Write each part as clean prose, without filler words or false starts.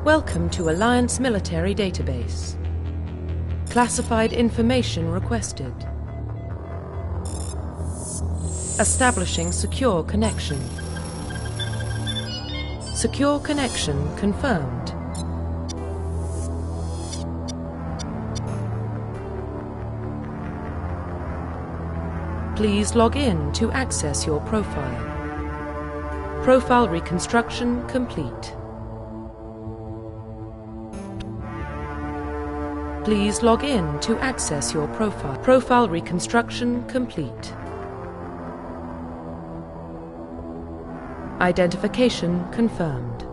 Welcome to Alliance Military Database. Classified information requested. Establishing secure connection. Secure connection confirmed. Please log in to access your profile. Profile reconstruction complete. Please log in to access your profile. Profile reconstruction complete. Identification confirmed.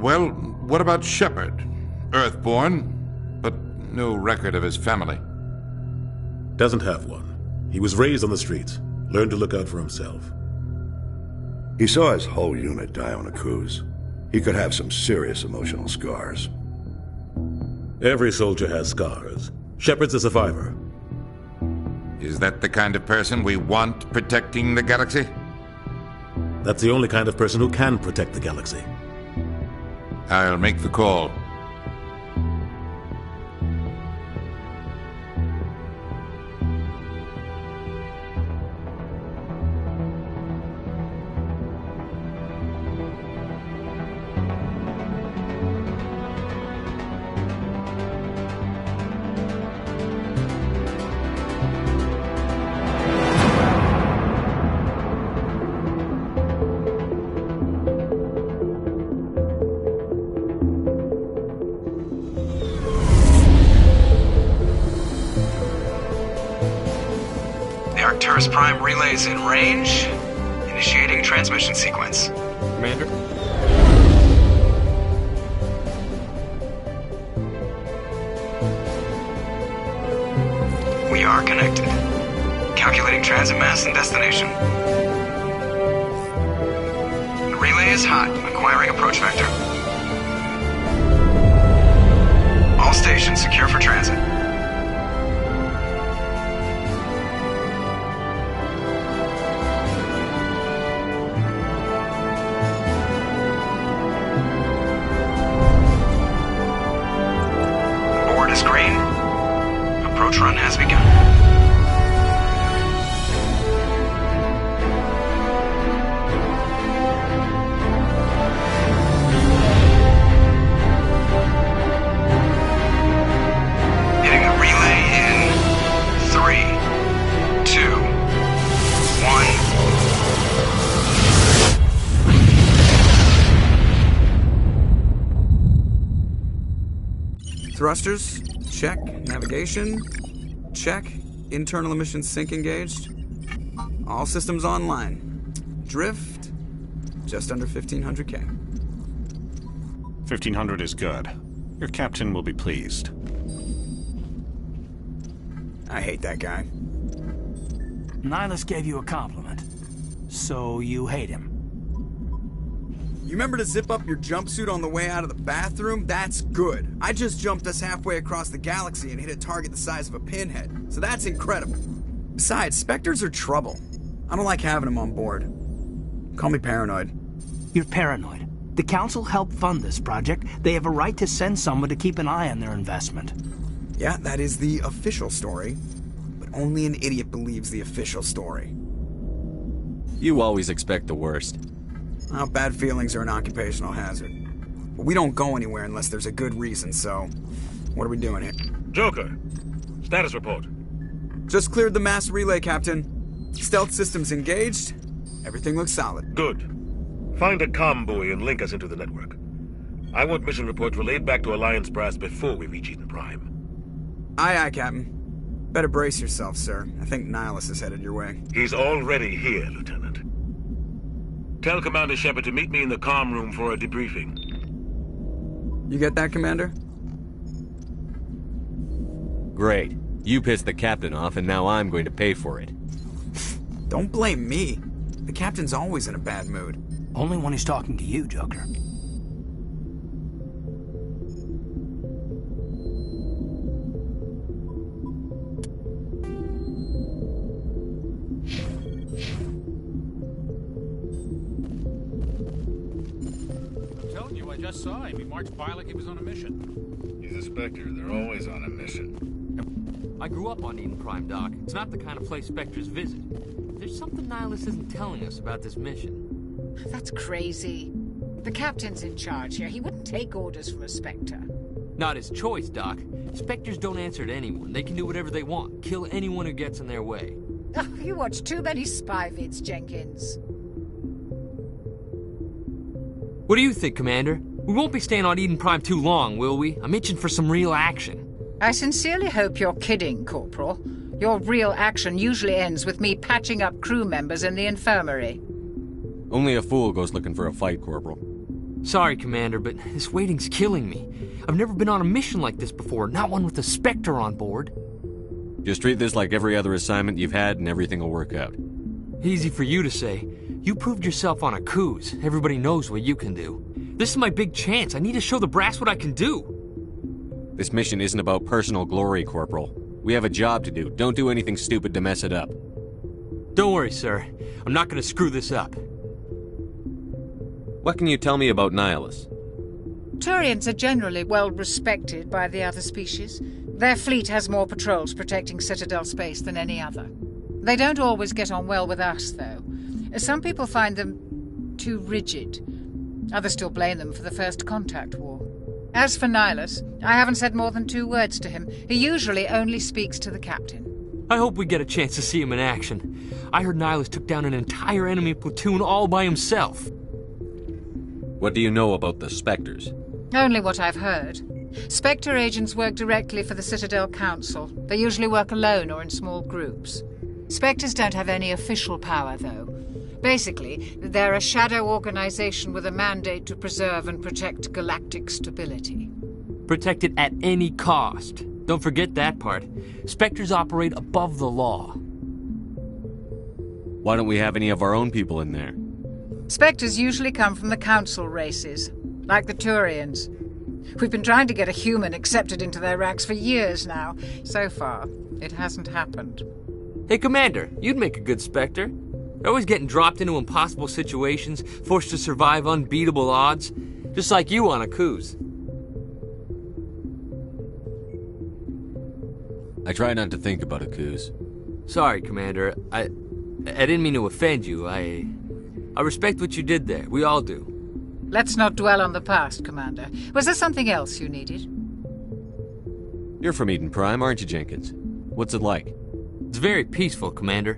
Well, what about Shepard? Earthborn, but no record of his family. Doesn't have one. He was raised on the streets. Learned to look out for himself. He saw his whole unit die on a cruise. He could have some serious emotional scars. Every soldier has scars. Shepard's a survivor. Is that the kind of person we want protecting the galaxy? That's the only kind of person who can protect the galaxy. I'll make the call. Arcturus Prime relays in range. Initiating transmission sequence. Commander? We are connected. Calculating transit mass and destination. The relay is hot. Acquiring approach vector. All stations secure for transit. Screen. Approach run has begun. Hitting the relay in 3, 2, 1. Thrusters, check. Navigation, check. Internal emission sync engaged. All systems online. Drift, just under 1500K. 1500 is good. Your captain will be pleased. I hate that guy. Nihilus gave you a compliment. So you hate him. You remember to zip up your jumpsuit on the way out of the bathroom? That's good. I just jumped us halfway across the galaxy and hit a target the size of a pinhead, so that's incredible. Besides, Spectres are trouble. I don't like having them on board. Call me paranoid. You're paranoid. The Council helped fund this project. They have a right to send someone to keep an eye on their investment. Yeah, that is the official story. But only an idiot believes the official story. You always expect the worst. Well, bad feelings are an occupational hazard. But we don't go anywhere unless there's a good reason, so... What are we doing here? Joker, status report. Just cleared the mass relay, Captain. Stealth systems engaged. Everything looks solid. Good. Find a comm buoy and link us into the network. I want mission reports relayed back to Alliance brass before we reach Eden Prime. Aye, aye, Captain. Better brace yourself, sir. I think Nihilus is headed your way. He's already here, Lieutenant. Tell Commander Shepard to meet me in the comm room for a debriefing. You get that, Commander? Great. You pissed the captain off, and now I'm going to pay for it. Don't blame me. The captain's always in a bad mood. Only when he's talking to you, Joker. I'm telling you, I just saw him. He marched by like he was on a mission. He's a Spectre. They're always on a mission. I grew up on Eden Prime, Doc. It's not the kind of place Spectres visit. There's something Nihilus isn't telling us about this mission. That's crazy. The captain's in charge here. He wouldn't take orders from a Spectre. Not his choice, Doc. Spectres don't answer to anyone. They can do whatever they want. Kill anyone who gets in their way. Oh, you watch too many spy vids, Jenkins. What do you think, Commander? We won't be staying on Eden Prime too long, will we? I'm itching for some real action. I sincerely hope you're kidding, Corporal. Your real action usually ends with me patching up crew members in the infirmary. Only a fool goes looking for a fight, Corporal. Sorry, Commander, but this waiting's killing me. I've never been on a mission like this before, not one with a Spectre on board. Just treat this like every other assignment you've had and everything will work out. Easy for you to say. You proved yourself on a cruise. Everybody knows what you can do. This is my big chance. I need to show the brass what I can do. This mission isn't about personal glory, Corporal. We have a job to do. Don't do anything stupid to mess it up. Don't worry, sir. I'm not going to screw this up. What can you tell me about Nihilus? Turians are generally well respected by the other species. Their fleet has more patrols protecting Citadel space than any other. They don't always get on well with us, though. Some people find them too rigid. Others still blame them for the First Contact War. As for Nihilus, I haven't said more than 2 words to him. He usually only speaks to the captain. I hope we get a chance to see him in action. I heard Nihilus took down an entire enemy platoon all by himself. What do you know about the Spectres? Only what I've heard. Spectre agents work directly for the Citadel Council. They usually work alone or in small groups. Spectres don't have any official power, though. Basically, they're a shadow organization with a mandate to preserve and protect galactic stability. Protect it at any cost. Don't forget that part. Spectres operate above the law. Why don't we have any of our own people in there? Spectres usually come from the Council races, like the Turians. We've been trying to get a human accepted into their ranks for years now. So far, it hasn't happened. Hey, Commander, you'd make a good Spectre. You're always getting dropped into impossible situations, forced to survive unbeatable odds, just like you on a cruise. I try not to think about a cruise. Sorry, Commander. I didn't mean to offend you. I respect what you did there. We all do. Let's not dwell on the past, Commander. Was there something else you needed? You're from Eden Prime, aren't you, Jenkins? What's it like? It's very peaceful, Commander.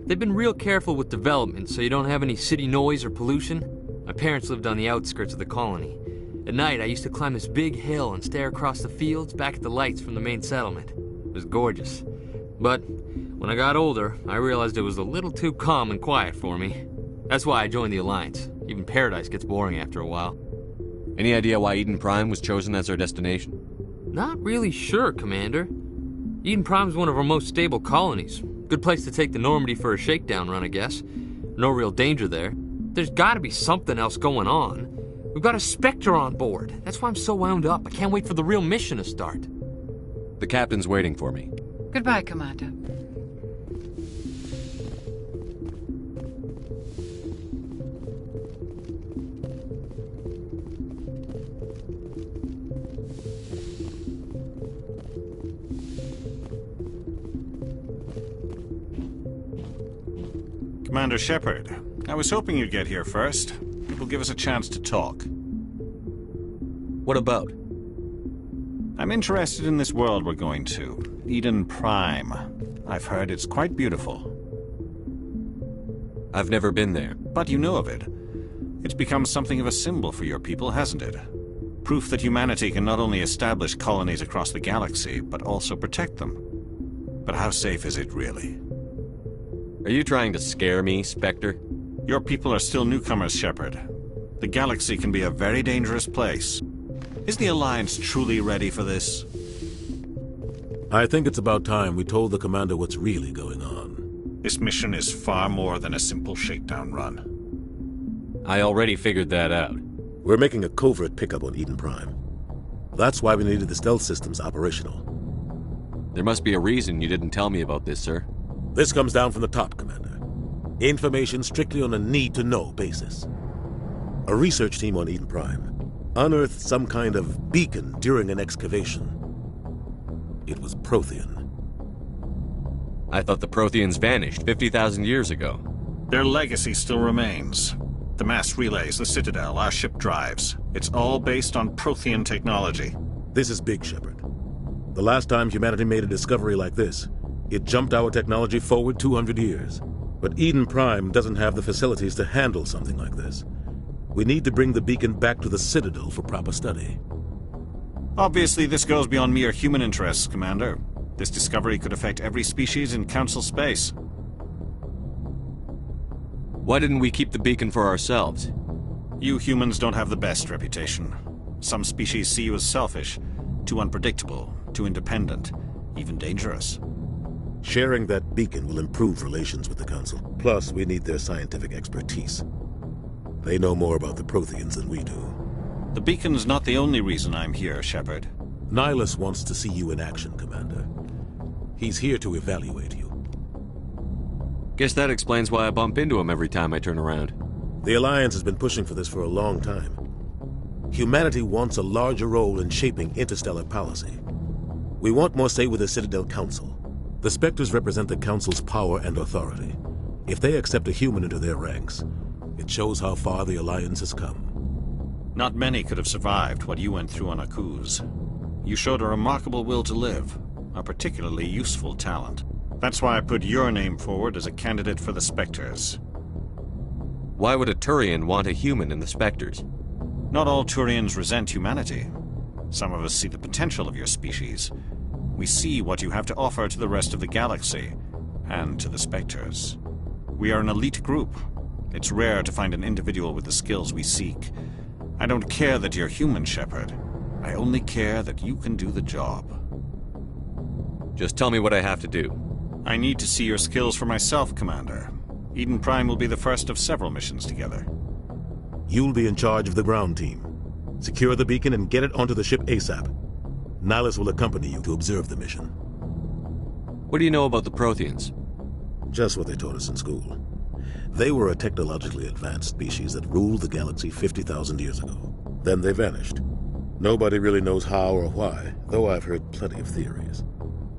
They've been real careful with development, so you don't have any city noise or pollution. My parents lived on the outskirts of the colony. At night, I used to climb this big hill and stare across the fields back at the lights from the main settlement. It was gorgeous. But when I got older, I realized it was a little too calm and quiet for me. That's why I joined the Alliance. Even Paradise gets boring after a while. Any idea why Eden Prime was chosen as our destination? Not really sure, Commander. Eden Prime's one of our most stable colonies. Good place to take the Normandy for a shakedown run, I guess. No real danger there. There's gotta be something else going on. We've got a Spectre on board. That's why I'm so wound up. I can't wait for the real mission to start. The captain's waiting for me. Goodbye, Commander. Commander Shepard, I was hoping you'd get here first. It will give us a chance to talk. What about? I'm interested in this world we're going to, Eden Prime. I've heard it's quite beautiful. I've never been there. But you know of it. It's become something of a symbol for your people, hasn't it? Proof that humanity can not only establish colonies across the galaxy, but also protect them. But how safe is it really? Are you trying to scare me, Spectre? Your people are still newcomers, Shepard. The galaxy can be a very dangerous place. Is the Alliance truly ready for this? I think it's about time we told the commander what's really going on. This mission is far more than a simple shakedown run. I already figured that out. We're making a covert pickup on Eden Prime. That's why we needed the stealth systems operational. There must be a reason you didn't tell me about this, sir. This comes down from the top, Commander. Information strictly on a need-to-know basis. A research team on Eden Prime unearthed some kind of beacon during an excavation. It was Prothean. I thought the Protheans vanished 50,000 years ago. Their legacy still remains. The mass relays, the Citadel, our ship drives. It's all based on Prothean technology. This is big, Shepard. The last time humanity made a discovery like this, it jumped our technology forward 200 years. But Eden Prime doesn't have the facilities to handle something like this. We need to bring the beacon back to the Citadel for proper study. Obviously, this goes beyond mere human interests, Commander. This discovery could affect every species in Council space. Why didn't we keep the beacon for ourselves? You humans don't have the best reputation. Some species see you as selfish, too unpredictable, too independent, even dangerous. Sharing that beacon will improve relations with the Council. Plus, we need their scientific expertise. They know more about the Protheans than we do. The beacon's not the only reason I'm here, Shepard. Nihilus wants to see you in action, Commander. He's here to evaluate you. Guess that explains why I bump into him every time I turn around. The Alliance has been pushing for this for a long time. Humanity wants a larger role in shaping interstellar policy. We want more say with the Citadel Council. The Spectres represent the Council's power and authority. If they accept a human into their ranks, it shows how far the Alliance has come. Not many could have survived what you went through on Akuz. You showed a remarkable will to live, a particularly useful talent. That's why I put your name forward as a candidate for the Spectres. Why would a Turian want a human in the Spectres? Not all Turians resent humanity. Some of us see the potential of your species. We see what you have to offer to the rest of the galaxy, and to the Spectres. We are an elite group. It's rare to find an individual with the skills we seek. I don't care that you're human, Shepard. I only care that you can do the job. Just tell me what I have to do. I need to see your skills for myself, Commander. Eden Prime will be the first of several missions together. You'll be in charge of the ground team. Secure the beacon and get it onto the ship ASAP. Nihilus will accompany you to observe the mission. What do you know about the Protheans? Just what they taught us in school. They were a technologically advanced species that ruled the galaxy 50,000 years ago. Then they vanished. Nobody really knows how or why, though I've heard plenty of theories.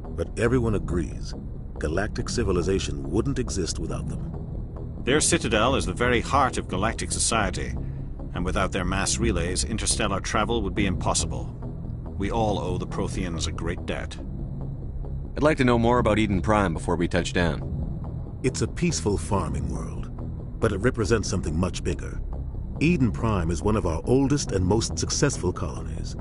But everyone agrees, galactic civilization wouldn't exist without them. Their citadel is the very heart of galactic society, and without their mass relays, interstellar travel would be impossible. We all owe the Protheans a great debt. I'd like to know more about Eden Prime before we touch down. It's a peaceful farming world, but it represents something much bigger. Eden Prime is one of our oldest and most successful colonies.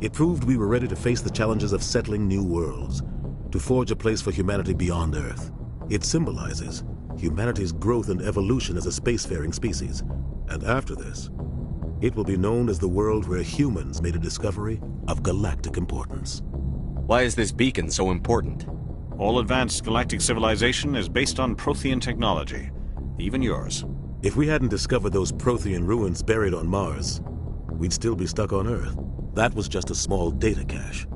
It proved we were ready to face the challenges of settling new worlds, to forge a place for humanity beyond Earth. It symbolizes humanity's growth and evolution as a spacefaring species. And after this, it will be known as the world where humans made a discovery of galactic importance. Why is this beacon so important? All advanced galactic civilization is based on Prothean technology, even yours. If we hadn't discovered those Prothean ruins buried on Mars, we'd still be stuck on Earth. That was just a small data cache.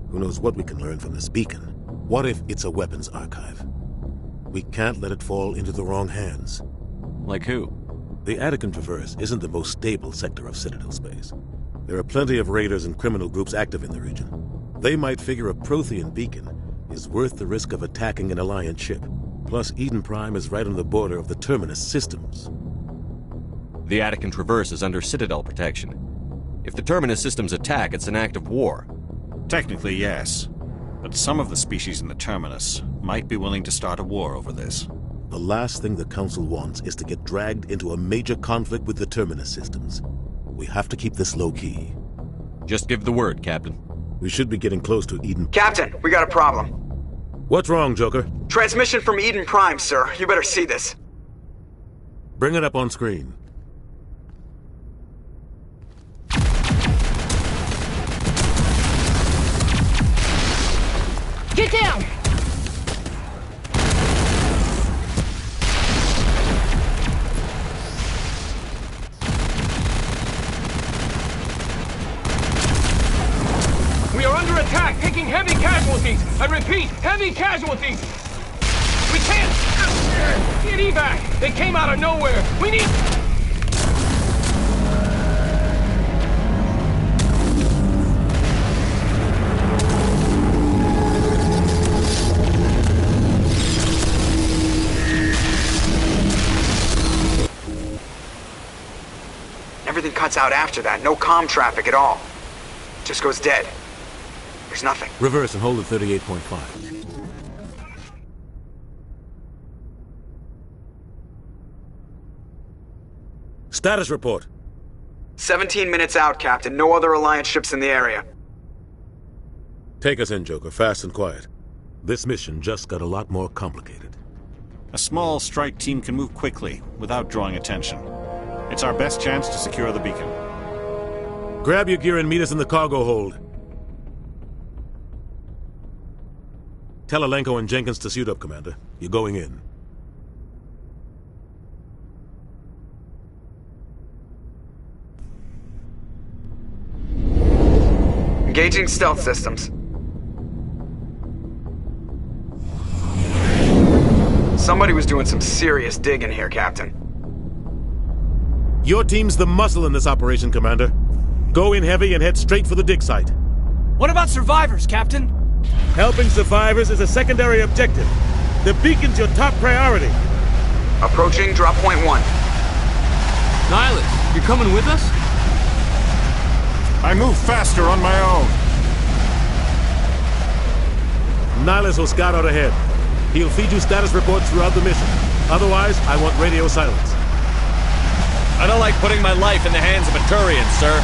Who knows what we can learn from this beacon? What if it's a weapons archive? We can't let it fall into the wrong hands. Like who? The Attican Traverse isn't the most stable sector of Citadel space. There are plenty of raiders and criminal groups active in the region. They might figure a Prothean beacon is worth the risk of attacking an Alliance ship. Plus, Eden Prime is right on the border of the Terminus systems. The Attican Traverse is under Citadel protection. If the Terminus systems attack, it's an act of war. Technically, yes. But some of the species in the Terminus might be willing to start a war over this. The last thing the Council wants is to get dragged into a major conflict with the Terminus systems. We have to keep this low-key. Just give the word, Captain. We should be getting close to Eden. Captain, we got a problem. What's wrong, Joker? Transmission from Eden Prime, sir. You better see this. Bring it up on screen. Repeat, heavy casualties! We can't get evac! They came out of nowhere! We need... Everything cuts out after that. No comm traffic at all. Just goes dead. There's nothing. Reverse and hold at 38.5. Status report. 17 minutes out, Captain. No other Alliance ships in the area. Take us in, Joker, fast and quiet. This mission just got a lot more complicated. A small strike team can move quickly, without drawing attention. It's our best chance to secure the beacon. Grab your gear and meet us in the cargo hold. Tell Alenko and Jenkins to suit up, Commander. You're going in. Engaging stealth systems. Somebody was doing some serious digging here, Captain. Your team's the muscle in this operation, Commander. Go in heavy and head straight for the dig site. What about survivors, Captain? Helping survivors is a secondary objective. The beacon's your top priority. Approaching drop point 1. Nihilus, you're coming with us? I move faster on my own. Nihilus will scout out ahead. He'll feed you status reports throughout the mission. Otherwise, I want radio silence. I don't like putting my life in the hands of a Turian, sir.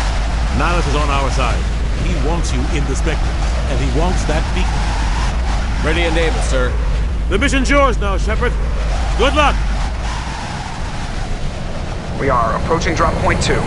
Nihilus is on our side. He wants you in the Spectre, and he wants that beacon. Ready and able, sir. The mission's yours now, Shepard. Good luck! We are approaching drop point 2.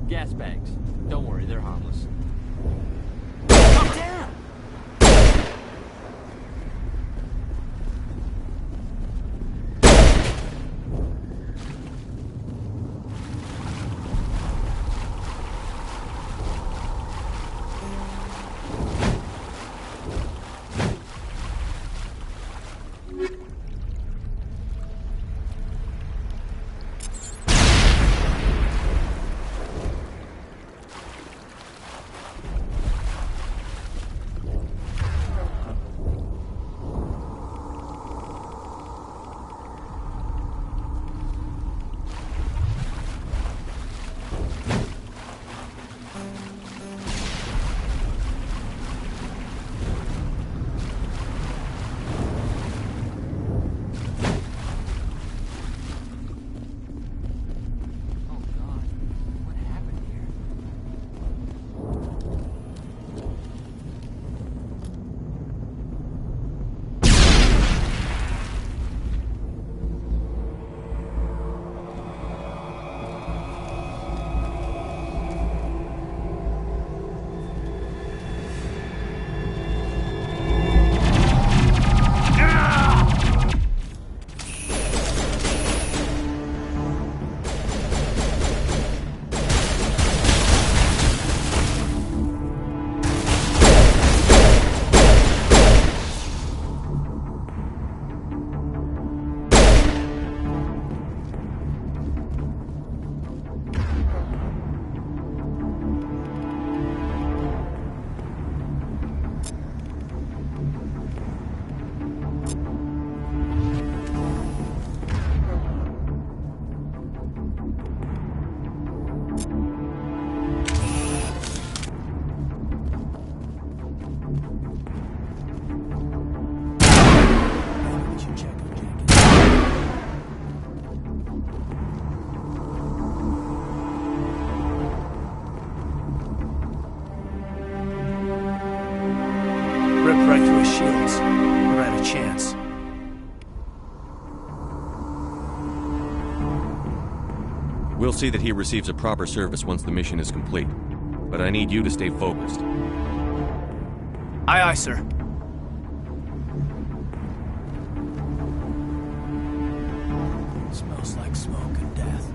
Gas bags. Don't worry, they're harmless. Damn! Ripped right through his shields. Never had a chance. see that he receives a proper service once the mission is complete. But I need you to stay focused. Aye, aye, sir. Smells like smoke and death.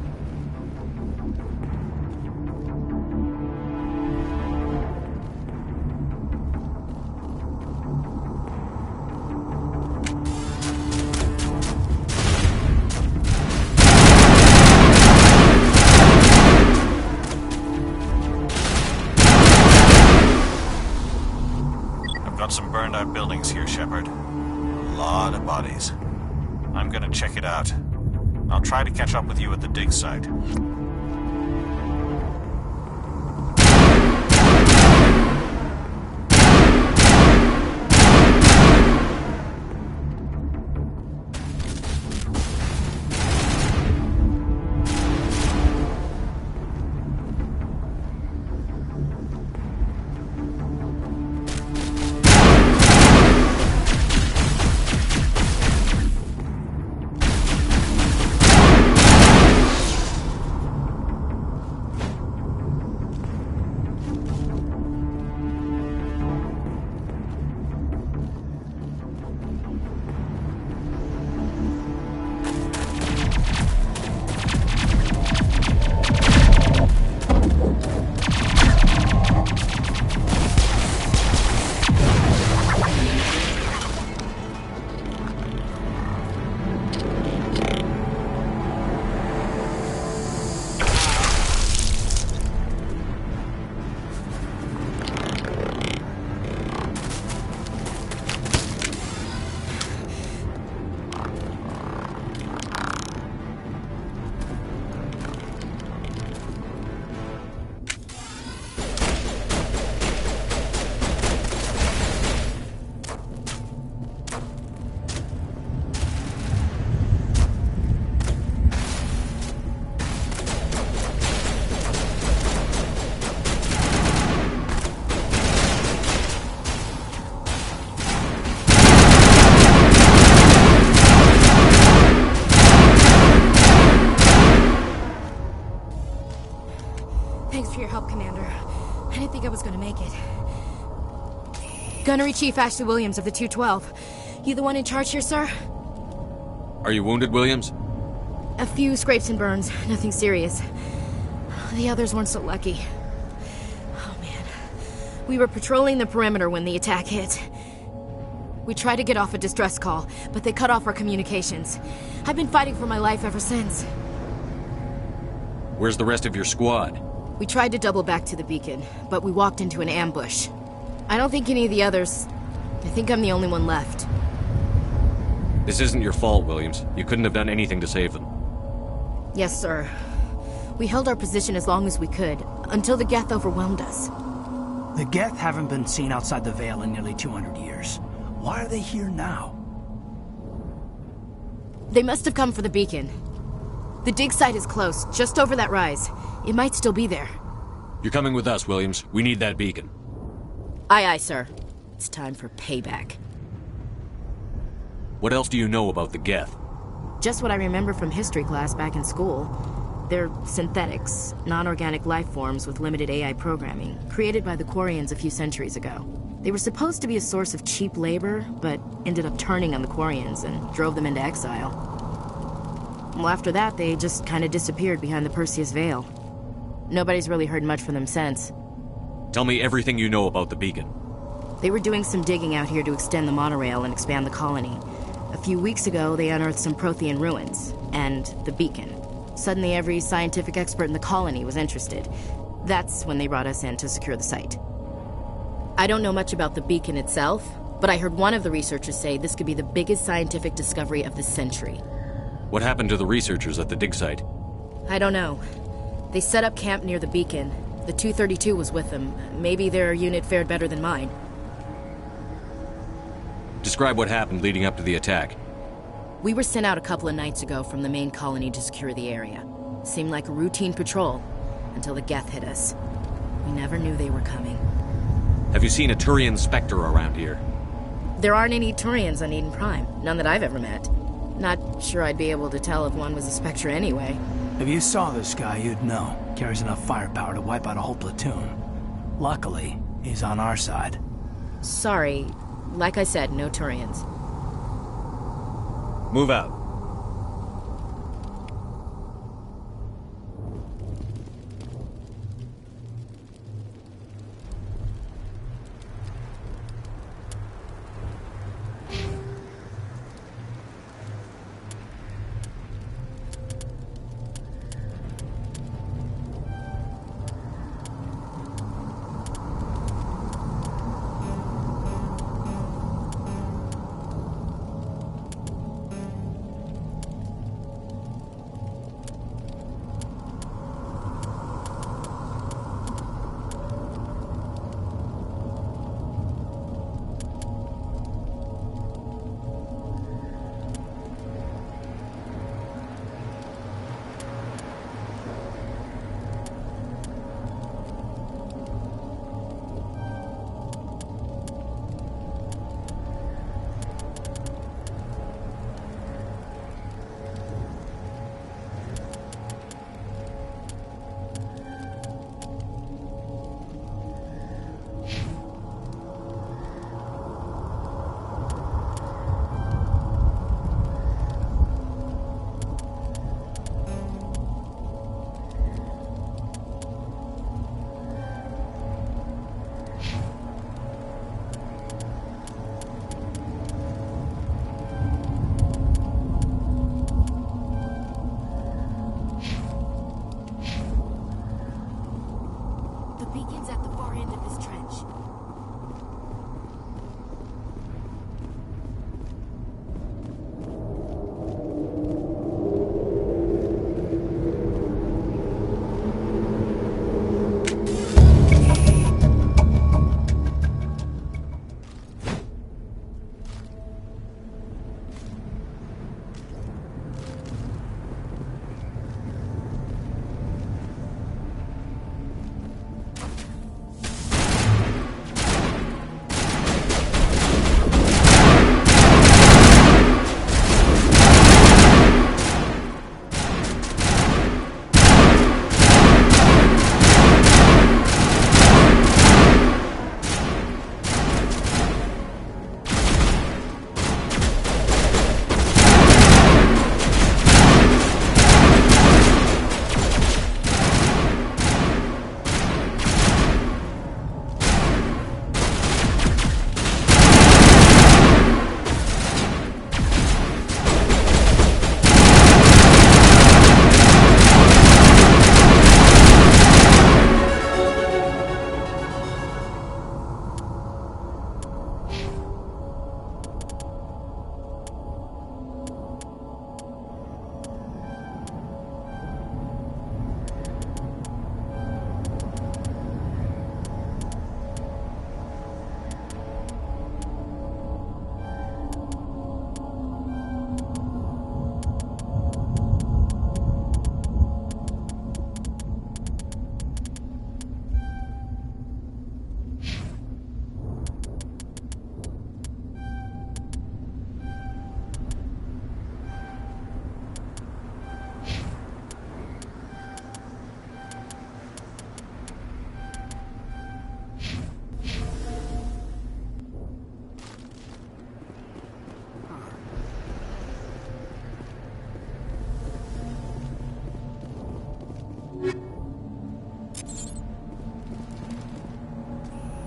Some burned out buildings here, Shepard. A lot of bodies. I'm gonna check it out. I'll try to catch up with you at the dig site. Thanks for your help, Commander. I didn't think I was gonna make it. Gunnery Chief Ashley Williams of the 212. You the one in charge here, sir? Are you wounded, Williams? A few scrapes and burns, nothing serious. The others weren't so lucky. Oh man. We were patrolling the perimeter when the attack hit. We tried to get off a distress call, but they cut off our communications. I've been fighting for my life ever since. Where's the rest of your squad? We tried to double back to the beacon, but we walked into an ambush. I don't think any of the others... I think I'm the only one left. This isn't your fault, Williams. You couldn't have done anything to save them. Yes, sir. We held our position as long as we could, until the Geth overwhelmed us. The Geth haven't been seen outside the Veil in nearly 200 years. Why are they here now? They must have come for the beacon. The dig site is close, just over that rise. It might still be there. You're coming with us, Williams. We need that beacon. Aye, aye, sir. It's time for payback. What else do you know about the Geth? Just what I remember from history class back in school. They're synthetics, non-organic life forms with limited AI programming, created by the Quarians a few centuries ago. They were supposed to be a source of cheap labor, but ended up turning on the Quarians and drove them into exile. Well, after that, they just kind of disappeared behind the Perseus Veil. Nobody's really heard much from them since. Tell me everything you know about the beacon. They were doing some digging out here to extend the monorail and expand the colony. A few weeks ago, they unearthed some Prothean ruins, and the beacon. Suddenly, every scientific expert in the colony was interested. That's when they brought us in to secure the site. I don't know much about the beacon itself, but I heard one of the researchers say this could be the biggest scientific discovery of the century. What happened to the researchers at the dig site? I don't know. They set up camp near the beacon. The 232 was with them. Maybe their unit fared better than mine. Describe what happened leading up to the attack. We were sent out a couple of nights ago from the main colony to secure the area. Seemed like a routine patrol, until the Geth hit us. We never knew they were coming. Have you seen a Turian Spectre around here? There aren't any Turians on Eden Prime. None that I've ever met. Not sure I'd be able to tell if one was a Spectre anyway. If you saw this guy, you'd know. Carries enough firepower to wipe out a whole platoon. Luckily, he's on our side. Sorry. Like I said, no Turians. Move out.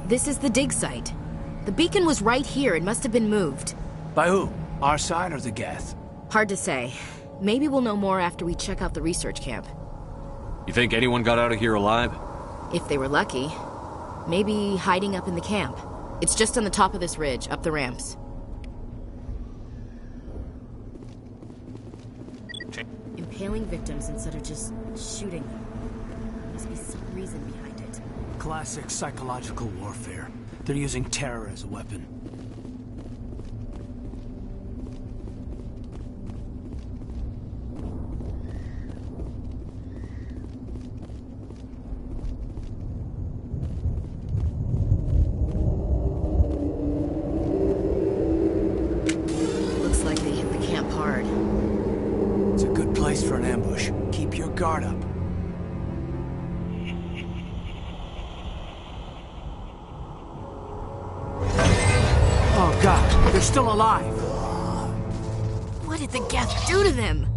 This is the dig site. The beacon was right here. It must have been moved. By who? Our side or the Geth? Hard to say. Maybe we'll know more after we check out the research camp. You think anyone got out of here alive? If they were lucky. Maybe hiding up in the camp. It's just on the top of this ridge, up the ramps. Impaling victims instead of just shooting them. There must be some reason behind it. Classic psychological warfare. They're using terror as a weapon. guard up. Oh god, they're still alive. What did the Geth do to them?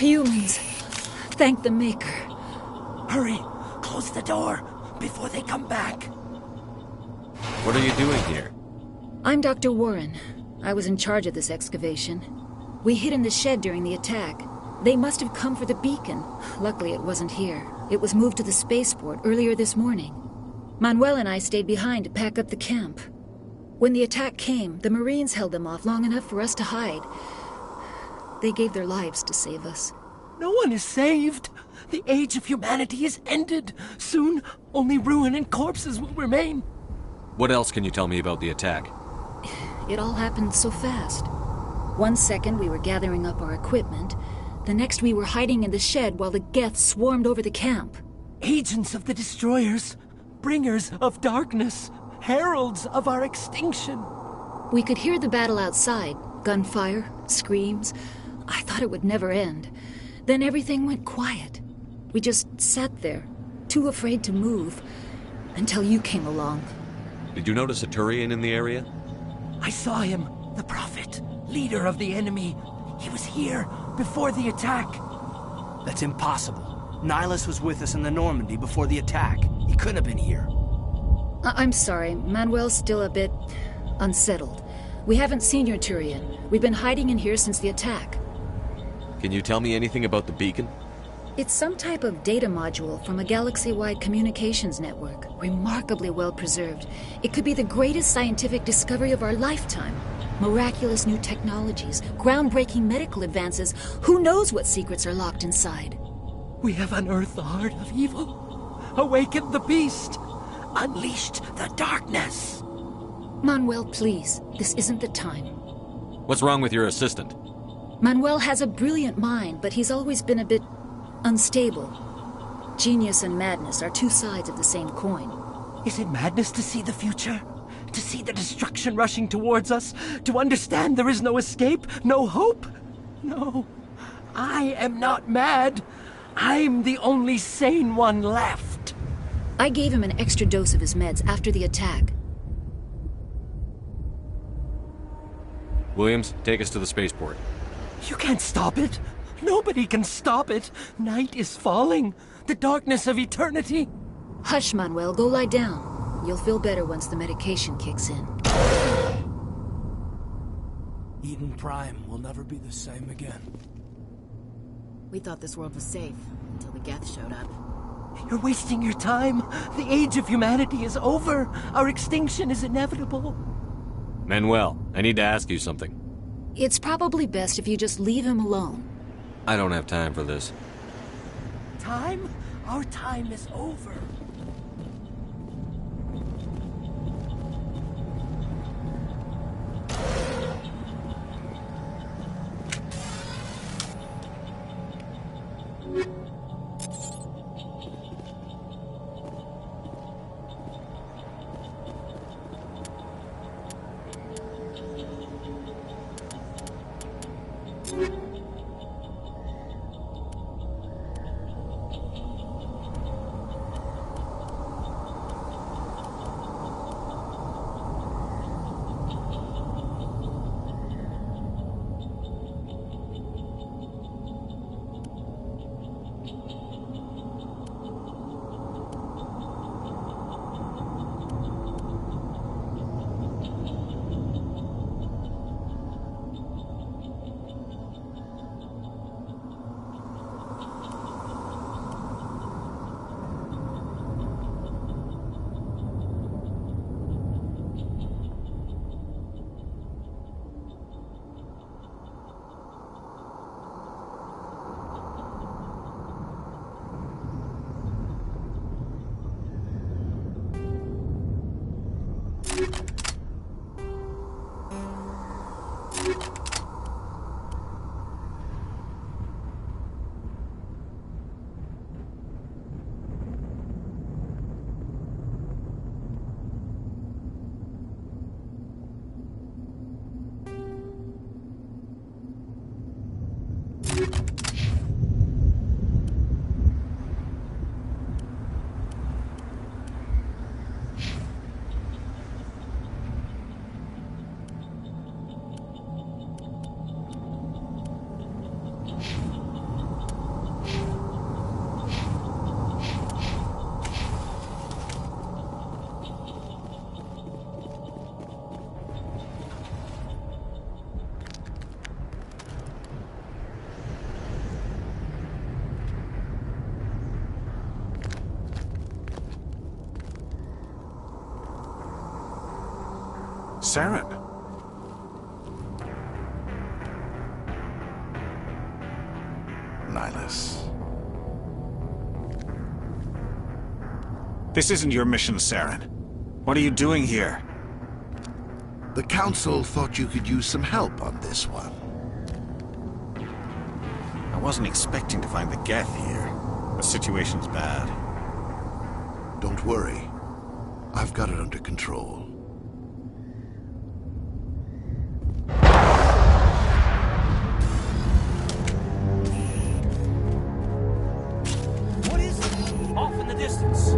Humans. Thank the Maker. Hurry! Close the door before they come back. What are you doing here? I'm Dr. Warren. I was in charge of this excavation. We hid in the shed during the attack. They must have come for the beacon. Luckily, it wasn't here. It was moved to the spaceport earlier this morning. Manuel and I stayed behind to pack up the camp. When the attack came, the Marines held them off long enough for us to hide. They gave their lives to save us. No one is saved. The age of humanity is ended. Soon, only ruin and corpses will remain. What else can you tell me about the attack? It all happened so fast. 1 second we were gathering up our equipment. The next we were hiding in the shed while the Geth swarmed over the camp. Agents of the destroyers. Bringers of darkness. Heralds of our extinction. We could hear the battle outside. Gunfire, screams. I thought it would never end. Then everything went quiet. We just sat there, too afraid to move, until you came along. Did you notice a Turian in the area? I saw him, the Prophet, leader of the enemy. He was here before the attack. That's impossible. Nihilus was with us in the Normandy before the attack. He couldn't have been here. I'm sorry, Manuel's still a bit unsettled. We haven't seen your Turian. We've been hiding in here since the attack. Can you tell me anything about the beacon? It's some type of data module from a galaxy-wide communications network, remarkably well preserved. It could be the greatest scientific discovery of our lifetime. Miraculous new technologies, groundbreaking medical advances. Who knows what secrets are locked inside? We have unearthed the heart of evil, awakened the beast, unleashed the darkness. Manuel, please, this isn't the time. What's wrong with your assistant? Manuel has a brilliant mind, but he's always been a bit unstable. Genius and madness are two sides of the same coin. Is it madness to see the future? To see the destruction rushing towards us? To understand there is no escape? No hope? No. I am not mad. I'm the only sane one left. I gave him an extra dose of his meds after the attack. Williams, take us to the spaceport. You can't stop it. Nobody can stop it. Night is falling. The darkness of eternity. Hush, Manuel. Go lie down. You'll feel better once the medication kicks in. Eden Prime will never be the same again. We thought this world was safe until the Geth showed up. You're wasting your time. The age of humanity is over. Our extinction is inevitable. Manuel, I need to ask you something. It's probably best if you just leave him alone. I don't have time for this. Time? Our time is over. Saren. Nihilus. This isn't your mission, Saren. What are you doing here? The Council thought you could use some help on this one. I wasn't expecting to find the Geth here. The situation's bad. Don't worry. I've got it under control. What is it? Off in the distance.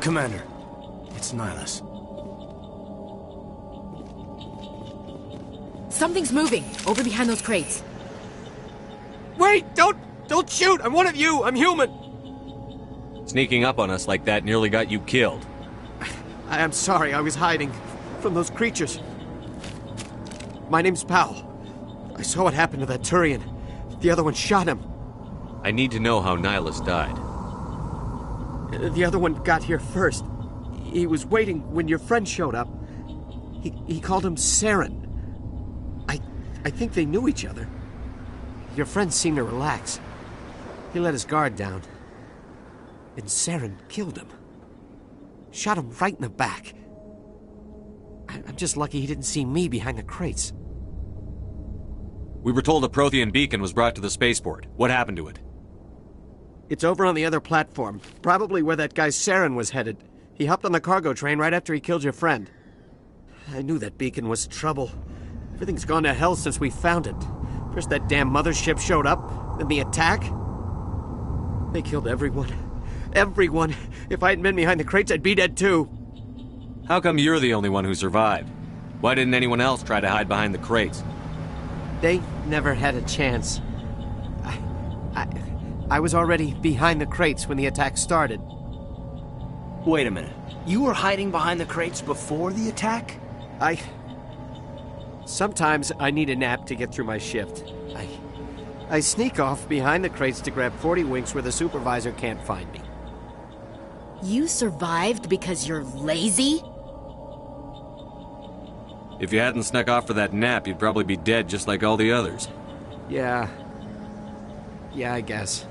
Commander, it's Nihilus. Something's moving, over behind those crates. Wait! Don't shoot! I'm one of you! I'm human! Sneaking up on us like that nearly got you killed. I'm sorry, I was hiding from those creatures. My name's Powell. I saw what happened to that Turian. The other one shot him. I need to know how Nihilus died. The other one got here first. He was waiting when your friend showed up. He called him Saren. I think they knew each other. Your friend seemed to relax. He let his guard down. And Saren killed him. Shot him right in the back. I'm just lucky he didn't see me behind the crates. We were told a Prothean beacon was brought to the spaceport. What happened to it? It's over on the other platform. Probably where that guy Saren was headed. He hopped on the cargo train right after he killed your friend. I knew that beacon was trouble. Everything's gone to hell since we found it. First that damn mothership showed up, then the attack. They killed everyone. Everyone! If I hadn't been behind the crates, I'd be dead too. How come you're the only one who survived? Why didn't anyone else try to hide behind the crates? They never had a chance. I was already behind the crates when the attack started. Wait a minute. You were hiding behind the crates before the attack? Sometimes I need a nap to get through my shift. I sneak off behind the crates to grab 40 winks where the supervisor can't find me. You survived because you're lazy? If you hadn't snuck off for that nap, you'd probably be dead just like all the others. Yeah, I guess.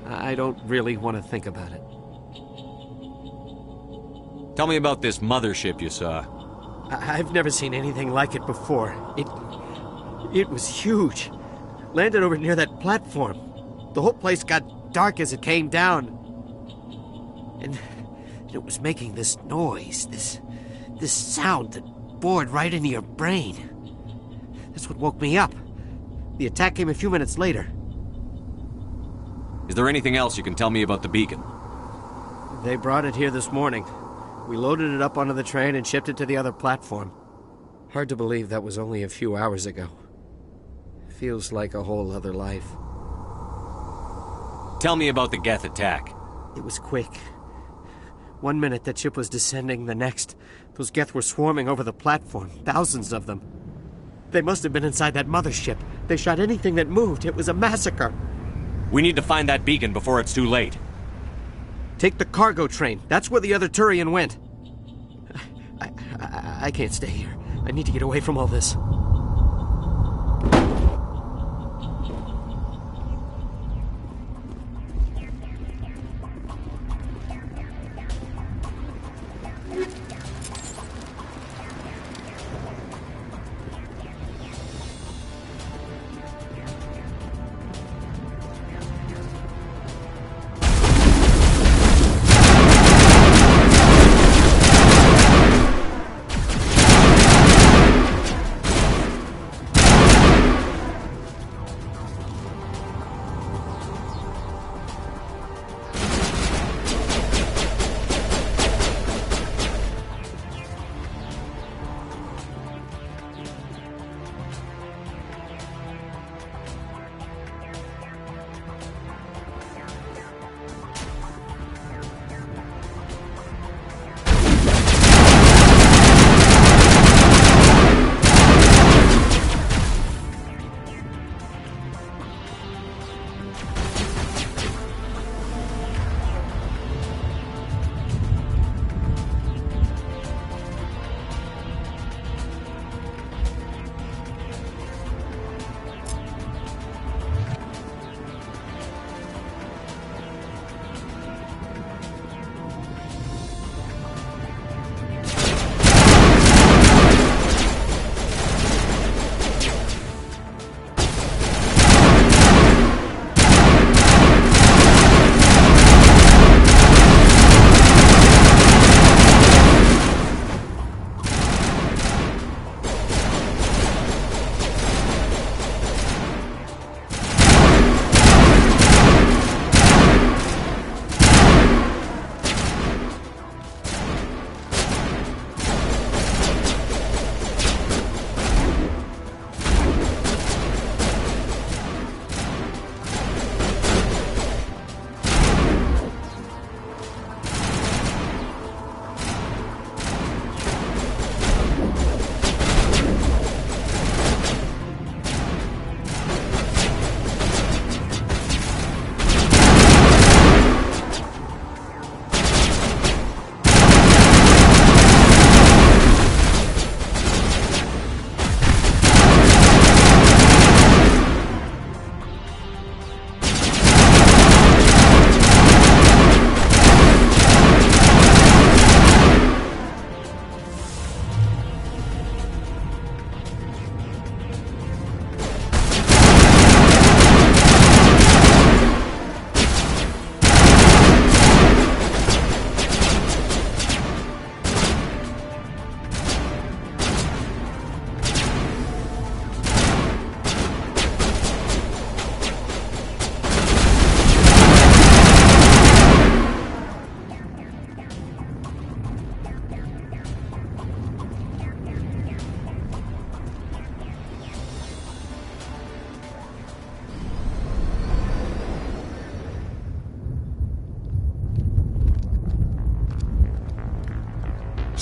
I don't really want to think about it. Tell me about this mothership you saw. I've never seen anything like it before. It was huge. Landed over near that platform. The whole place got dark as it came down. And it was making this noise, this sound that bored right into your brain. That's what woke me up. The attack came a few minutes later. Is there anything else you can tell me about the beacon? They brought it here this morning. We loaded it up onto the train and shipped it to the other platform. Hard to believe that was only a few hours ago. Feels like a whole other life. Tell me about the Geth attack. It was quick. 1 minute that ship was descending, the next, those Geth were swarming over the platform, thousands of them. They must have been inside that mothership. They shot anything that moved. It was a massacre. We need to find that beacon before it's too late. Take the cargo train. That's where the other Turian went. I can't stay here. I need to get away from all this.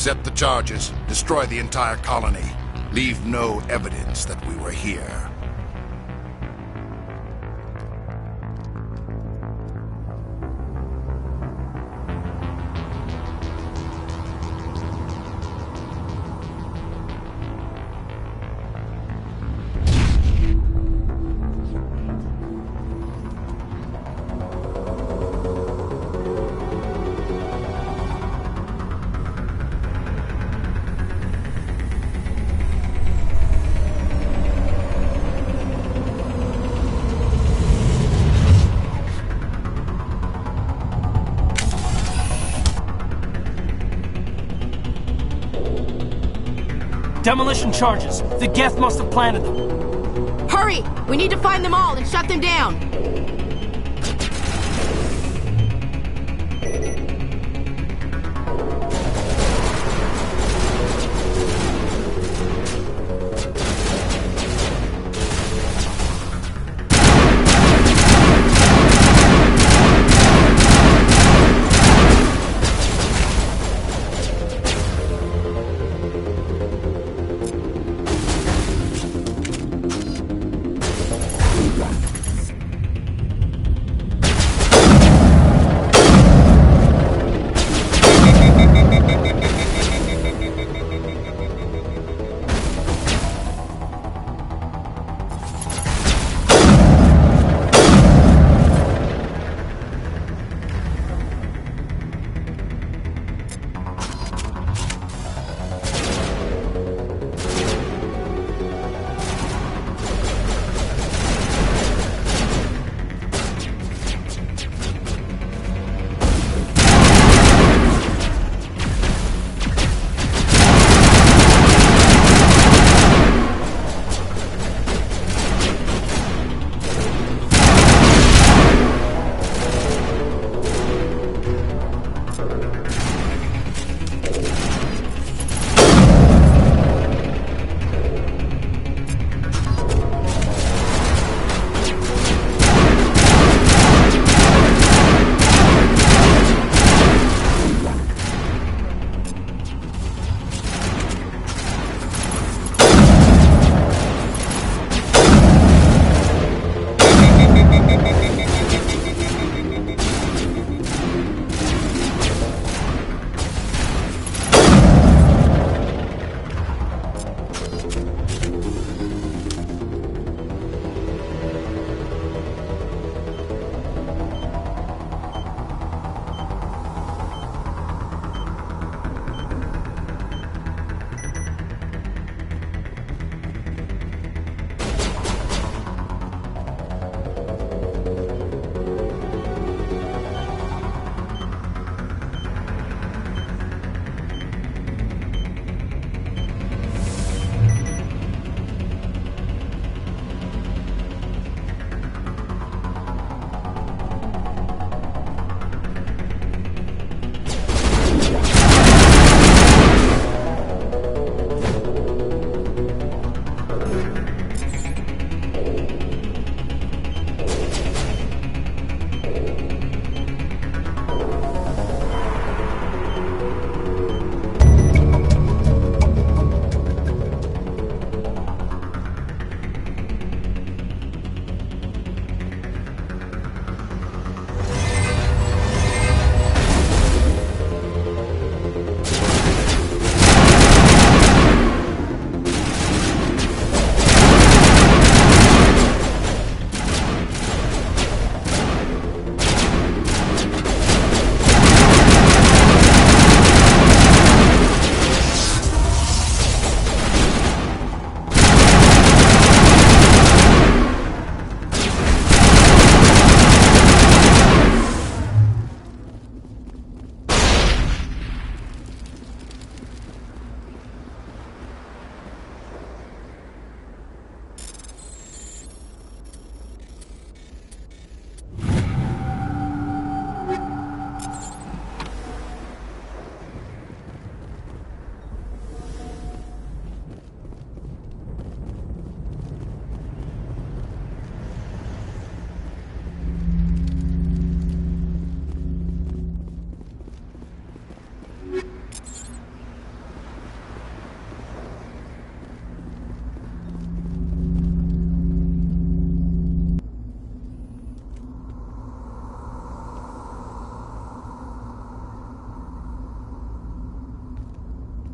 Accept the charges. Destroy the entire colony. Leave no evidence that we were here. Demolition charges. The Geth must have planted them. Hurry! We need to find them all and shut them down!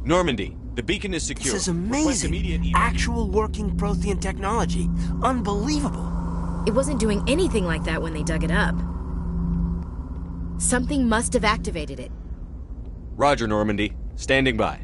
Normandy, the beacon is secure. This is amazing. Actual working Prothean technology. Unbelievable. It wasn't doing anything like that when they dug it up. Something must have activated it. Roger, Normandy. Standing by.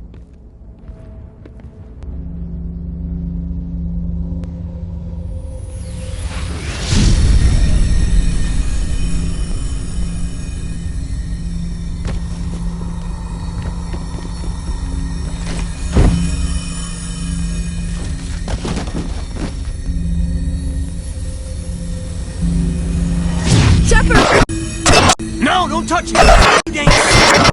No, don't touch it! Dangerous!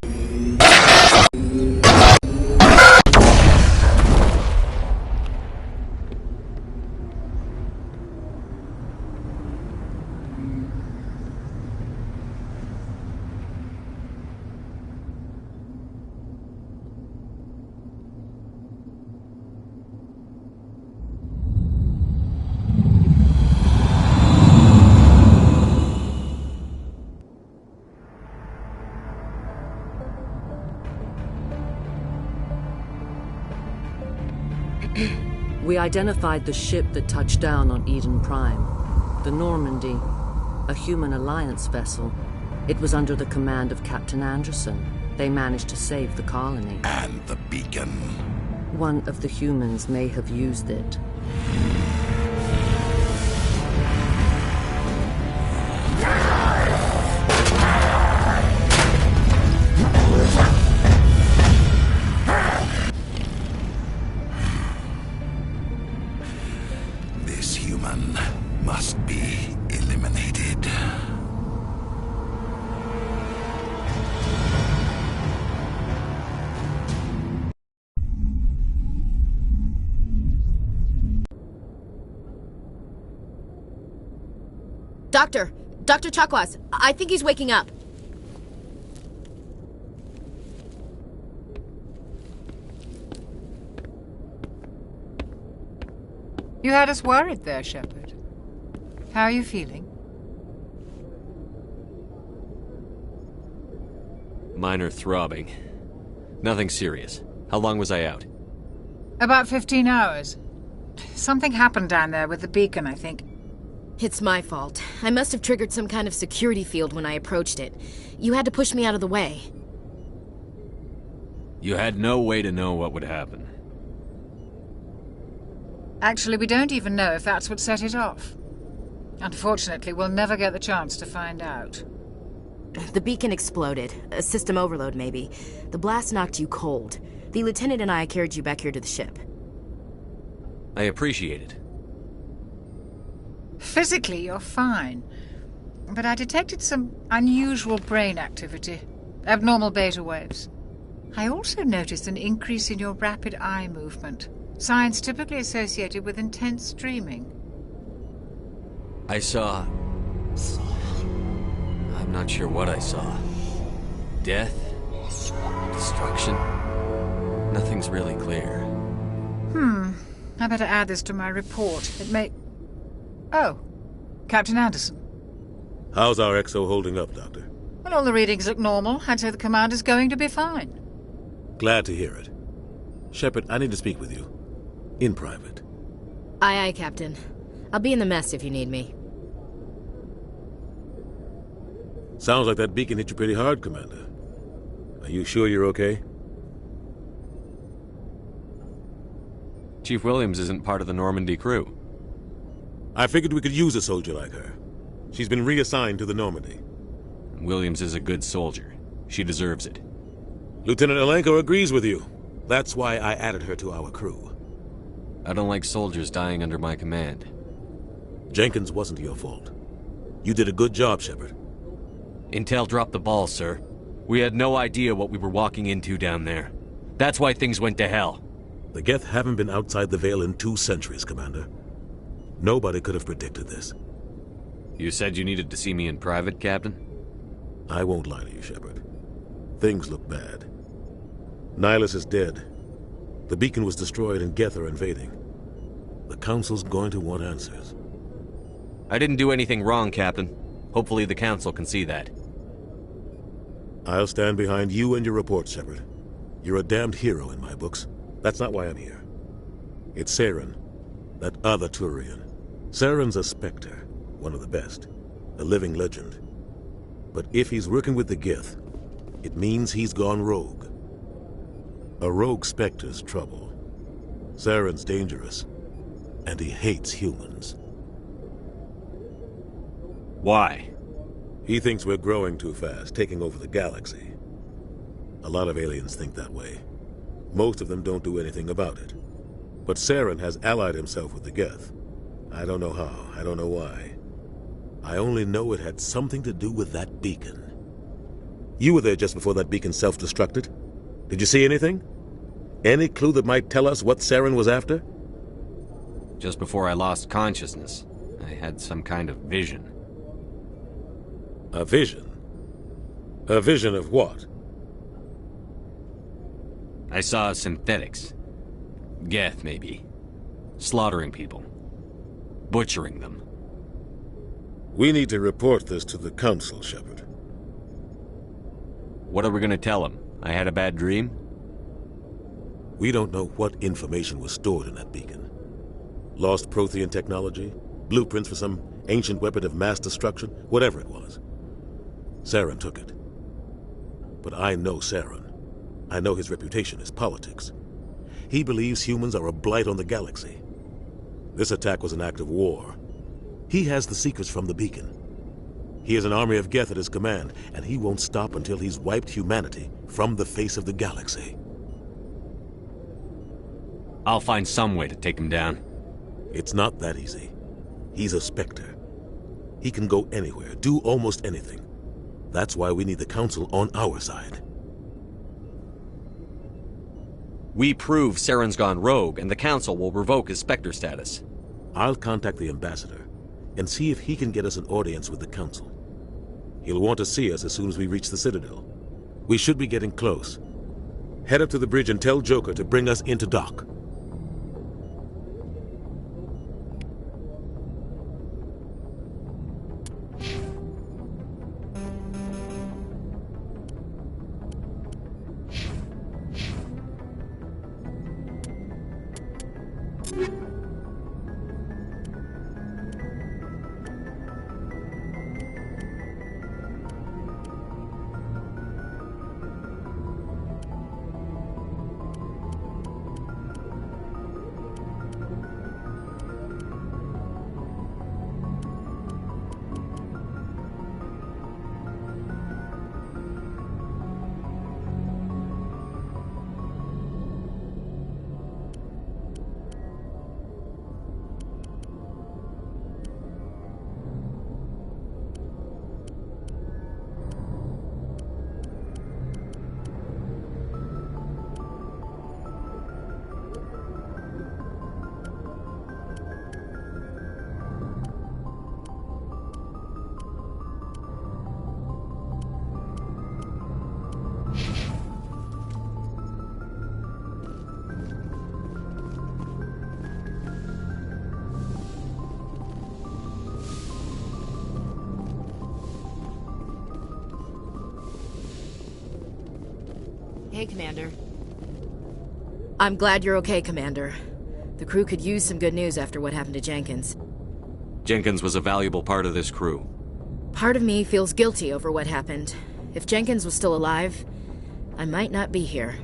We identified the ship that touched down on Eden Prime. The Normandy, a human alliance vessel. It was under the command of Captain Anderson. They managed to save the colony. And the beacon. One of the humans may have used it. This human must be eliminated. Dr. Chakwas, I think he's waking up. You had us worried there, Shepard. How are you feeling? Minor throbbing. Nothing serious. How long was I out? About 15 hours. Something happened down there with the beacon, I think. It's my fault. I must have triggered some kind of security field when I approached it. You had to push me out of the way. You had no way to know what would happen. Actually, we don't even know if that's what set it off. Unfortunately, we'll never get the chance to find out. The beacon exploded. A system overload, maybe. The blast knocked you cold. The lieutenant and I carried you back here to the ship. I appreciate it. Physically, you're fine. But I detected some unusual brain activity. Abnormal beta waves. I also noticed an increase in your rapid eye movement. Signs typically associated with intense dreaming. I saw... I'm not sure what I saw. Death? Destruction? Nothing's really clear. I better add this to my report. It may... Oh, Captain Anderson. How's our XO holding up, Doctor? Well, all the readings look normal. I'd say the commander's going to be fine. Glad to hear it. Shepard, I need to speak with you. In private. Aye, Captain. I'll be in the mess if you need me. Sounds like that beacon hit you pretty hard, Commander. Are you sure you're okay? Chief Williams isn't part of the Normandy crew. I figured we could use a soldier like her. She's been reassigned to the Normandy. Williams is a good soldier. She deserves it. Lieutenant Alenko agrees with you. That's why I added her to our crew. I don't like soldiers dying under my command. Jenkins wasn't your fault. You did a good job, Shepard. Intel dropped the ball, sir. We had no idea what we were walking into down there. That's why things went to hell. The Geth haven't been outside the Veil in 2 centuries, Commander. Nobody could have predicted this. You said you needed to see me in private, Captain? I won't lie to you, Shepard. Things look bad. Nihilus is dead. The beacon was destroyed and Geth are invading. The Council's going to want answers. I didn't do anything wrong, Captain. Hopefully the Council can see that. I'll stand behind you and your report, Shepard. You're a damned hero in my books. That's not why I'm here. It's Saren, that other Turian. Saren's a Spectre, one of the best, a living legend. But if he's working with the Gith, it means he's gone rogue. A rogue Spectre's trouble. Saren's dangerous, and he hates humans. Why? He thinks we're growing too fast, taking over the galaxy. A lot of aliens think that way. Most of them don't do anything about it. But Saren has allied himself with the Geth. I don't know how, I don't know why. I only know it had something to do with that beacon. You were there just before that beacon self-destructed. Did you see anything? Any clue that might tell us what Saren was after? Just before I lost consciousness, I had some kind of vision. A vision? A vision of what? I saw synthetics. Geth, maybe. Slaughtering people. Butchering them. We need to report this to the Council, Shepard. What are we gonna tell them? I had a bad dream? We don't know what information was stored in that beacon. Lost Prothean technology? Blueprints for some ancient weapon of mass destruction? Whatever it was. Saren took it. But I know Saren. I know his reputation is politics. He believes humans are a blight on the galaxy. This attack was an act of war. He has the secrets from the beacon. He has an army of Geth at his command, and he won't stop until he's wiped humanity from the face of the galaxy. I'll find some way to take him down. It's not that easy. He's a Spectre. He can go anywhere, do almost anything. That's why we need the Council on our side. We prove Saren's gone rogue, and the Council will revoke his Spectre status. I'll contact the Ambassador and see if he can get us an audience with the Council. He'll want to see us as soon as we reach the Citadel. We should be getting close. Head up to the bridge and tell Joker to bring us into dock. Hey, Commander. I'm glad you're okay, Commander. The crew could use some good news after what happened to Jenkins. Jenkins was a valuable part of this crew. Part of me feels guilty over what happened. If Jenkins was still alive, I might not be here.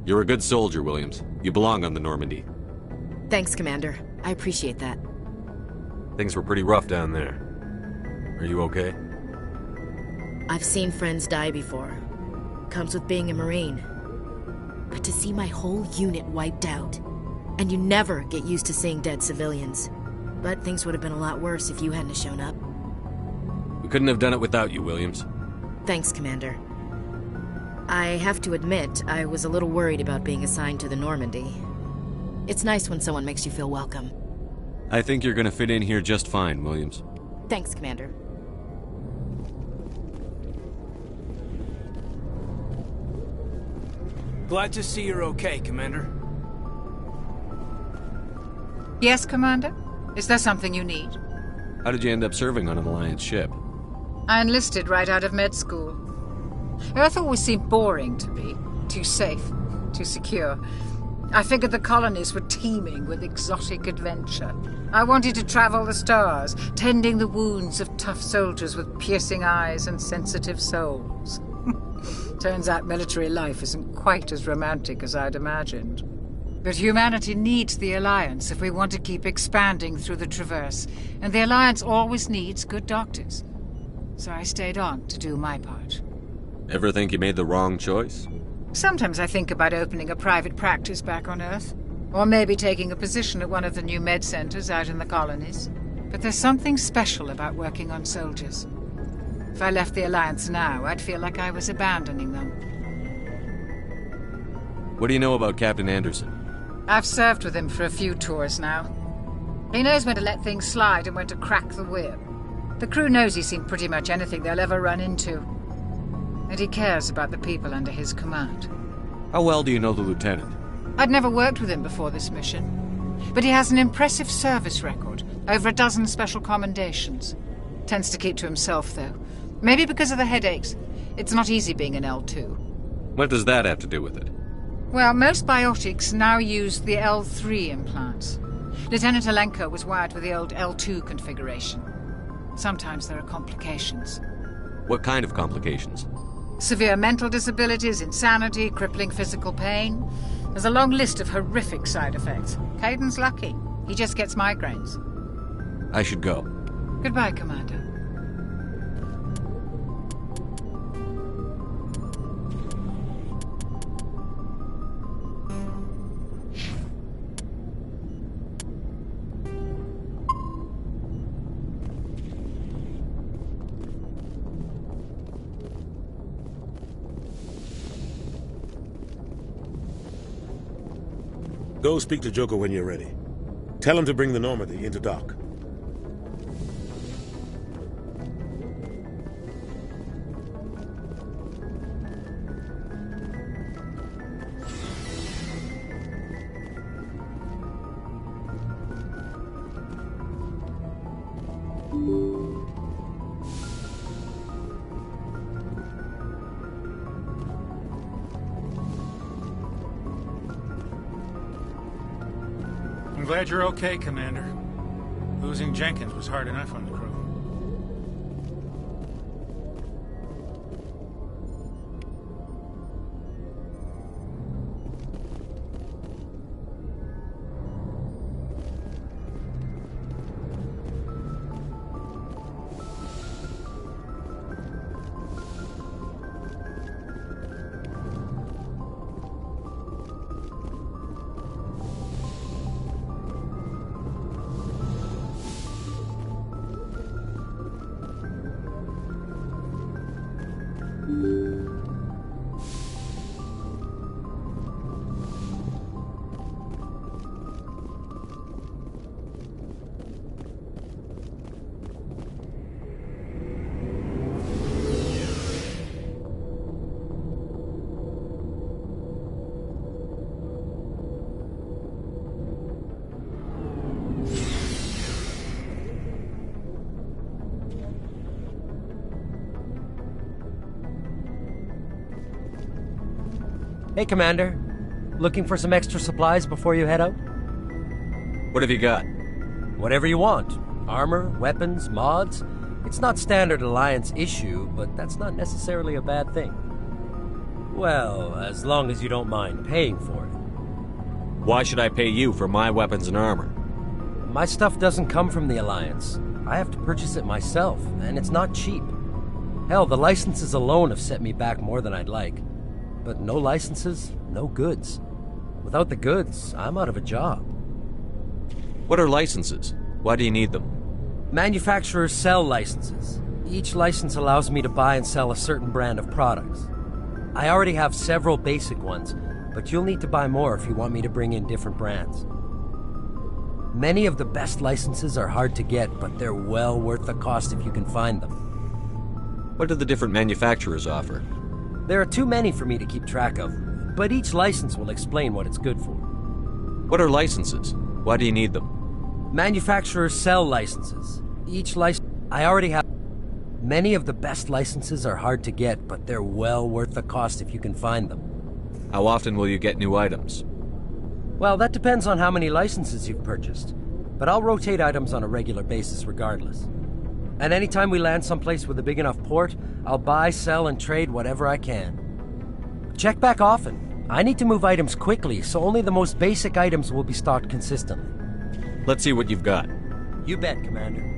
You're a good soldier, Williams. You belong on the Normandy. Thanks, Commander. I appreciate that. Things were pretty rough down there. Are you okay? I've seen friends die before. Comes with being a Marine. But to see my whole unit wiped out, and you never get used to seeing dead civilians. But things would have been a lot worse if you hadn't shown up. We couldn't have done it without you, Williams. Thanks, Commander. I have to admit, I was a little worried about being assigned to the Normandy. It's nice when someone makes you feel welcome. I think you're gonna fit in here just fine, Williams. Thanks, Commander. Glad to see you're okay, Commander. Yes, Commander? Is there something you need? How did you end up serving on an Alliance ship? I enlisted right out of med school. Earth always seemed boring to me. Too safe, too secure. I figured the colonies were teeming with exotic adventure. I wanted to travel the stars, tending the wounds of tough soldiers with piercing eyes and sensitive souls. Turns out military life isn't quite as romantic as I'd imagined. But humanity needs the Alliance if we want to keep expanding through the Traverse, and the Alliance always needs good doctors. So I stayed on to do my part. Ever think you made the wrong choice? Sometimes I think about opening a private practice back on Earth. Or maybe taking a position at one of the new med centers out in the colonies. But there's something special about working on soldiers. If I left the Alliance now, I'd feel like I was abandoning them. What do you know about Captain Anderson? I've served with him for a few tours now. He knows when to let things slide and when to crack the whip. The crew knows he's seen pretty much anything they'll ever run into. And he cares about the people under his command. How well do you know the lieutenant? I'd never worked with him before this mission. But he has an impressive service record, over a dozen special commendations. Tends to keep to himself, though. Maybe because of the headaches. It's not easy being an L2. What does that have to do with it? Well, most biotics now use the L3 implants. Lieutenant Alenko was wired with the old L2 configuration. Sometimes there are complications. What kind of complications? Severe mental disabilities, insanity, crippling physical pain. There's a long list of horrific side effects. Caden's lucky. He just gets migraines. I should go. Goodbye, Commander. Go speak to Joker when you're ready. Tell him to bring the Normandy into dock. I'm glad you're okay, Commander. Losing Jenkins was hard enough on the crew. Hey, Commander. Looking for some extra supplies before you head out? What have you got? Whatever you want. Armor, weapons, mods. It's not standard Alliance issue, but that's not necessarily a bad thing. Well, as long as you don't mind paying for it. Why should I pay you for my weapons and armor? My stuff doesn't come from the Alliance. I have to purchase it myself, and it's not cheap. Hell, the licenses alone have set me back more than I'd like. But no licenses, no goods. Without the goods, I'm out of a job. What are licenses? Why do you need them? Manufacturers sell licenses. Each license allows me to buy and sell a certain brand of products. I already have several basic ones, but you'll need to buy more if you want me to bring in different brands. Many of the best licenses are hard to get, but they're well worth the cost if you can find them. What do the different manufacturers offer? There are too many for me to keep track of, but each license will explain what it's good for. What are licenses? Why do you need them? Manufacturers sell licenses. Each license... I already have... Many of the best licenses are hard to get, but they're well worth the cost if you can find them. How often will you get new items? Well, that depends on how many licenses you've purchased. But I'll rotate items on a regular basis regardless. And anytime we land someplace with a big enough port, I'll buy, sell, and trade whatever I can. Check back often. I need to move items quickly, so only the most basic items will be stocked consistently. Let's see what you've got. You bet, Commander.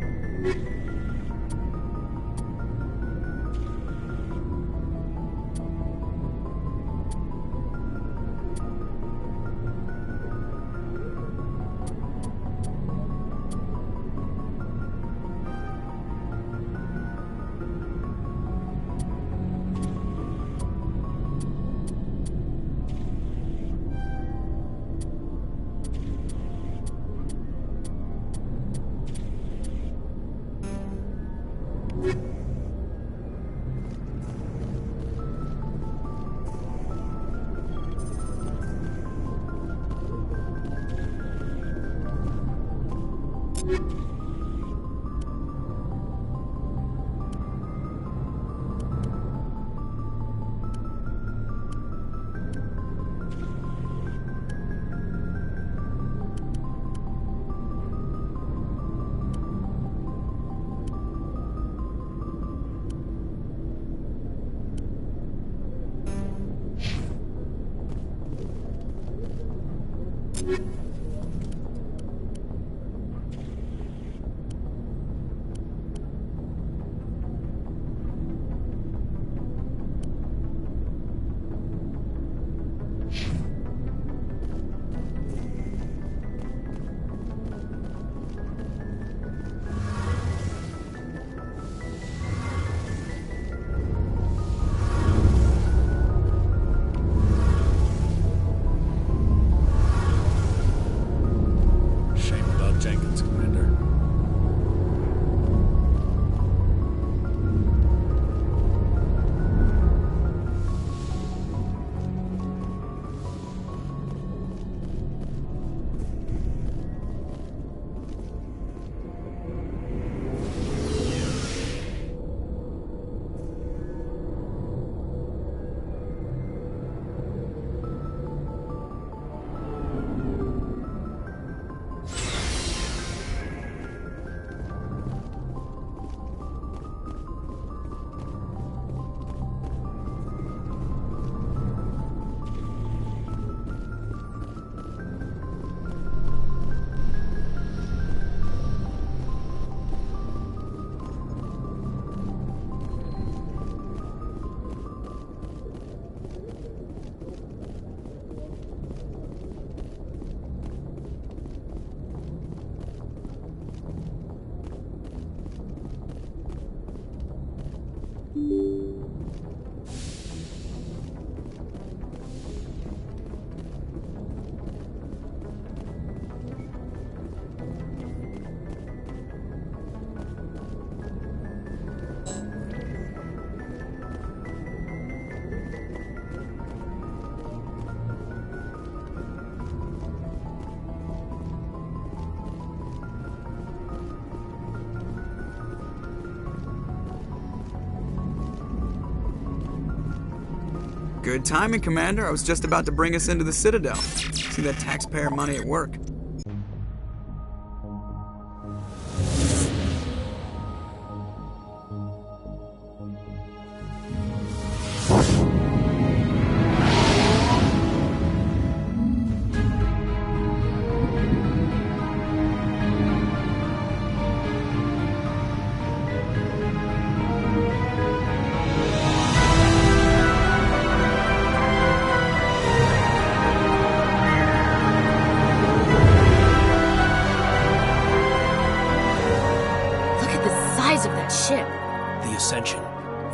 Good timing, Commander. I was just about to bring us into the Citadel. See that taxpayer money at work.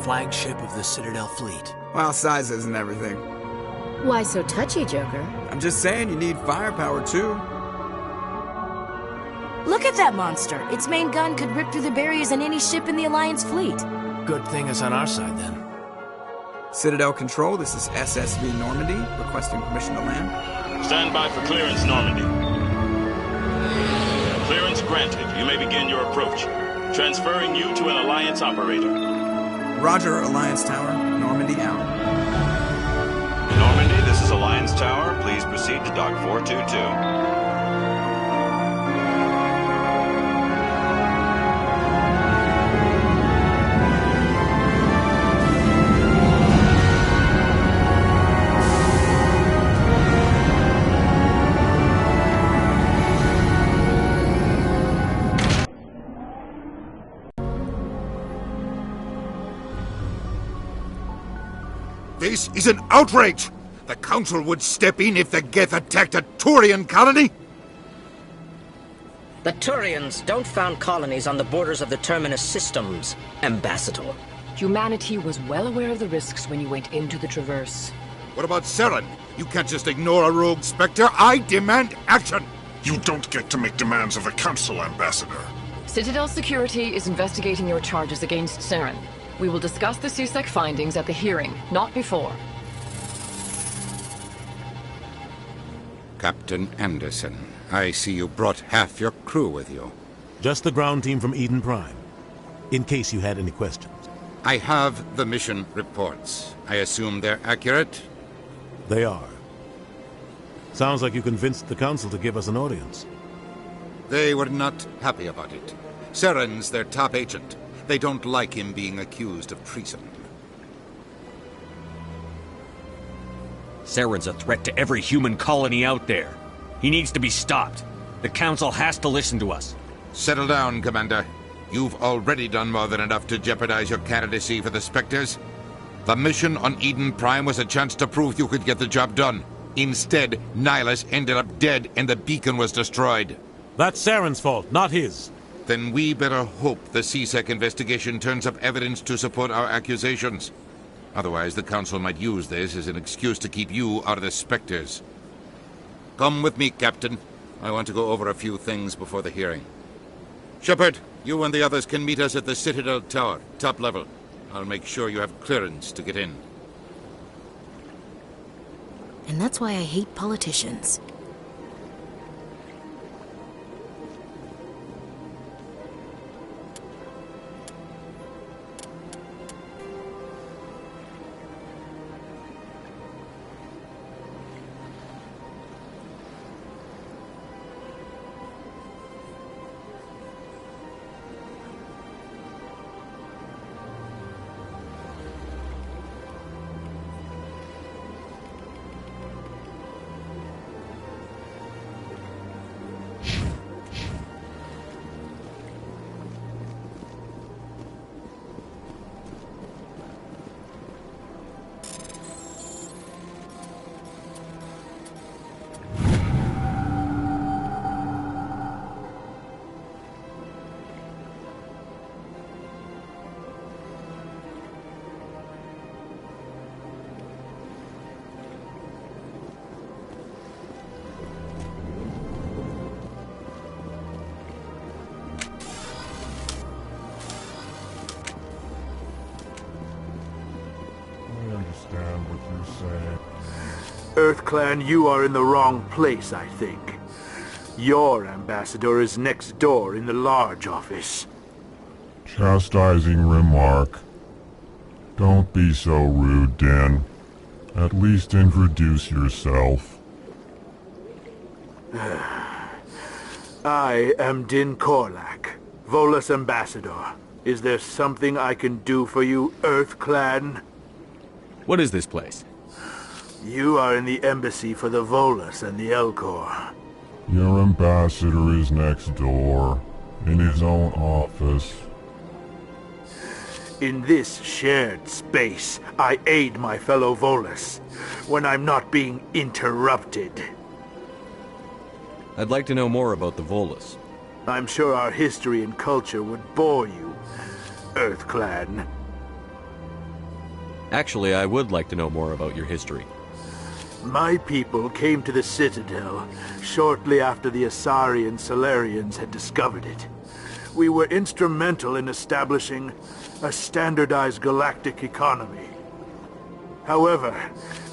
Flagship of the Citadel fleet. Well, size isn't everything. Why so touchy, Joker? I'm just saying you need firepower, too. Look at that monster. Its main gun could rip through the barriers in any ship in the Alliance fleet. Good thing it's on our side, then. Citadel Control, this is SSV Normandy, requesting permission to land. Stand by for clearance, Normandy. Clearance granted. You may begin your approach. Transferring you to an Alliance operator. Roger, Alliance Tower. Normandy out. Normandy, this tower, please proceed to dock 422. This is an outrage! The Council would step in if the Geth attacked a Turian colony? The Turians don't found colonies on the borders of the Terminus systems, Ambassador. Humanity was well aware of the risks when you went into the Traverse. What about Saren? You can't just ignore a rogue Spectre. I demand action! You don't get to make demands of the Council, Ambassador. Citadel Security is investigating your charges against Saren. We will discuss the CSEC findings at the hearing, not before. Captain Anderson, I see you brought half your crew with you. Just the ground team from Eden Prime, in case you had any questions. I have the mission reports. I assume they're accurate? They are. Sounds like you convinced the Council to give us an audience. They were not happy about it. Saren's their top agent. They don't like him being accused of treason. Saren's a threat to every human colony out there. He needs to be stopped. The Council has to listen to us. Settle down, Commander. You've already done more than enough to jeopardize your candidacy for the Spectres. The mission on Eden Prime was a chance to prove you could get the job done. Instead, Nihilus ended up dead and the beacon was destroyed. That's Saren's fault, not his. Then we better hope the CSEC investigation turns up evidence to support our accusations. Otherwise, the Council might use this as an excuse to keep you out of the Spectres. Come with me, Captain. I want to go over a few things before the hearing. Shepard, you and the others can meet us at the Citadel Tower, top level. I'll make sure you have clearance to get in. And that's why I hate politicians. EarthClan, you are in the wrong place, I think. Your ambassador is next door in the large office. Chastising remark. Don't be so rude, Din. At least introduce yourself. I am Din Korlak, Volus ambassador. Is there something I can do for you, EarthClan? What is this place? You are in the embassy for the Volus and the Elcor. Your ambassador is next door, in his own office. In this shared space, I aid my fellow Volus, when I'm not being interrupted. I'd like to know more about the Volus. I'm sure our history and culture would bore you, EarthClan. Actually, I would like to know more about your history. My people came to the Citadel shortly after the Asari Solarians had discovered it. We were instrumental in establishing a standardized galactic economy. However,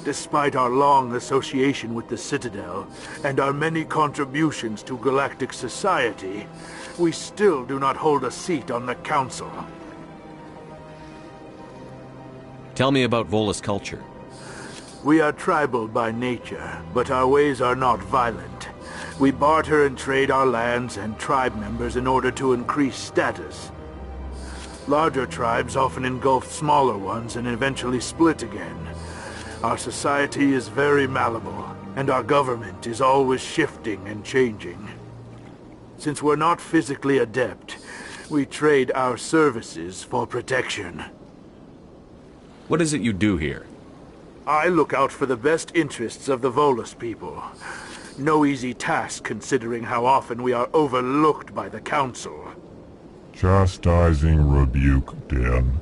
despite our long association with the Citadel and our many contributions to galactic society, we still do not hold a seat on the Council. Tell me about Volus culture. We are tribal by nature, but our ways are not violent. We barter and trade our lands and tribe members in order to increase status. Larger tribes often engulf smaller ones and eventually split again. Our society is very malleable, and our government is always shifting and changing. Since we're not physically adept, we trade our services for protection. What is it you do here? I look out for the best interests of the Volus people. No easy task considering how often we are overlooked by the Council. Chastising rebuke, Din.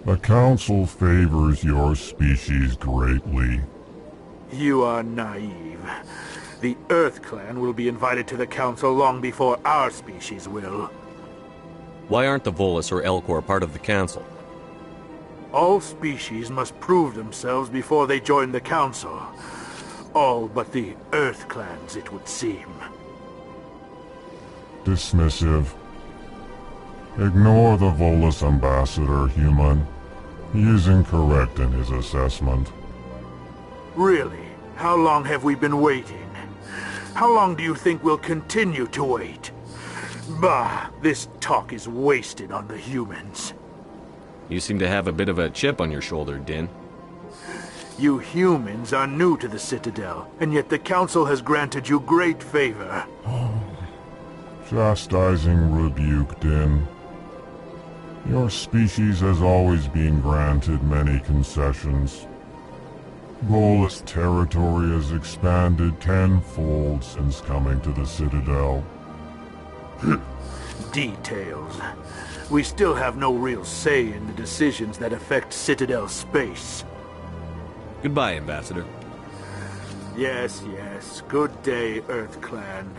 The Council favors your species greatly. You are naive. The Earth Clan will be invited to the Council long before our species will. Why aren't the Volus or Elcor part of the Council? All species must prove themselves before they join the Council. All but the Earth Clans, it would seem. Dismissive. Ignore the Volus ambassador, human. He is incorrect in his assessment. Really? How long have we been waiting? How long do you think we'll continue to wait? Bah, this talk is wasted on the humans. You seem to have a bit of a chip on your shoulder, Din. You humans are new to the Citadel, and yet the Council has granted you great favor. Chastising rebuke, Din. Your species has always been granted many concessions. Volus territory has expanded tenfold since coming to the Citadel. Details. We still have no real say in the decisions that affect Citadel space. Goodbye, Ambassador. Yes, yes. Good day, Earth Clan.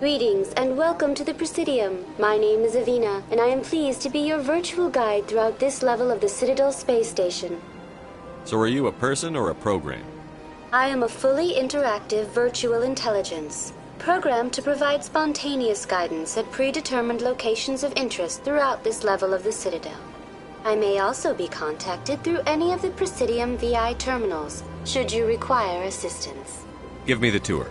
Greetings and welcome to the Presidium. My name is Avina, and I am pleased to be your virtual guide throughout this level of the Citadel Space Station. So are you a person or a program? I am a fully interactive virtual intelligence, programmed to provide spontaneous guidance at predetermined locations of interest throughout this level of the Citadel. I may also be contacted through any of the Presidium VI terminals, should you require assistance. Give me the tour.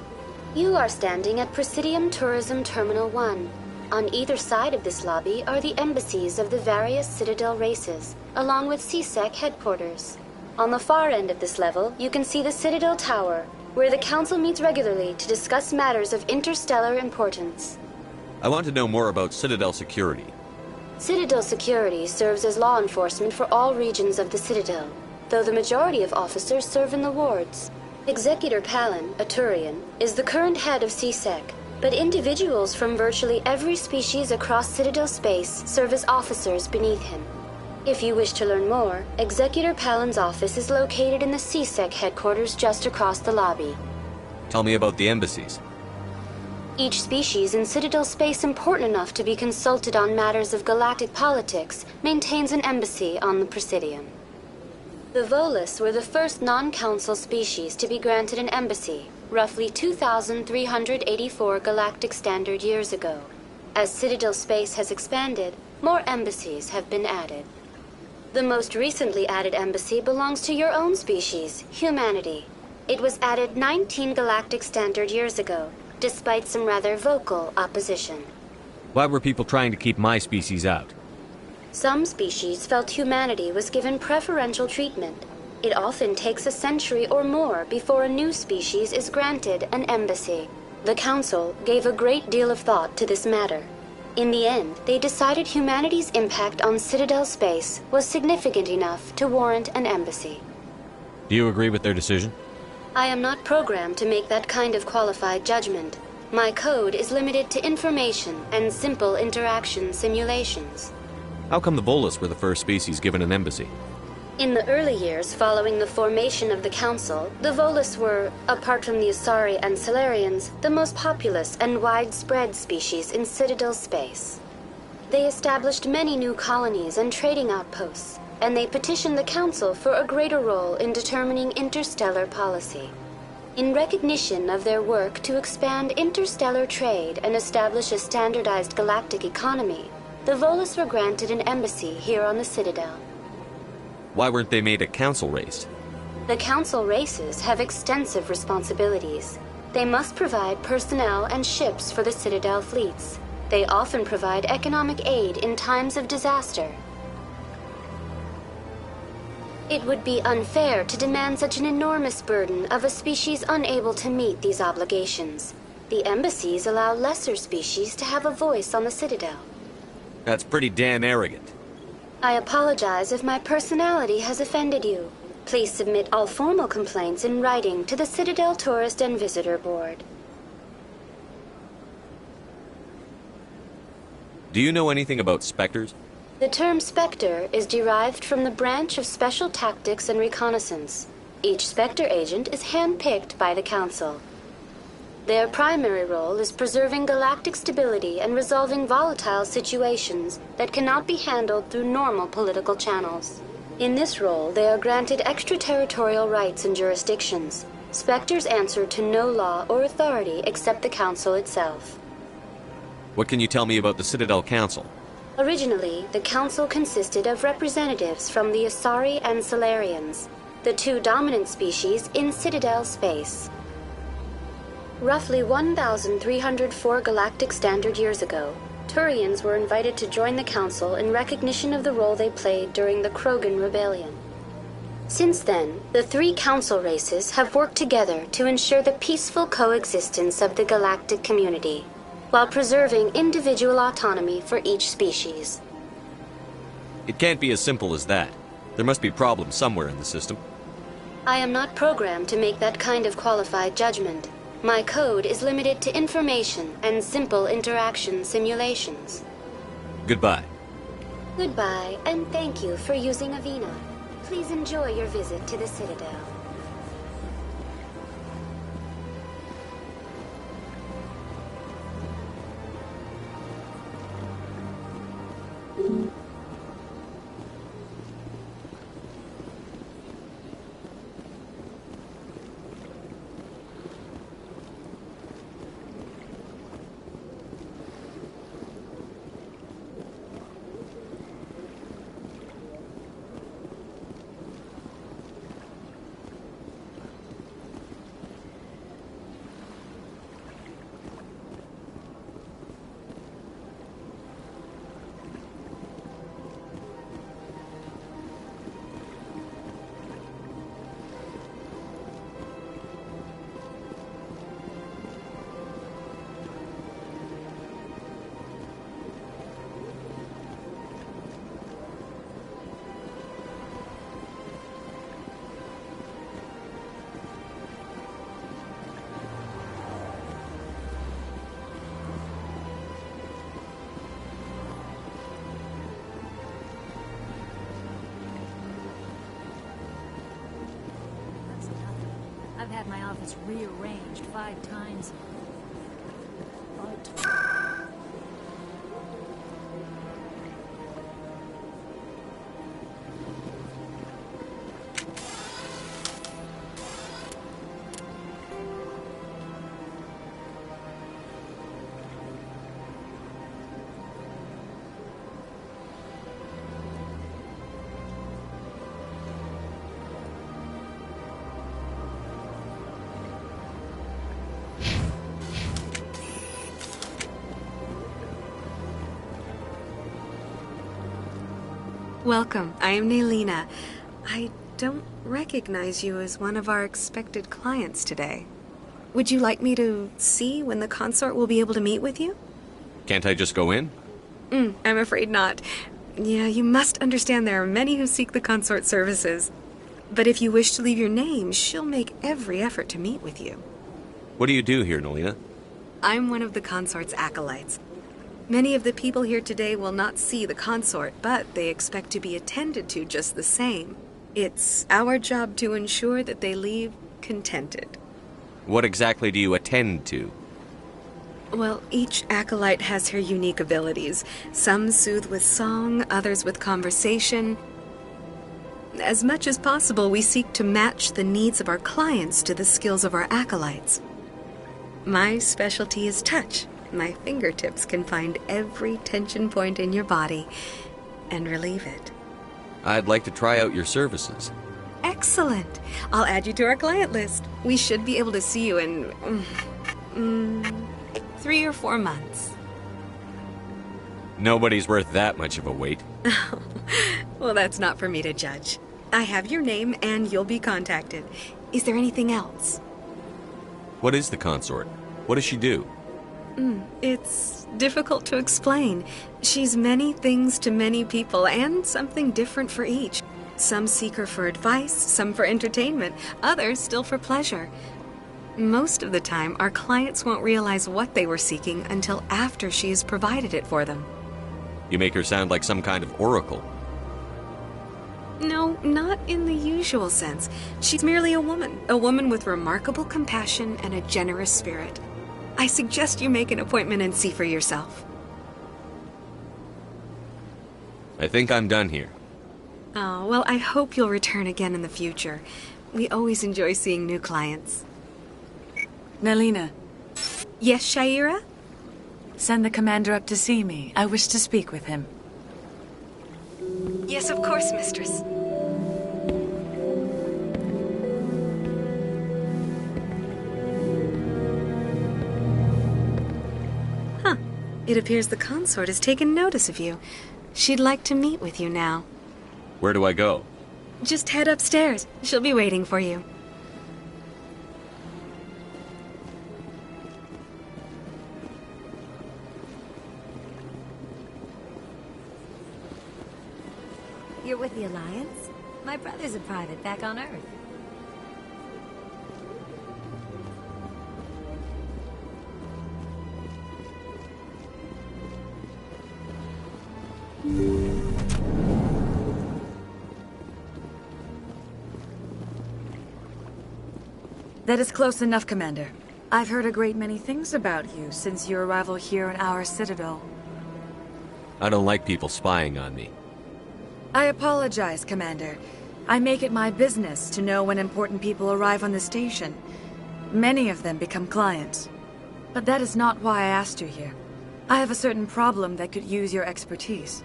You are standing at Presidium Tourism Terminal 1. On either side of this lobby are the embassies of the various Citadel races, along with CSEC headquarters. On the far end of this level, you can see the Citadel Tower, where the Council meets regularly to discuss matters of interstellar importance. I want to know more about Citadel security. Citadel security serves as law enforcement for all regions of the Citadel, though the majority of officers serve in the wards. Executor Palin, a Turian, is the current head of CSEC, but individuals from virtually every species across Citadel space serve as officers beneath him. If you wish to learn more, Executor Palin's office is located in the CSEC headquarters just across the lobby. Tell me about the embassies. Each species in Citadel space important enough to be consulted on matters of galactic politics maintains an embassy on the Presidium. The Volus were the first non-council species to be granted an embassy, roughly 2,384 galactic standard years ago. As Citadel space has expanded, more embassies have been added. The most recently added embassy belongs to your own species, humanity. It was added 19 galactic standard years ago, despite some rather vocal opposition. Why were people trying to keep my species out? Some species felt humanity was given preferential treatment. It often takes a century or more before a new species is granted an embassy. The Council gave a great deal of thought to this matter. In the end, they decided humanity's impact on Citadel space was significant enough to warrant an embassy. Do you agree with their decision? I am not programmed to make that kind of qualified judgment. My code is limited to information and simple interaction simulations. How come the Volus were the first species given an embassy? In the early years following the formation of the Council, the Volus were, apart from the Asari and Solarians, the most populous and widespread species in Citadel space. They established many new colonies and trading outposts, and they petitioned the Council for a greater role in determining interstellar policy. In recognition of their work to expand interstellar trade and establish a standardized galactic economy, the Volus were granted an embassy here on the Citadel. Why weren't they made a council race? The Council races have extensive responsibilities. They must provide personnel and ships for the Citadel fleets. They often provide economic aid in times of disaster. It would be unfair to demand such an enormous burden of a species unable to meet these obligations. The embassies allow lesser species to have a voice on the Citadel. That's pretty damn arrogant. I apologize if my personality has offended you. Please submit all formal complaints in writing to the Citadel Tourist and Visitor Board. Do you know anything about specters? The term Spectre is derived from the branch of Special Tactics and Reconnaissance. Each Spectre agent is handpicked by the Council. Their primary role is preserving galactic stability and resolving volatile situations that cannot be handled through normal political channels. In this role, they are granted extraterritorial rights and jurisdictions. Spectres answer to no law or authority except the Council itself. What can you tell me about the Citadel Council? Originally, the Council consisted of representatives from the Asari and Solarians, the two dominant species in Citadel space. Roughly 1,304 galactic standard years ago, Turians were invited to join the Council in recognition of the role they played during the Krogan Rebellion. Since then, the three Council races have worked together to ensure the peaceful coexistence of the galactic community, while preserving individual autonomy for each species. It can't be as simple as that. There must be problems somewhere in the system. I am not programmed to make that kind of qualified judgment. My code is limited to information and simple interaction simulations. Goodbye. Goodbye, and thank you for using Avina. Please enjoy your visit to the Citadel. I've had my office rearranged 5 times. Welcome. I am Naylina. I don't recognize you as one of our expected clients today. Would you like me to see when the consort will be able to meet with you? Can't I just go in? I'm afraid not. Yeah, you must understand there are many who seek the consort services. But if you wish to leave your name, she'll make every effort to meet with you. What do you do here, Naylina? I'm one of the consort's acolytes. Many of the people here today will not see the consort, but they expect to be attended to just the same. It's our job to ensure that they leave contented. What exactly do you attend to? Well, each acolyte has her unique abilities. Some soothe with song, others with conversation. As much as possible, we seek to match the needs of our clients to the skills of our acolytes. My specialty is touch. My fingertips can find every tension point in your body and relieve it. I'd like to try out your services. Excellent. I'll add you to our client list. We should be able to see you in 3 or 4 months. Nobody's worth that much of a wait. Well, that's not for me to judge. I have your name and you'll be contacted. Is there anything else? What is the consort? What does she do? It's difficult to explain. She's many things to many people and something different for each. Some seek her for advice, some for entertainment, others still for pleasure. Most of the time, our clients won't realize what they were seeking until after she has provided it for them. You make her sound like some kind of oracle. No, not in the usual sense. She's merely a woman with remarkable compassion and a generous spirit. I suggest you make an appointment and see for yourself. I think I'm done here. Oh, well, I hope you'll return again in the future. We always enjoy seeing new clients. Nelina. Yes, Shaira? Send the commander up to see me. I wish to speak with him. Yes, of course, mistress. Huh. It appears the consort has taken notice of you. She'd like to meet with you now. Where do I go? Just head upstairs. She'll be waiting for you. You're with the Alliance? My brother's a private back on Earth. That is close enough, Commander. I've heard a great many things about you since your arrival here in our citadel. I don't like people spying on me. I apologize, Commander. I make it my business to know when important people arrive on the station. Many of them become clients. But that is not why I asked you here. I have a certain problem that could use your expertise.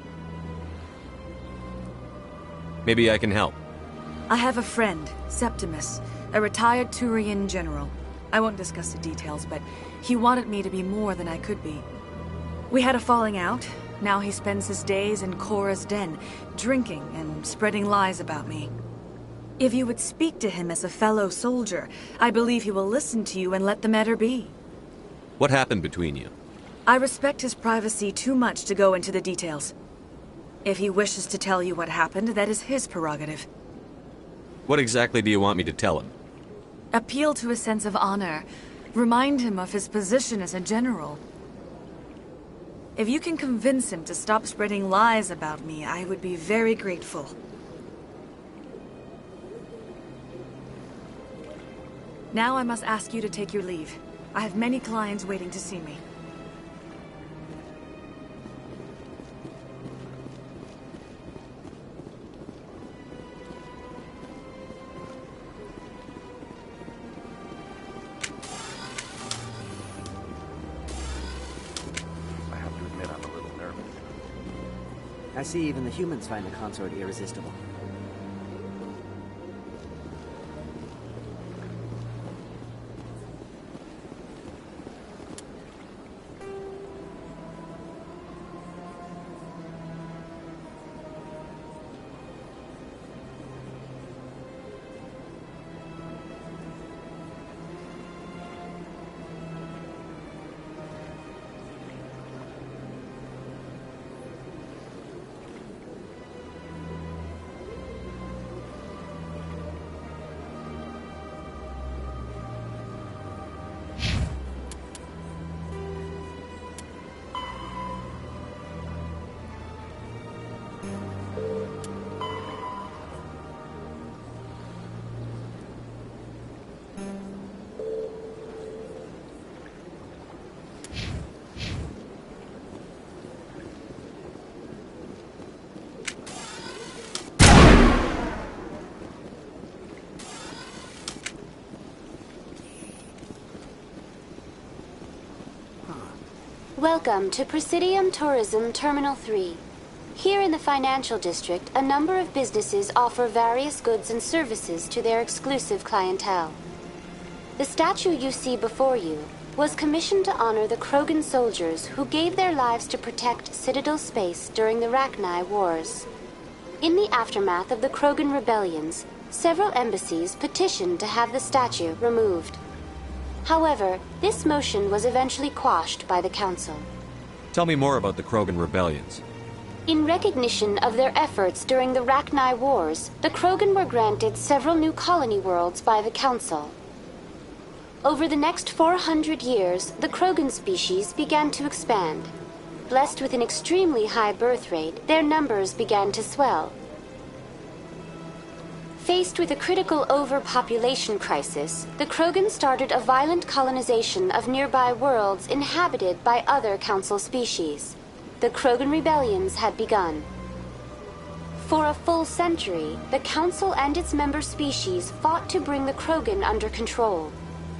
Maybe I can help. I have a friend, Septimus, a retired Turian general. I won't discuss the details, but he wanted me to be more than I could be. We had a falling out. Now he spends his days in Korra's den, drinking and spreading lies about me. If you would speak to him as a fellow soldier, I believe he will listen to you and let the matter be. What happened between you? I respect his privacy too much to go into the details. If he wishes to tell you what happened, that is his prerogative. What exactly do you want me to tell him? Appeal to his sense of honor. Remind him of his position as a general. If you can convince him to stop spreading lies about me, I would be very grateful. Now I must ask you to take your leave. I have many clients waiting to see me. I see even the humans find the consort irresistible. Welcome to Presidium Tourism Terminal 3. Here in the financial district, a number of businesses offer various goods and services to their exclusive clientele. The statue you see before you was commissioned to honor the Krogan soldiers who gave their lives to protect Citadel space during the Rachni Wars. In the aftermath of the Krogan rebellions, several embassies petitioned to have the statue removed. However, this motion was eventually quashed by the Council. Tell me more about the Krogan rebellions. In recognition of their efforts during the Rachni Wars, the Krogan were granted several new colony worlds by the Council. Over the next 400 years, the Krogan species began to expand. Blessed with an extremely high birth rate, their numbers began to swell. Faced with a critical overpopulation crisis, the Krogan started a violent colonization of nearby worlds inhabited by other Council species. The Krogan rebellions had begun. For a full century, the Council and its member species fought to bring the Krogan under control.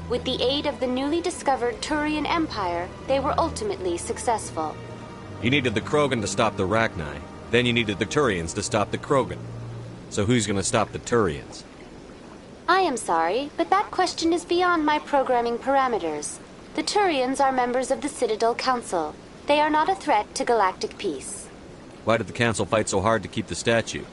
With the aid of the newly discovered Turian Empire, they were ultimately successful. You needed the Krogan to stop the Rachni. Then you needed the Turians to stop the Krogan. So who's gonna stop the Turians? I am sorry, but that question is beyond my programming parameters. The Turians are members of the Citadel Council. They are not a threat to galactic peace. Why did the Council fight so hard to keep the statue?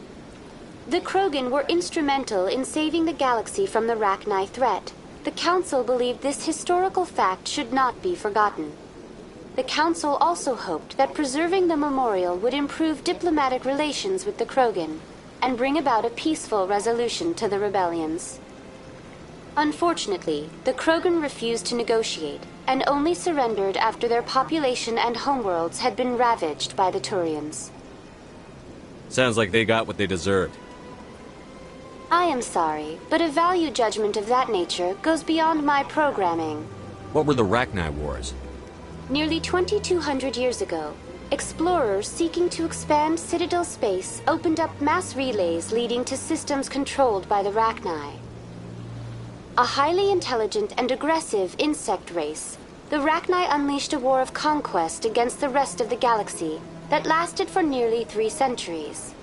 The Krogan were instrumental in saving the galaxy from the Rachni threat. The Council believed this historical fact should not be forgotten. The Council also hoped that preserving the memorial would improve diplomatic relations with the Krogan and bring about a peaceful resolution to the rebellions. Unfortunately, the Krogan refused to negotiate and only surrendered after their population and homeworlds had been ravaged by the Turians. Sounds like they got what they deserved. I am sorry, but a value judgment of that nature goes beyond my programming. What were the Rachni Wars? Nearly 2,200 years ago, explorers seeking to expand Citadel space opened up mass relays leading to systems controlled by the Rachni. A highly intelligent and aggressive insect race, the Rachni unleashed a war of conquest against the rest of the galaxy that lasted for nearly 3 centuries.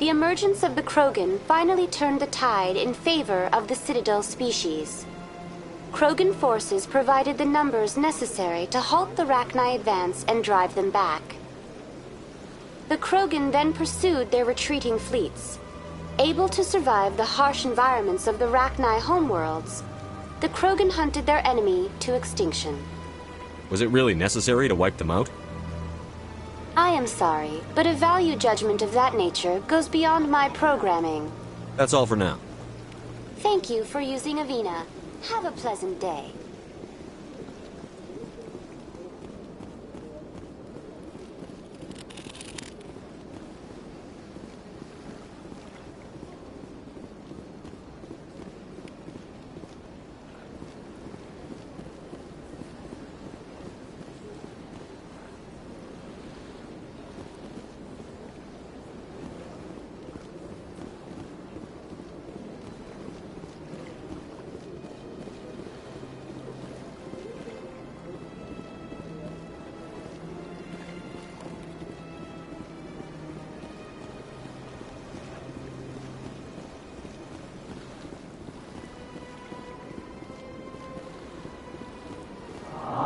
The emergence of the Krogan finally turned the tide in favor of the Citadel species. Krogan forces provided the numbers necessary to halt the Rachni advance and drive them back. The Krogan then pursued their retreating fleets. Able to survive the harsh environments of the Rachni homeworlds, the Krogan hunted their enemy to extinction. Was it really necessary to wipe them out? I am sorry, but a value judgment of that nature goes beyond my programming. That's all for now. Thank you for using Avina. Have a pleasant day.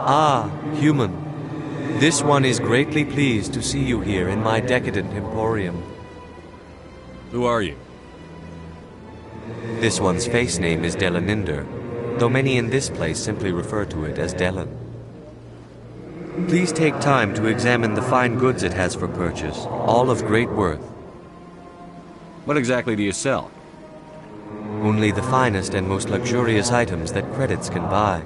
Ah, human. This one is greatly pleased to see you here in my decadent emporium. Who are you? This one's face name is Delaninder, though many in this place simply refer to it as Delan. Please take time to examine the fine goods it has for purchase, all of great worth. What exactly do you sell? Only the finest and most luxurious items that credits can buy.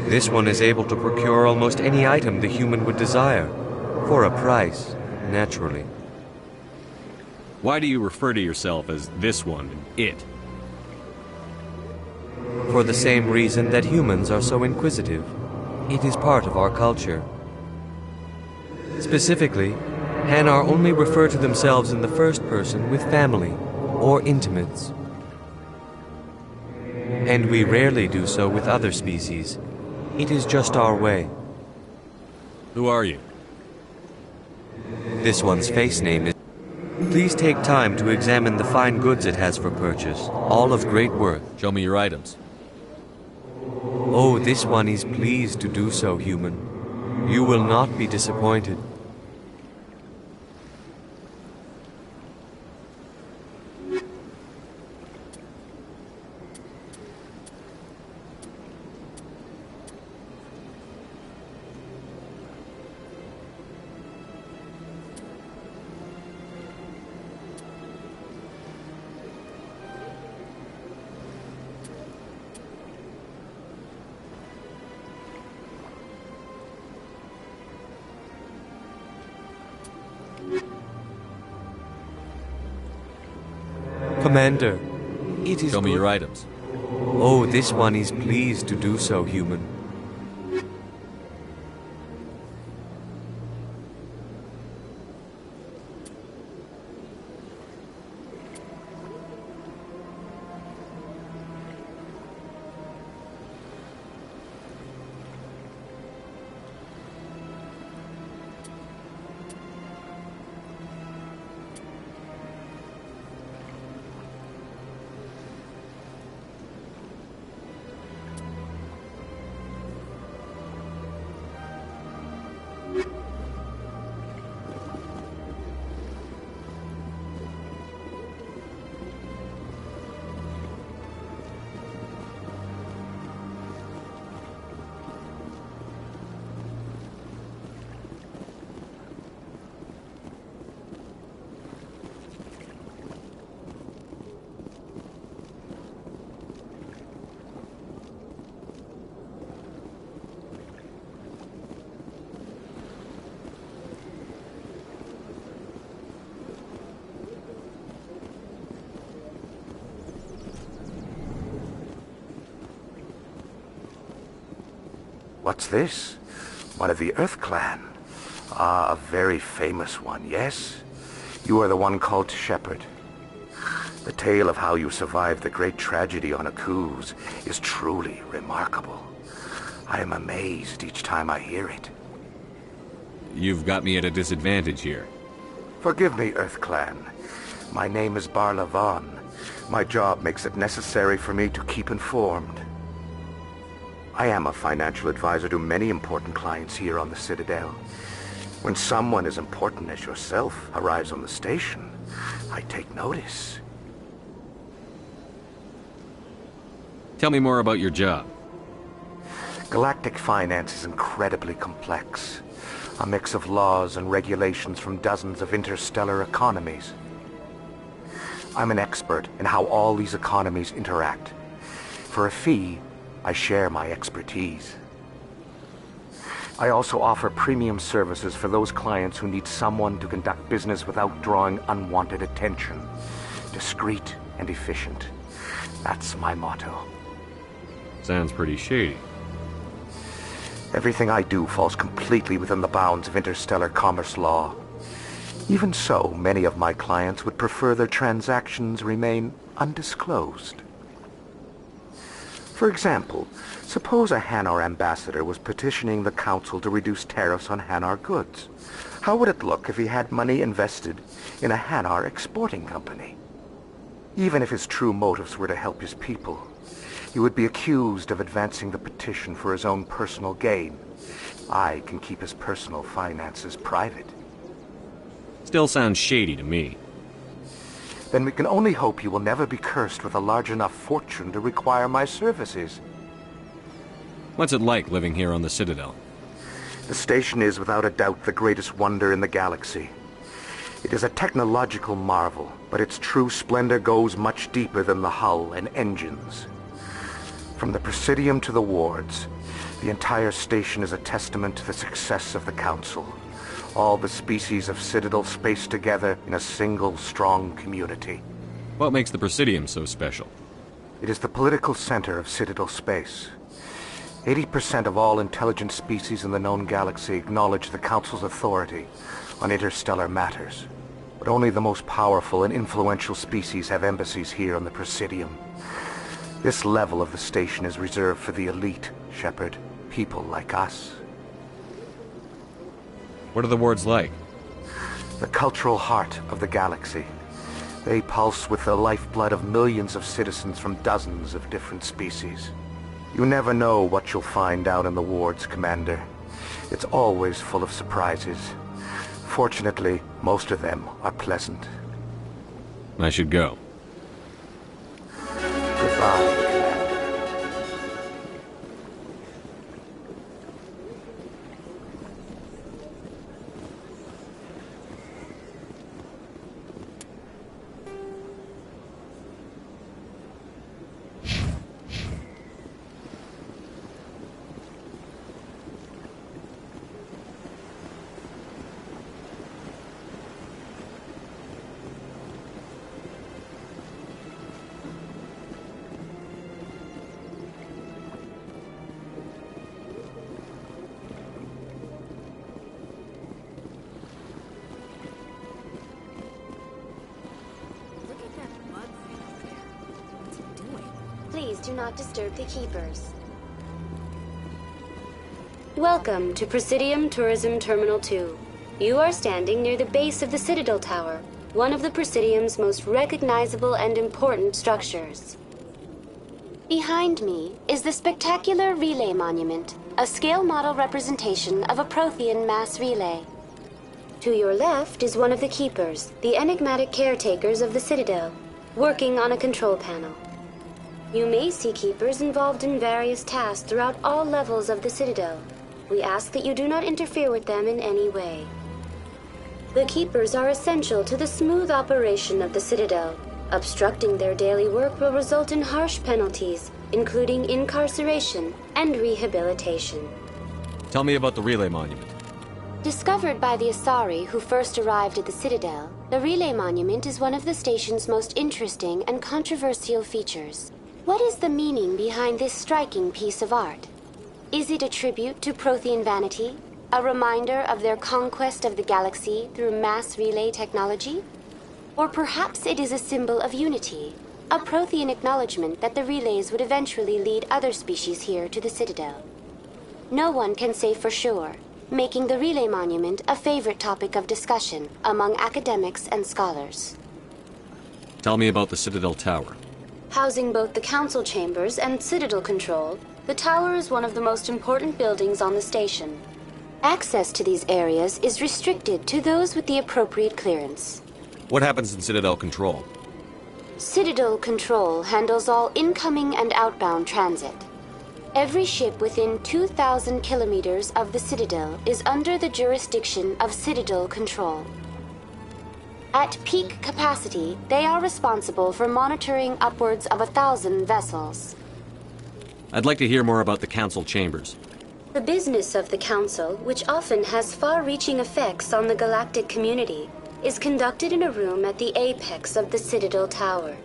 This one is able to procure almost any item the human would desire, for a price, naturally. Why do you refer to yourself as this one and it? For the same reason that humans are so inquisitive. It is part of our culture. Specifically, Hanar only refer to themselves in the first person with family or intimates. And we rarely do so with other species, It is just our way. Who are you? This one's face name is... Please take time to examine the fine goods it has for purchase, all of great worth. Show me your items. Oh, this one is pleased to do so, human. You will not be disappointed. Commander, it is... Show me your items. Oh, this one is pleased to do so, human. What's this? One of the Earth Clan. Ah, a very famous one, yes? You are the one called Shepard. The tale of how you survived the great tragedy on Akuz is truly remarkable. I am amazed each time I hear it. You've got me at a disadvantage here. Forgive me, Earth Clan. My name is Barla Vaughn. My job makes it necessary for me to keep informed. I am a financial advisor to many important clients here on the Citadel. When someone as important as yourself arrives on the station, I take notice. Tell me more about your job. Galactic finance is incredibly complex. A mix of laws and regulations from dozens of interstellar economies. I'm an expert in how all these economies interact. For a fee, I share my expertise. I also offer premium services for those clients who need someone to conduct business without drawing unwanted attention. Discreet and efficient. That's my motto. Sounds pretty shady. Everything I do falls completely within the bounds of interstellar commerce law. Even so, many of my clients would prefer their transactions remain undisclosed. For example, suppose a Hanar ambassador was petitioning the Council to reduce tariffs on Hanar goods. How would it look if he had money invested in a Hanar exporting company? Even if his true motives were to help his people, he would be accused of advancing the petition for his own personal gain. I can keep his personal finances private. Still sounds shady to me. Then we can only hope you will never be cursed with a large enough fortune to require my services. What's it like living here on the Citadel? The station is without a doubt the greatest wonder in the galaxy. It is a technological marvel, but its true splendor goes much deeper than the hull and engines. From the Presidium to the wards, the entire station is a testament to the success of the Council. All the species of Citadel space together in a single, strong community. What makes the Presidium so special? It is the political center of Citadel space. 80% of all intelligent species in the known galaxy acknowledge the Council's authority on interstellar matters. But only the most powerful and influential species have embassies here on the Presidium. This level of the station is reserved for the elite, Shepard. people like us. What are the wards like? The cultural heart of the galaxy. They pulse with the lifeblood of millions of citizens from dozens of different species. You never know what you'll find out in the wards, Commander. It's always full of surprises. Fortunately, most of them are pleasant. I should go. Goodbye. Please do not disturb the keepers. Welcome to Presidium Tourism Terminal 2. You are standing near the base of the Citadel Tower, one of the Presidium's most recognizable and important structures. Behind me is the spectacular Relay Monument, a scale model representation of a Prothean mass relay. To your left is one of the keepers, the enigmatic caretakers of the Citadel, working on a control panel. You may see keepers involved in various tasks throughout all levels of the Citadel. We ask that you do not interfere with them in any way. The keepers are essential to the smooth operation of the Citadel. Obstructing their daily work will result in harsh penalties, including incarceration and rehabilitation. Tell me about the Relay Monument. Discovered by the Asari who first arrived at the Citadel, the Relay Monument is one of the station's most interesting and controversial features. What is the meaning behind this striking piece of art? Is it a tribute to Prothean vanity? A reminder of their conquest of the galaxy through mass relay technology? Or perhaps it is a symbol of unity, a Prothean acknowledgement that the relays would eventually lead other species here to the Citadel. No one can say for sure, making the Relay Monument a favorite topic of discussion among academics and scholars. Tell me about the Citadel Tower. Housing both the council chambers and Citadel control, the tower is one of the most important buildings on the station. Access to these areas is restricted to those with the appropriate clearance. What happens in Citadel Control? Citadel Control handles all incoming and outbound transit. Every ship within 2,000 kilometers of the Citadel is under the jurisdiction of Citadel Control. At peak capacity, they are responsible for monitoring upwards of 1,000 vessels. I'd like to hear more about the Council Chambers. The business of the Council, which often has far-reaching effects on the galactic community, is conducted in a room at the apex of the Citadel Tower.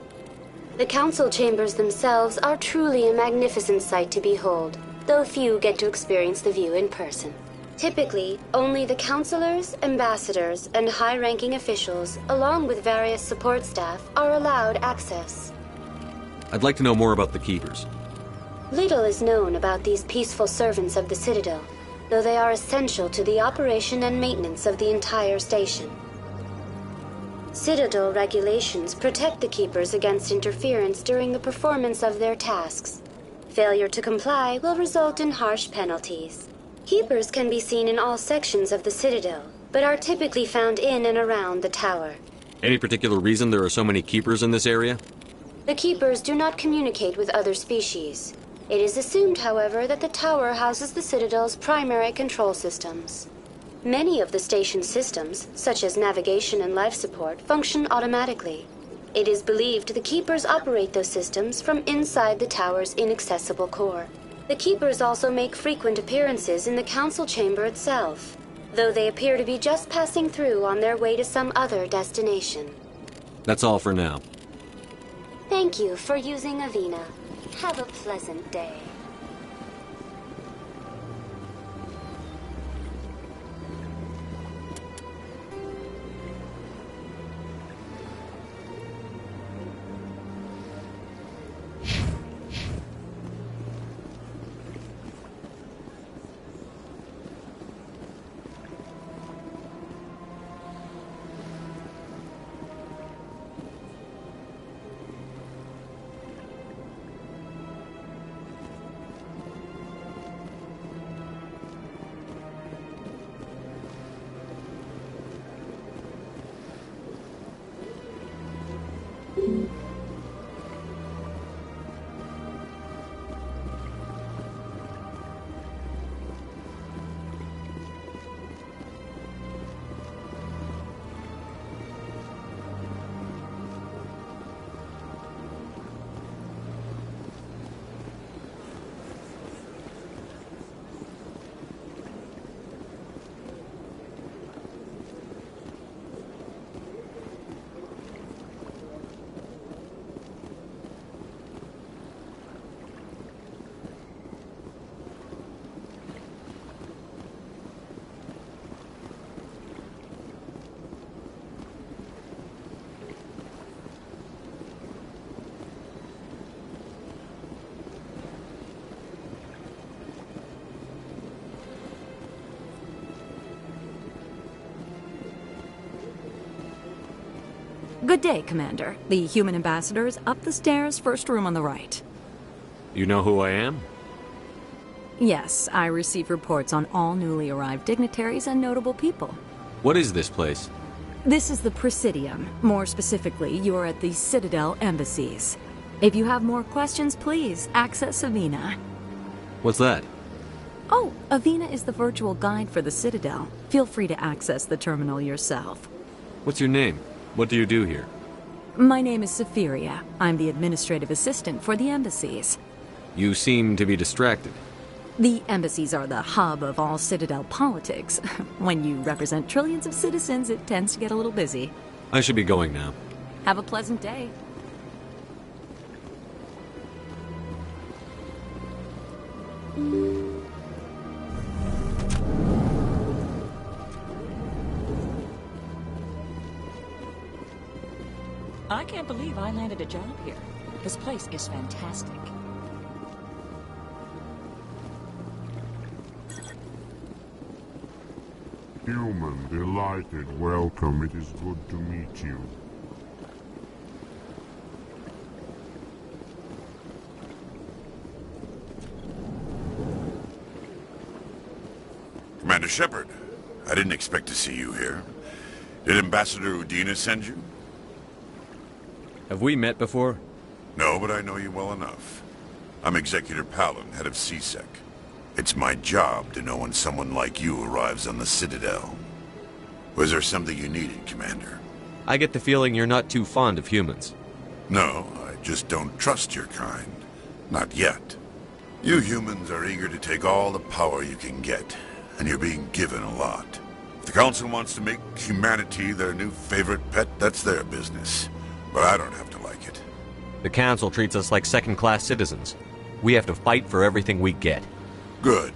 The Council Chambers themselves are truly a magnificent sight to behold, though few get to experience the view in person. Typically, only the councilors, ambassadors, and high-ranking officials, along with various support staff, are allowed access. I'd like to know more about the Keepers. Little is known about these peaceful servants of the Citadel, though they are essential to the operation and maintenance of the entire station. Citadel regulations protect the Keepers against interference during the performance of their tasks. Failure to comply will result in harsh penalties. Keepers can be seen in all sections of the Citadel, but are typically found in and around the tower. Any particular reason there are so many Keepers in this area? The Keepers do not communicate with other species. It is assumed, however, that the tower houses the Citadel's primary control systems. Many of the station's systems, such as navigation and life support, function automatically. It is believed the Keepers operate those systems from inside the tower's inaccessible core. The Keepers also make frequent appearances in the Council Chamber itself, though they appear to be just passing through on their way to some other destination. That's all for now. Thank you for using Avina. Have a pleasant day. Good day, Commander. The human ambassador is up the stairs, first room on the right. You know who I am? Yes, I receive reports on all newly arrived dignitaries and notable people. What is this place? This is the Presidium. More specifically, you are at the Citadel embassies. If you have more questions, please access Avina. What's that? Oh, Avina is the virtual guide for the Citadel. Feel free to access the terminal yourself. What's your name? What do you do here? My name is Safiria. I'm the administrative assistant for the embassies. You seem to be distracted. The embassies are the hub of all Citadel politics. When you represent trillions of citizens, it tends to get a little busy. I should be going now. Have a pleasant day. I can't believe I landed a job here. This place is fantastic. Human, delighted, welcome. It is good to meet you. Commander Shepard, I didn't expect to see you here. Did Ambassador Udina send you? Have we met before? No, but I know you well enough. I'm Executor Palin, head of CSEC. It's my job to know when someone like you arrives on the Citadel. Was there something you needed, Commander? I get the feeling you're not too fond of humans. No, I just don't trust your kind. Not yet. You humans are eager to take all the power you can get, and you're being given a lot. If the Council wants to make humanity their new favorite pet, that's their business. But I don't have to like it. The Council treats us like second-class citizens. We have to fight for everything we get. Good.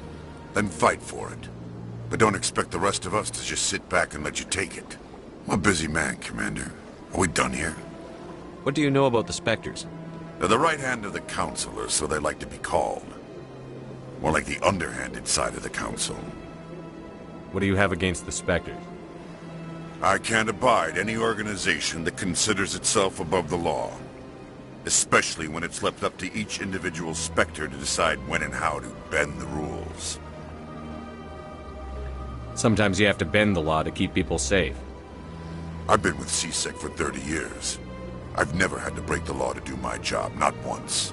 Then fight for it. But don't expect the rest of us to just sit back and let you take it. I'm a busy man, Commander. Are we done here? What do you know about the Spectres? They're the right hand of the Council, or so they like to be called. More like the underhanded side of the Council. What do you have against the Spectres? I can't abide any organization that considers itself above the law. Especially when it's left up to each individual Spectre to decide when and how to bend the rules. Sometimes you have to bend the law to keep people safe. I've been with CSEC for 30 years. I've never had to break the law to do my job, not once.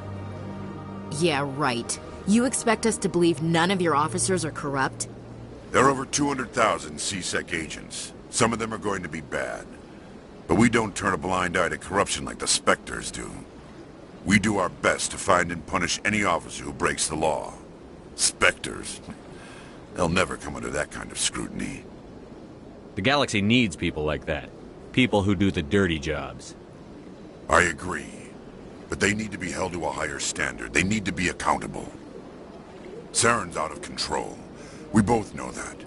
Yeah, right. You expect us to believe none of your officers are corrupt? There are over 200,000 CSEC agents. Some of them are going to be bad. But we don't turn a blind eye to corruption like the Spectres do. We do our best to find and punish any officer who breaks the law. Spectres. They'll never come under that kind of scrutiny. The galaxy needs people like that. People who do the dirty jobs. I agree. But they need to be held to a higher standard. They need to be accountable. Saren's out of control. We both know that.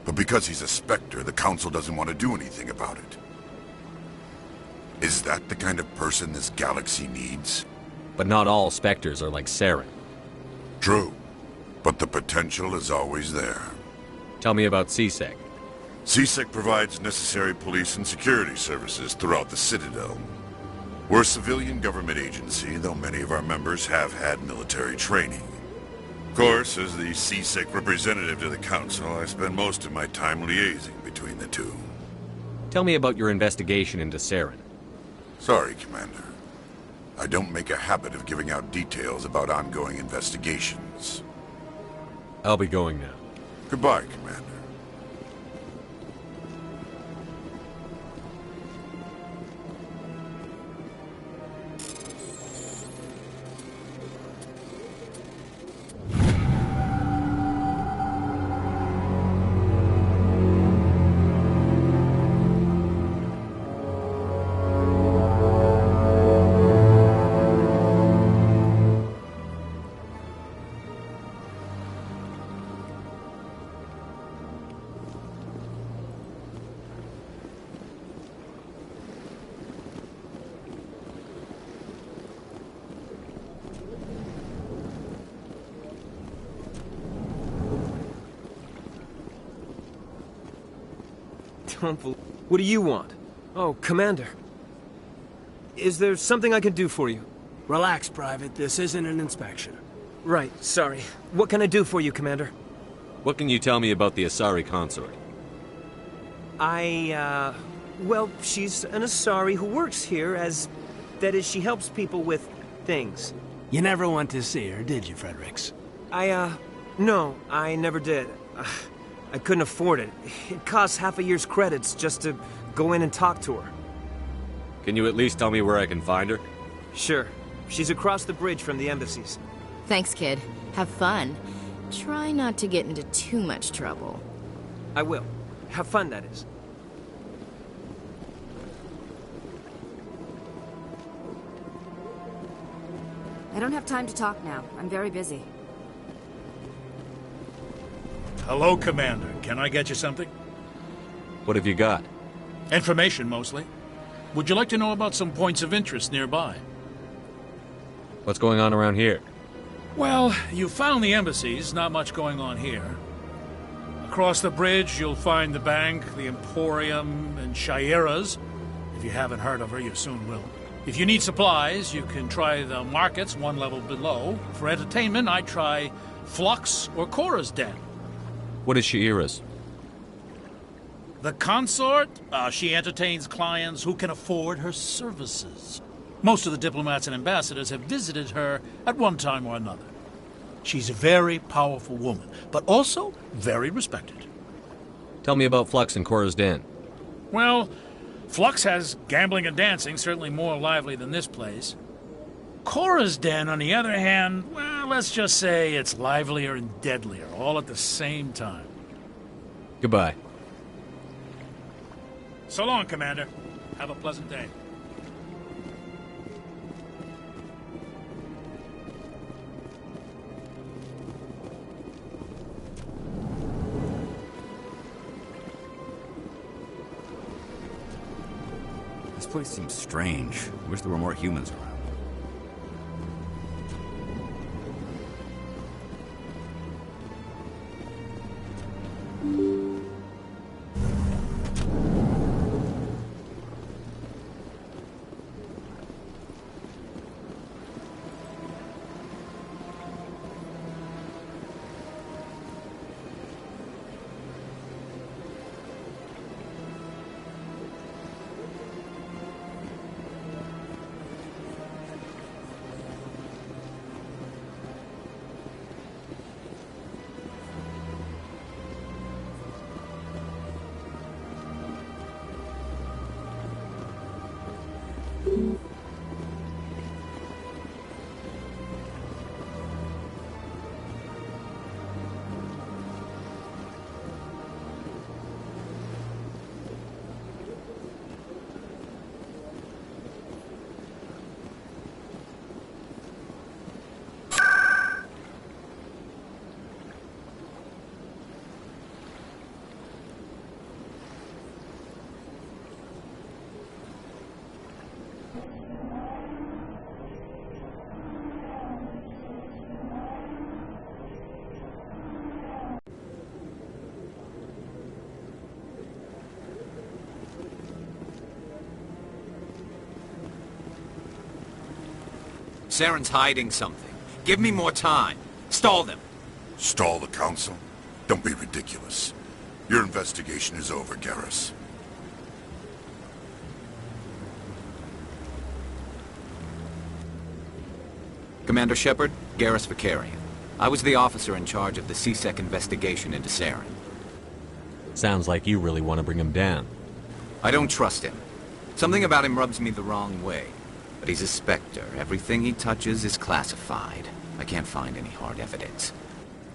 But because he's a Spectre, the Council doesn't want to do anything about it. Is that the kind of person this galaxy needs? But not all Spectres are like Saren. True. But the potential is always there. Tell me about CSEC. CSEC provides necessary police and security services throughout the Citadel. We're a civilian government agency, though many of our members have had military training. Of course, as the CSEC representative to the Council, I spend most of my time liaising between the two. Tell me about your investigation into Saren. Sorry, Commander. I don't make a habit of giving out details about ongoing investigations. I'll be going now. Goodbye, Commander. What do you want? Oh, Commander. Is there something I can do for you? Relax, Private. This isn't an inspection. Right, sorry. What can I do for you, Commander? What can you tell me about the Asari consort? Well, she's an Asari who works here as... That is, she helps people with things. You never went to see her, did you, Fredericks? No, I never did. I couldn't afford it. It costs half a year's credits just to go in and talk to her. Can you at least tell me where I can find her? Sure. She's across the bridge from the embassies. Thanks, kid. Have fun. Try not to get into too much trouble. I will. Have fun, that is. I don't have time to talk now. I'm very busy. Hello, Commander. Can I get you something? What have you got? Information, mostly. Would you like to know about some points of interest nearby? What's going on around here? Well, you found the embassies. Not much going on here. Across the bridge, you'll find the bank, the Emporium, and Shaira's. If you haven't heard of her, you soon will. If you need supplies, you can try the markets one level below. For entertainment, I'd try Flux or Cora's Den. What is Shaira's? The consort? She entertains clients who can afford her services. Most of the diplomats and ambassadors have visited her at one time or another. She's a very powerful woman, but also very respected. Tell me about Flux and Cora's Den. Well, Flux has gambling and dancing, certainly more lively than this place. Cora's Den, on the other hand, well, let's just say it's livelier and deadlier, all at the same time. Goodbye. So long, Commander. Have a pleasant day. This place seems strange. I wish there were more humans around. Saren's hiding something. Give me more time. Stall them. Stall the Council? Don't be ridiculous. Your investigation is over, Garrus. Commander Shepard, Garrus Vicarian. I was the officer in charge of the CSEC investigation into Saren. Sounds like you really want to bring him down. I don't trust him. Something about him rubs me the wrong way. But he's a Spectre. Everything he touches is classified. I can't find any hard evidence.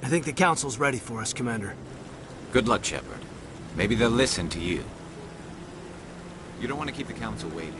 I think the Council's ready for us, Commander. Good luck, Shepard. Maybe they'll listen to you. You don't want to keep the Council waiting.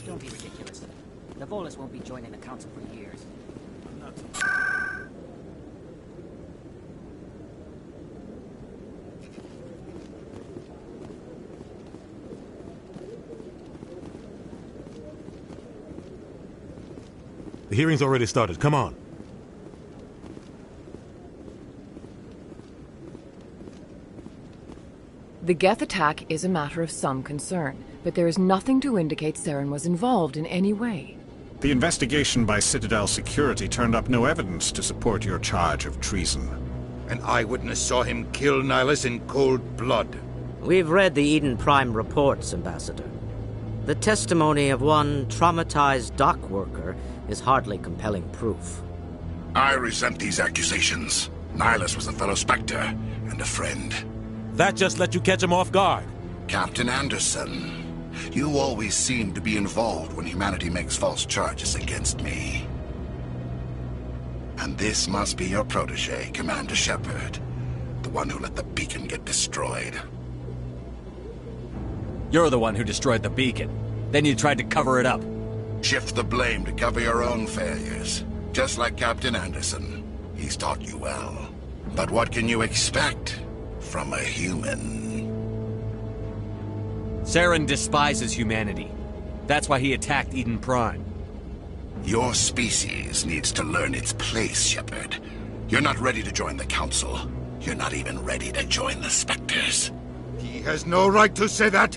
Don't be ridiculous. The Volus won't be joining the Council for years. The hearing's already started. Come on. The Geth attack is a matter of some concern, but there is nothing to indicate Saren was involved in any way. The investigation by Citadel Security turned up no evidence to support your charge of treason. An eyewitness saw him kill Nihilus in cold blood. We've read the Eden Prime reports, Ambassador. The testimony of one traumatized dock worker is hardly compelling proof. I resent these accusations. Nihilus was a fellow Spectre and a friend. That just let you catch him off guard. Captain Anderson, you always seem to be involved when humanity makes false charges against me. And this must be your protege, Commander Shepard. The one who let the beacon get destroyed. You're the one who destroyed the beacon. Then you tried to cover it up. Shift the blame to cover your own failures. Just like Captain Anderson. He's taught you well. But what can you expect from a human? Saren despises humanity. That's why he attacked Eden Prime. Your species needs to learn its place, Shepard. You're not ready to join the Council. You're not even ready to join the Spectres. He has no right to say that.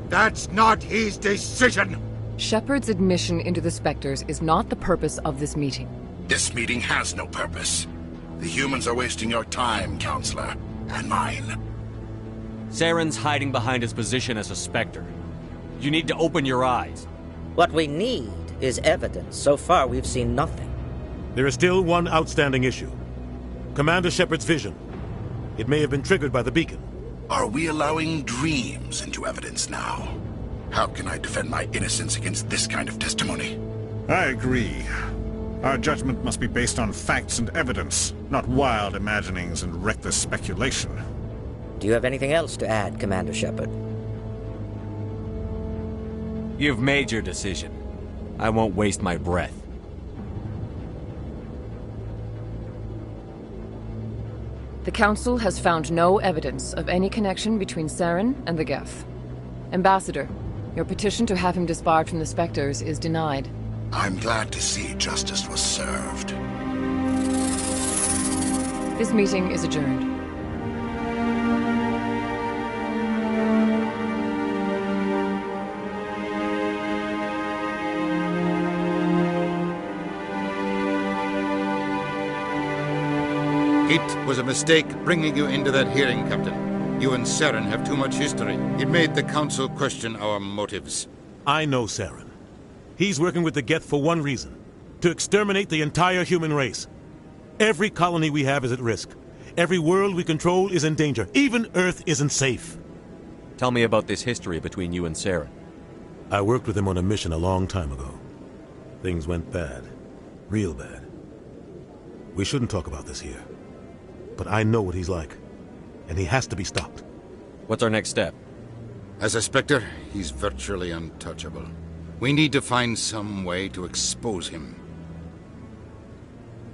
That's not his decision. Shepard's admission into the Spectres is not the purpose of this meeting. This meeting has no purpose. The humans are wasting your time, Counselor, and mine. Saren's hiding behind his position as a Spectre. You need to open your eyes. What we need is evidence. So far, we've seen nothing. There is still one outstanding issue. Commander Shepard's vision. It may have been triggered by the beacon. Are we allowing dreams into evidence now? How can I defend my innocence against this kind of testimony? I agree. Our judgment must be based on facts and evidence, not wild imaginings and reckless speculation. Do you have anything else to add, Commander Shepard? You've made your decision. I won't waste my breath. The Council has found no evidence of any connection between Saren and the Geth. Ambassador, your petition to have him disbarred from the Spectres is denied. I'm glad to see justice was served. This meeting is adjourned. It was a mistake bringing you into that hearing, Captain. You and Saren have too much history. It made the Council question our motives. I know Saren. He's working with the Geth for one reason. To exterminate the entire human race. Every colony we have is at risk. Every world we control is in danger. Even Earth isn't safe. Tell me about this history between you and Saren. I worked with him on a mission a long time ago. Things went bad. Real bad. We shouldn't talk about this here. But I know what he's like. And he has to be stopped. What's our next step? As a Spectre, he's virtually untouchable. We need to find some way to expose him.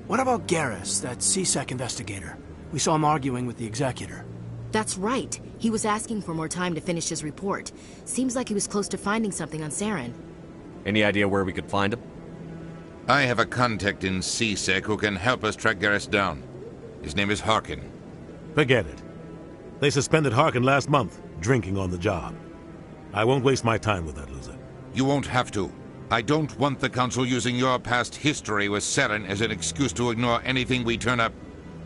What about Garrus, that CSEC investigator? We saw him arguing with the Executor. That's right. He was asking for more time to finish his report. Seems like he was close to finding something on Saren. Any idea where we could find him? I have a contact in CSEC who can help us track Garrus down. His name is Harkin. Forget it. They suspended Harkin last month, drinking on the job. I won't waste my time with that loser. You won't have to. I don't want the Council using your past history with Saren as an excuse to ignore anything we turn up.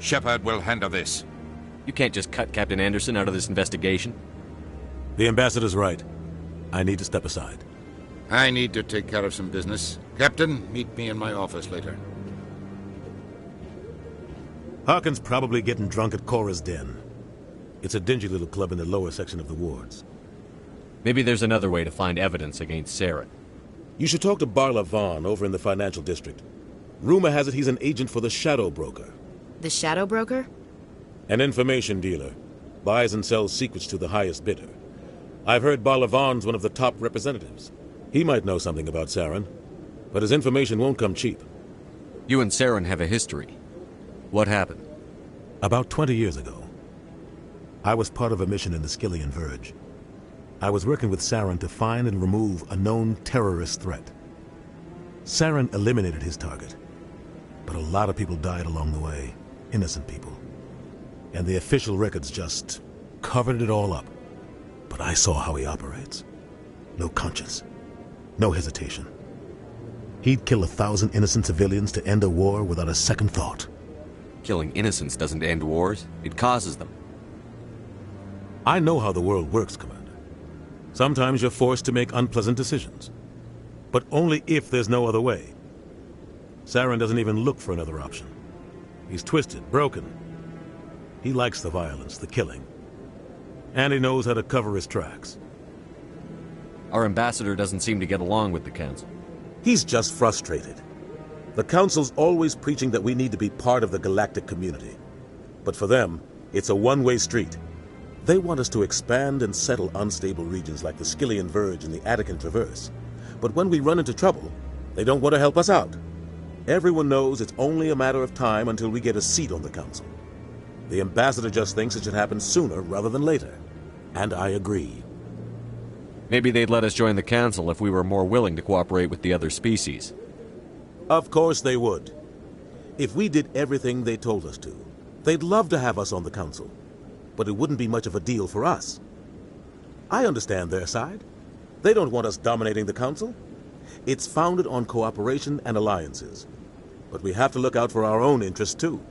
Shepard will handle this. You can't just cut Captain Anderson out of this investigation. The Ambassador's right. I need to step aside. I need to take care of some business. Captain, meet me in my office later. Harkin's probably getting drunk at Cora's Den. It's a dingy little club in the lower section of the wards. Maybe there's another way to find evidence against Saren. You should talk to Barla Vaughn over in the financial district. Rumor has it he's an agent for the Shadow Broker. The Shadow Broker? An information dealer. Buys and sells secrets to the highest bidder. I've heard Barla Vaughn's one of the top representatives. He might know something about Saren, but his information won't come cheap. You and Saren have a history. What happened? About 20 years ago, I was part of a mission in the Skillian Verge. I was working with Saren to find and remove a known terrorist threat. Saren eliminated his target, but a lot of people died along the way, innocent people. And the official records just covered it all up. But I saw how he operates. No conscience, no hesitation. He'd kill 1,000 innocent civilians to end a war without a second thought. Killing innocents doesn't end wars, it causes them. I know how the world works, Commander. Sometimes you're forced to make unpleasant decisions. But only if there's no other way. Saren doesn't even look for another option. He's twisted, broken. He likes the violence, the killing. And he knows how to cover his tracks. Our ambassador doesn't seem to get along with the Council. He's just frustrated. The Council's always preaching that we need to be part of the galactic community. But for them, it's a one-way street. They want us to expand and settle unstable regions like the Skillian Verge and the Attican Traverse. But when we run into trouble, they don't want to help us out. Everyone knows it's only a matter of time until we get a seat on the Council. The ambassador just thinks it should happen sooner rather than later. And I agree. Maybe they'd let us join the Council if we were more willing to cooperate with the other species. Of course they would. If we did everything they told us to, they'd love to have us on the Council. But it wouldn't be much of a deal for us. I understand their side. They don't want us dominating the Council. It's founded on cooperation and alliances. But we have to look out for our own interests, too.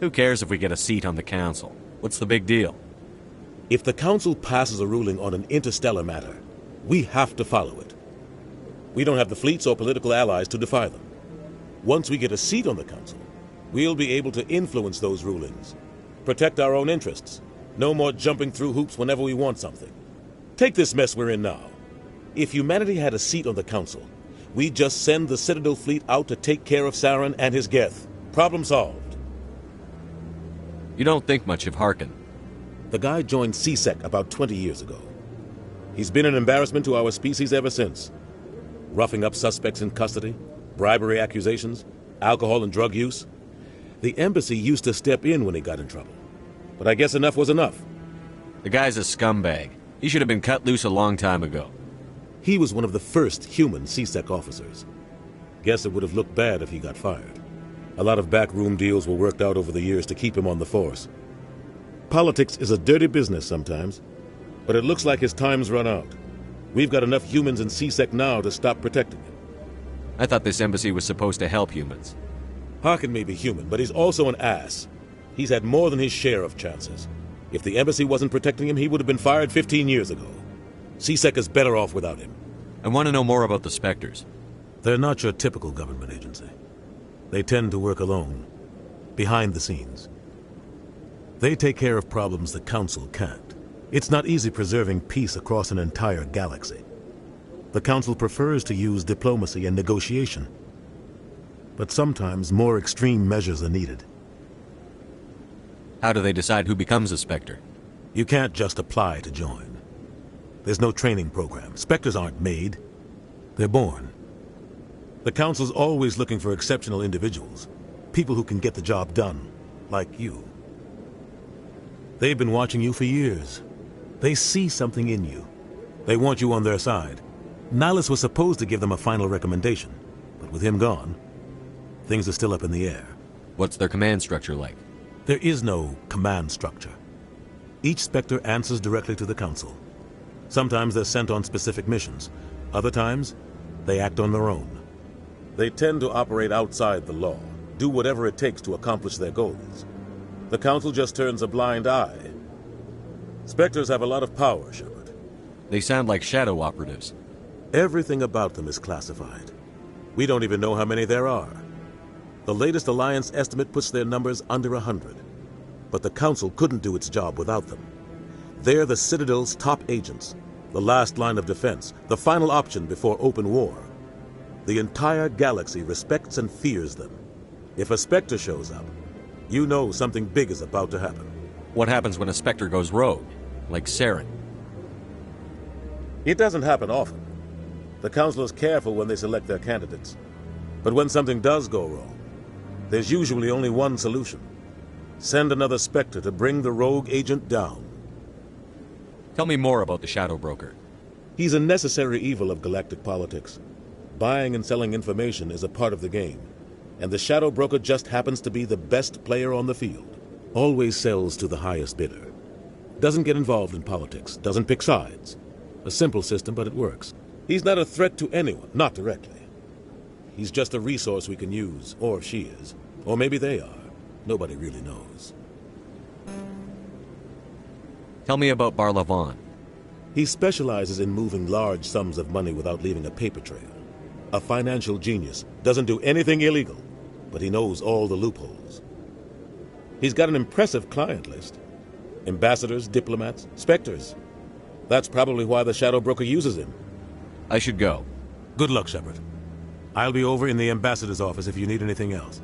Who cares if we get a seat on the Council? What's the big deal? If the Council passes a ruling on an interstellar matter, we have to follow it. We don't have the fleets or political allies to defy them. Once we get a seat on the Council, we'll be able to influence those rulings, protect our own interests. No more jumping through hoops whenever we want something. Take this mess we're in now. If humanity had a seat on the Council, we'd just send the Citadel fleet out to take care of Saren and his Geth. Problem solved. You don't think much of Harkin. The guy joined CSEC about 20 years ago. He's been an embarrassment to our species ever since. Roughing up suspects in custody, bribery accusations, alcohol and drug use. The embassy used to step in when he got in trouble. But I guess enough was enough. The guy's a scumbag. He should have been cut loose a long time ago. He was one of the first human CSEC officers. Guess it would have looked bad if he got fired. A lot of backroom deals were worked out over the years to keep him on the force. Politics is a dirty business sometimes, but it looks like his time's run out. We've got enough humans in CSEC now to stop protecting him. I thought this embassy was supposed to help humans. Harkin may be human, but he's also an ass. He's had more than his share of chances. If the embassy wasn't protecting him, he would have been fired 15 years ago. CSEC is better off without him. I want to know more about the Spectres. They're not your typical government agency. They tend to work alone, behind the scenes. They take care of problems the Council can't. It's not easy preserving peace across an entire galaxy. The Council prefers to use diplomacy and negotiation. But sometimes more extreme measures are needed. How do they decide who becomes a Spectre? You can't just apply to join. There's no training program. Spectres aren't made. They're born. The Council's always looking for exceptional individuals. People who can get the job done, like you. They've been watching you for years. They see something in you. They want you on their side. Nihilus was supposed to give them a final recommendation, but with him gone, things are still up in the air. What's their command structure like? There is no command structure. Each Spectre answers directly to the Council. Sometimes they're sent on specific missions. Other times, they act on their own. They tend to operate outside the law, do whatever it takes to accomplish their goals. The Council just turns a blind eye. Spectres have a lot of power, Shepard. They sound like shadow operatives. Everything about them is classified. We don't even know how many there are. The latest Alliance estimate puts their numbers under 100. But the Council couldn't do its job without them. They're the Citadel's top agents, the last line of defense, the final option before open war. The entire galaxy respects and fears them. If a Spectre shows up, you know something big is about to happen. What happens when a Spectre goes rogue, like Saren? It doesn't happen often. The Council is careful when they select their candidates. But when something does go wrong, there's usually only one solution. Send another Spectre to bring the rogue agent down. Tell me more about the Shadow Broker. He's a necessary evil of galactic politics. buying and selling information is a part of the game, and the shadow broker just happens to be the best player on the field. Always sells to the highest bidder. Doesn't get involved in politics, doesn't pick sides. A simple system, but it works. He's not a threat to anyone, not directly. He's just a resource we can use, or she is. Or maybe they are. Nobody really knows. Tell me about Barlavon. He specializes in moving large sums of money without leaving a paper trail. A financial genius. Doesn't do anything illegal, but he knows all the loopholes. He's got an impressive client list. Ambassadors, diplomats, specters. That's probably why the shadow broker uses him. I should go. Good luck, Shepard. I'll be over in the ambassador's office if you need anything else.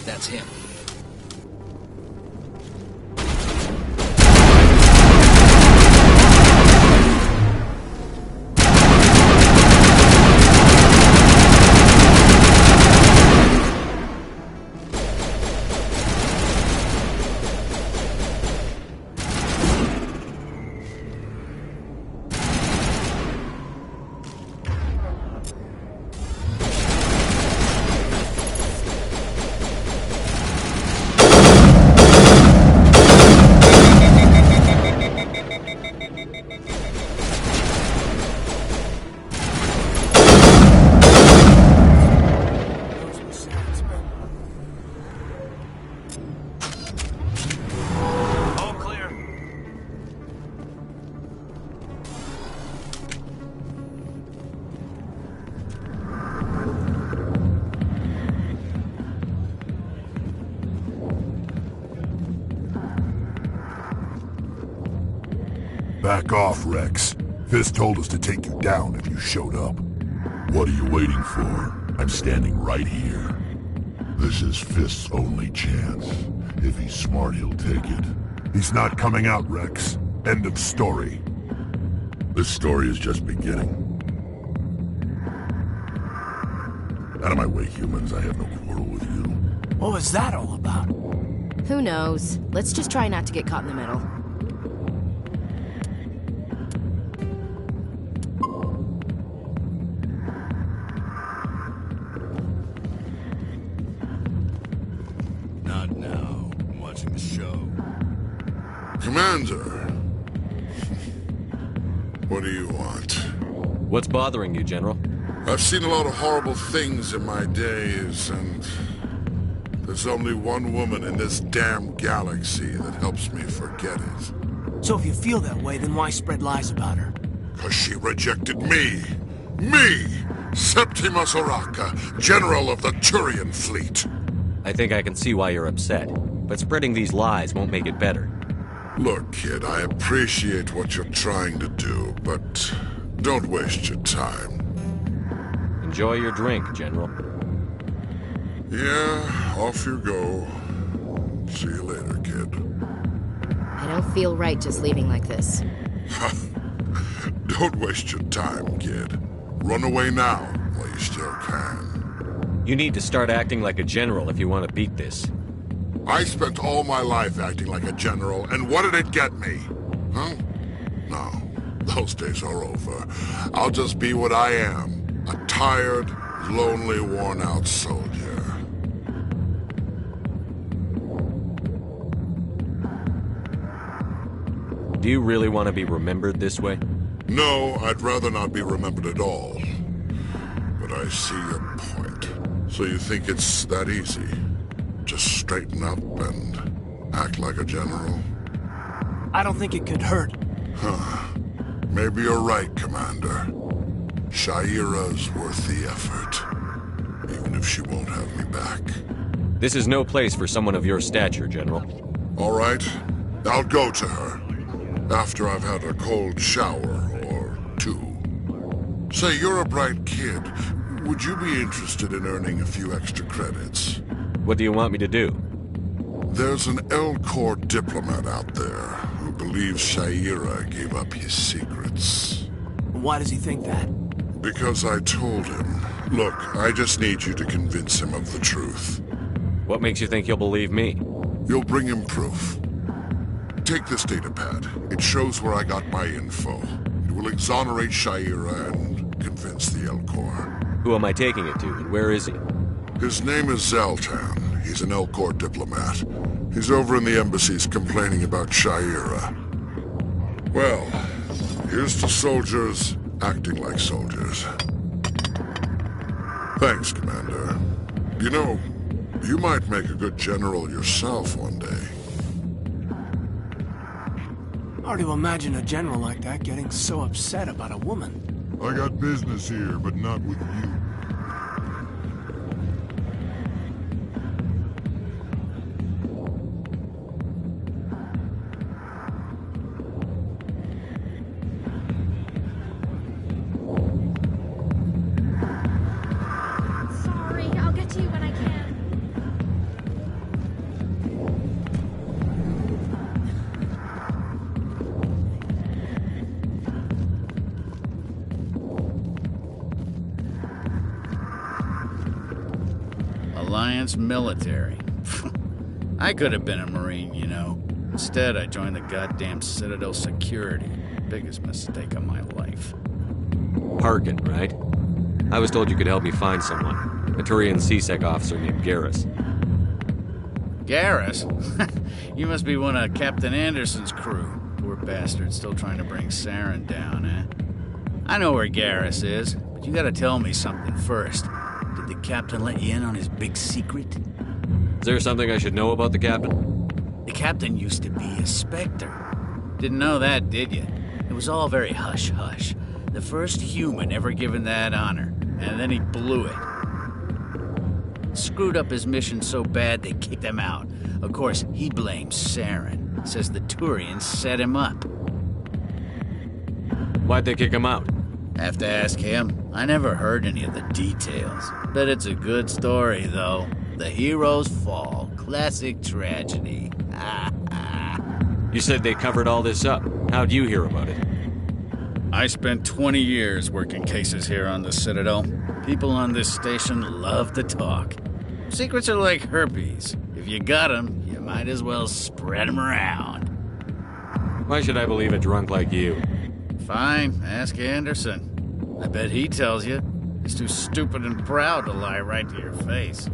That's him. Back off, Rex. Fisk told us to take you down if you showed up. What are you waiting for? I'm standing right here. This is Fisk's only chance. If he's smart, he'll take it. He's not coming out, Rex. End of story. This story is just beginning. Out of my way, humans. I have no quarrel with you. What was that all about? Who knows? Let's just try not to get caught in the middle. Not now. I'm watching the show. Commander! What do you want? What's bothering you, General? I've seen a lot of horrible things in my days, and there's only one woman in this damn galaxy that helps me forget it. So if you feel that way, then why spread lies about her? 'Cause she rejected me! Me! Septimus Oraka, General of the Turian Fleet! I think I can see why you're upset, but spreading these lies won't make it better. Look, kid, I appreciate what you're trying to do, but don't waste your time. Enjoy your drink, General. Yeah, off you go. See you later, kid. I don't feel right just leaving like this. Don't waste your time, kid. Run away now, while you still can. You need to start acting like a general if you want to beat this. I spent all my life acting like a general, and what did it get me? Huh? No, those days are over. I'll just be what I am. A tired, lonely, worn-out soldier. Do you really want to be remembered this way? No, I'd rather not be remembered at all. But I see your point. So you think it's that easy? Just straighten up and act like a general? I don't think it could hurt. Huh. Maybe you're right, Commander. Shaira's worth the effort. Even if she won't have me back. This is no place for someone of your stature, General. All right. I'll go to her. After I've had a cold shower or two. Say, you're a bright kid. Would you be interested in earning a few extra credits? What do you want me to do? There's an L-Corps diplomat out there who believes Shaira gave up his secrets. Why does he think that? Because I told him. Look, I just need you to convince him of the truth. What makes you think he'll believe me? You'll bring him proof. Take this datapad. It shows where I got my info. It will exonerate Shaira and convince the L-Corps. Who am I taking it to, and where is he? His name is Zaltan. He's an L-Corps diplomat. He's over in the embassies complaining about Shaira. Well, here's to soldiers acting like soldiers. Thanks, Commander. You know, you might make a good general yourself one day. Hard to imagine a general like that getting so upset about a woman. I got business here, but not with you. Sorry, I'll get to you when I can. Alliance military. I could have been a Marine, you know. Instead, I joined the goddamn Citadel security. Biggest mistake of my life. Harkin, right? I was told you could help me find someone. A Turian CSEC officer named Garrus. Garrus? You must be one of Captain Anderson's crew. Poor bastard, still trying to bring Saren down, eh? I know where Garrus is, but you gotta tell me something first. Did the captain let you in on his big secret? Is there something I should know about the captain? The captain used to be a Spectre. Didn't know that, did you? It was all very hush-hush. The first human ever given that honor, and then he blew it. Screwed up his mission so bad they kicked him out. Of course, he blames Saren. Says the Turians set him up. Why'd they kick him out? Have to ask him. I never heard any of the details. Bet it's a good story, though. The hero's fall. Classic tragedy. You said they covered all this up. How'd you hear about it? I spent 20 years working cases here on the Citadel. People on this station love to talk. Secrets are like herpes. If you got them, you might as well spread them around. Why should I believe a drunk like you? Fine, ask Anderson. I bet he tells you. He's too stupid and proud to lie right to your face.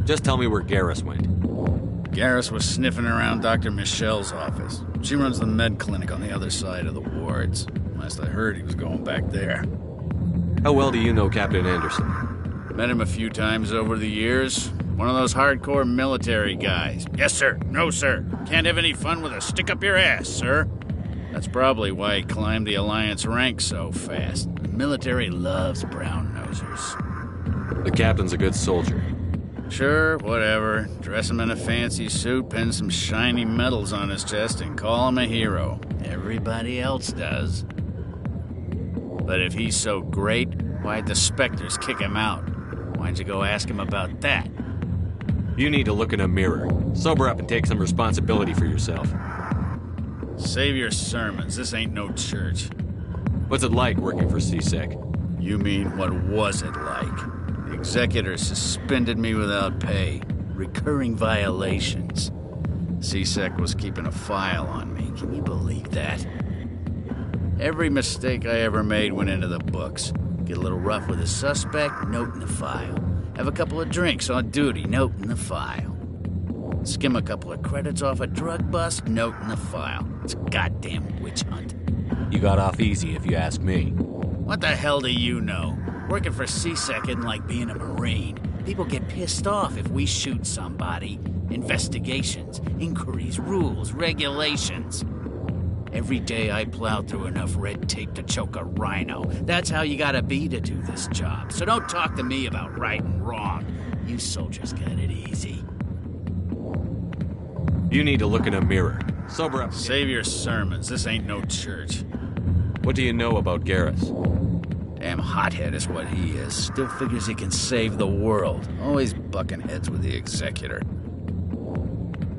Just tell me where Garrus went. Garrus was sniffing around Dr. Michelle's office. She runs the med clinic on the other side of the wards. Last I heard, he was going back there. How well do you know Captain Anderson? Met him a few times over the years. One of those hardcore military guys. Yes, sir. No, sir. Can't have any fun with a stick up your ass, sir. That's probably why he climbed the Alliance ranks so fast. The military loves brown-nosers. The captain's a good soldier. Sure, whatever. Dress him in a fancy suit, pin some shiny medals on his chest, and call him a hero. Everybody else does. But if he's so great, why'd the Spectres kick him out? Why'd you go ask him about that? You need to look in a mirror. Sober up and take some responsibility for yourself. Save your sermons. This ain't no church. What's it like working for CSEC? You mean, what was it like? The executor suspended me without pay. Recurring violations. CSEC was keeping a file on me. Can you believe that? Every mistake I ever made went into the books. Get a little rough with a suspect, note in the file. Have a couple of drinks on duty, note in the file. Skim a couple of credits off a drug bust, note in the file. It's a goddamn witch hunt. You got off easy, if you ask me. What the hell do you know? Working for CSEC isn't like being a Marine. People get pissed off if we shoot somebody. Investigations, inquiries, rules, regulations. Every day I plow through enough red tape to choke a rhino. That's how you gotta be to do this job. So don't talk to me about right and wrong. You soldiers got it easy. You need to look in a mirror. Sober up. Save your sermons. This ain't no church. What do you know about Garrus? Damn hothead is what he is. Still figures he can save the world. Always bucking heads with the Executor.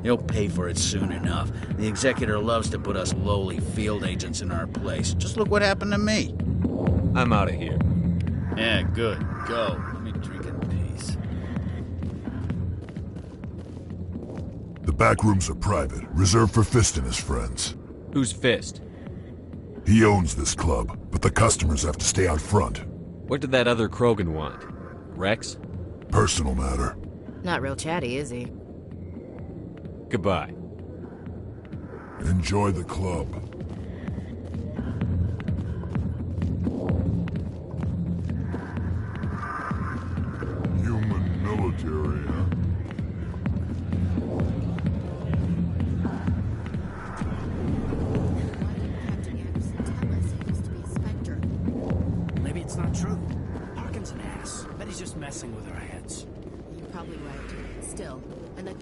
He'll pay for it soon enough. The Executor loves to put us lowly field agents in our place. Just look what happened to me. I'm out of here. Yeah, good. Go. Let me drink in peace. The back rooms are private, reserved for Fist and his friends. Who's Fist? He owns this club, but the customers have to stay out front. What did that other Krogan want? Rex? Personal matter. Not real chatty, is he? Goodbye. Enjoy the club. Human military, huh? Maybe it's not true. Harkin's an ass. Bet he's just messing with our heads. You're probably right. Still, and the...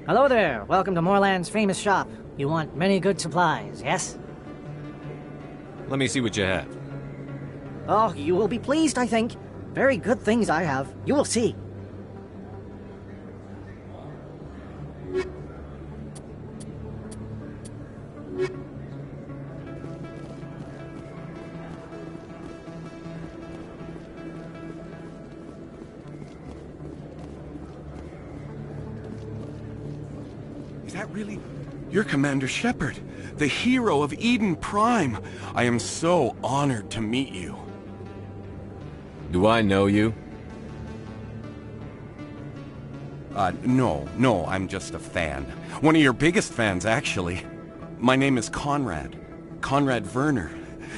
Hello there. Welcome to Moorland's famous shop. You want many good supplies, yes? Let me see what you have. Oh, you will be pleased, I think. Very good things I have. You will see. Is that really... You're Commander Shepard, the hero of Eden Prime. I am so honored to meet you. Do I know you? No, I'm just a fan. One of your biggest fans, actually. My name is Conrad. Conrad Werner.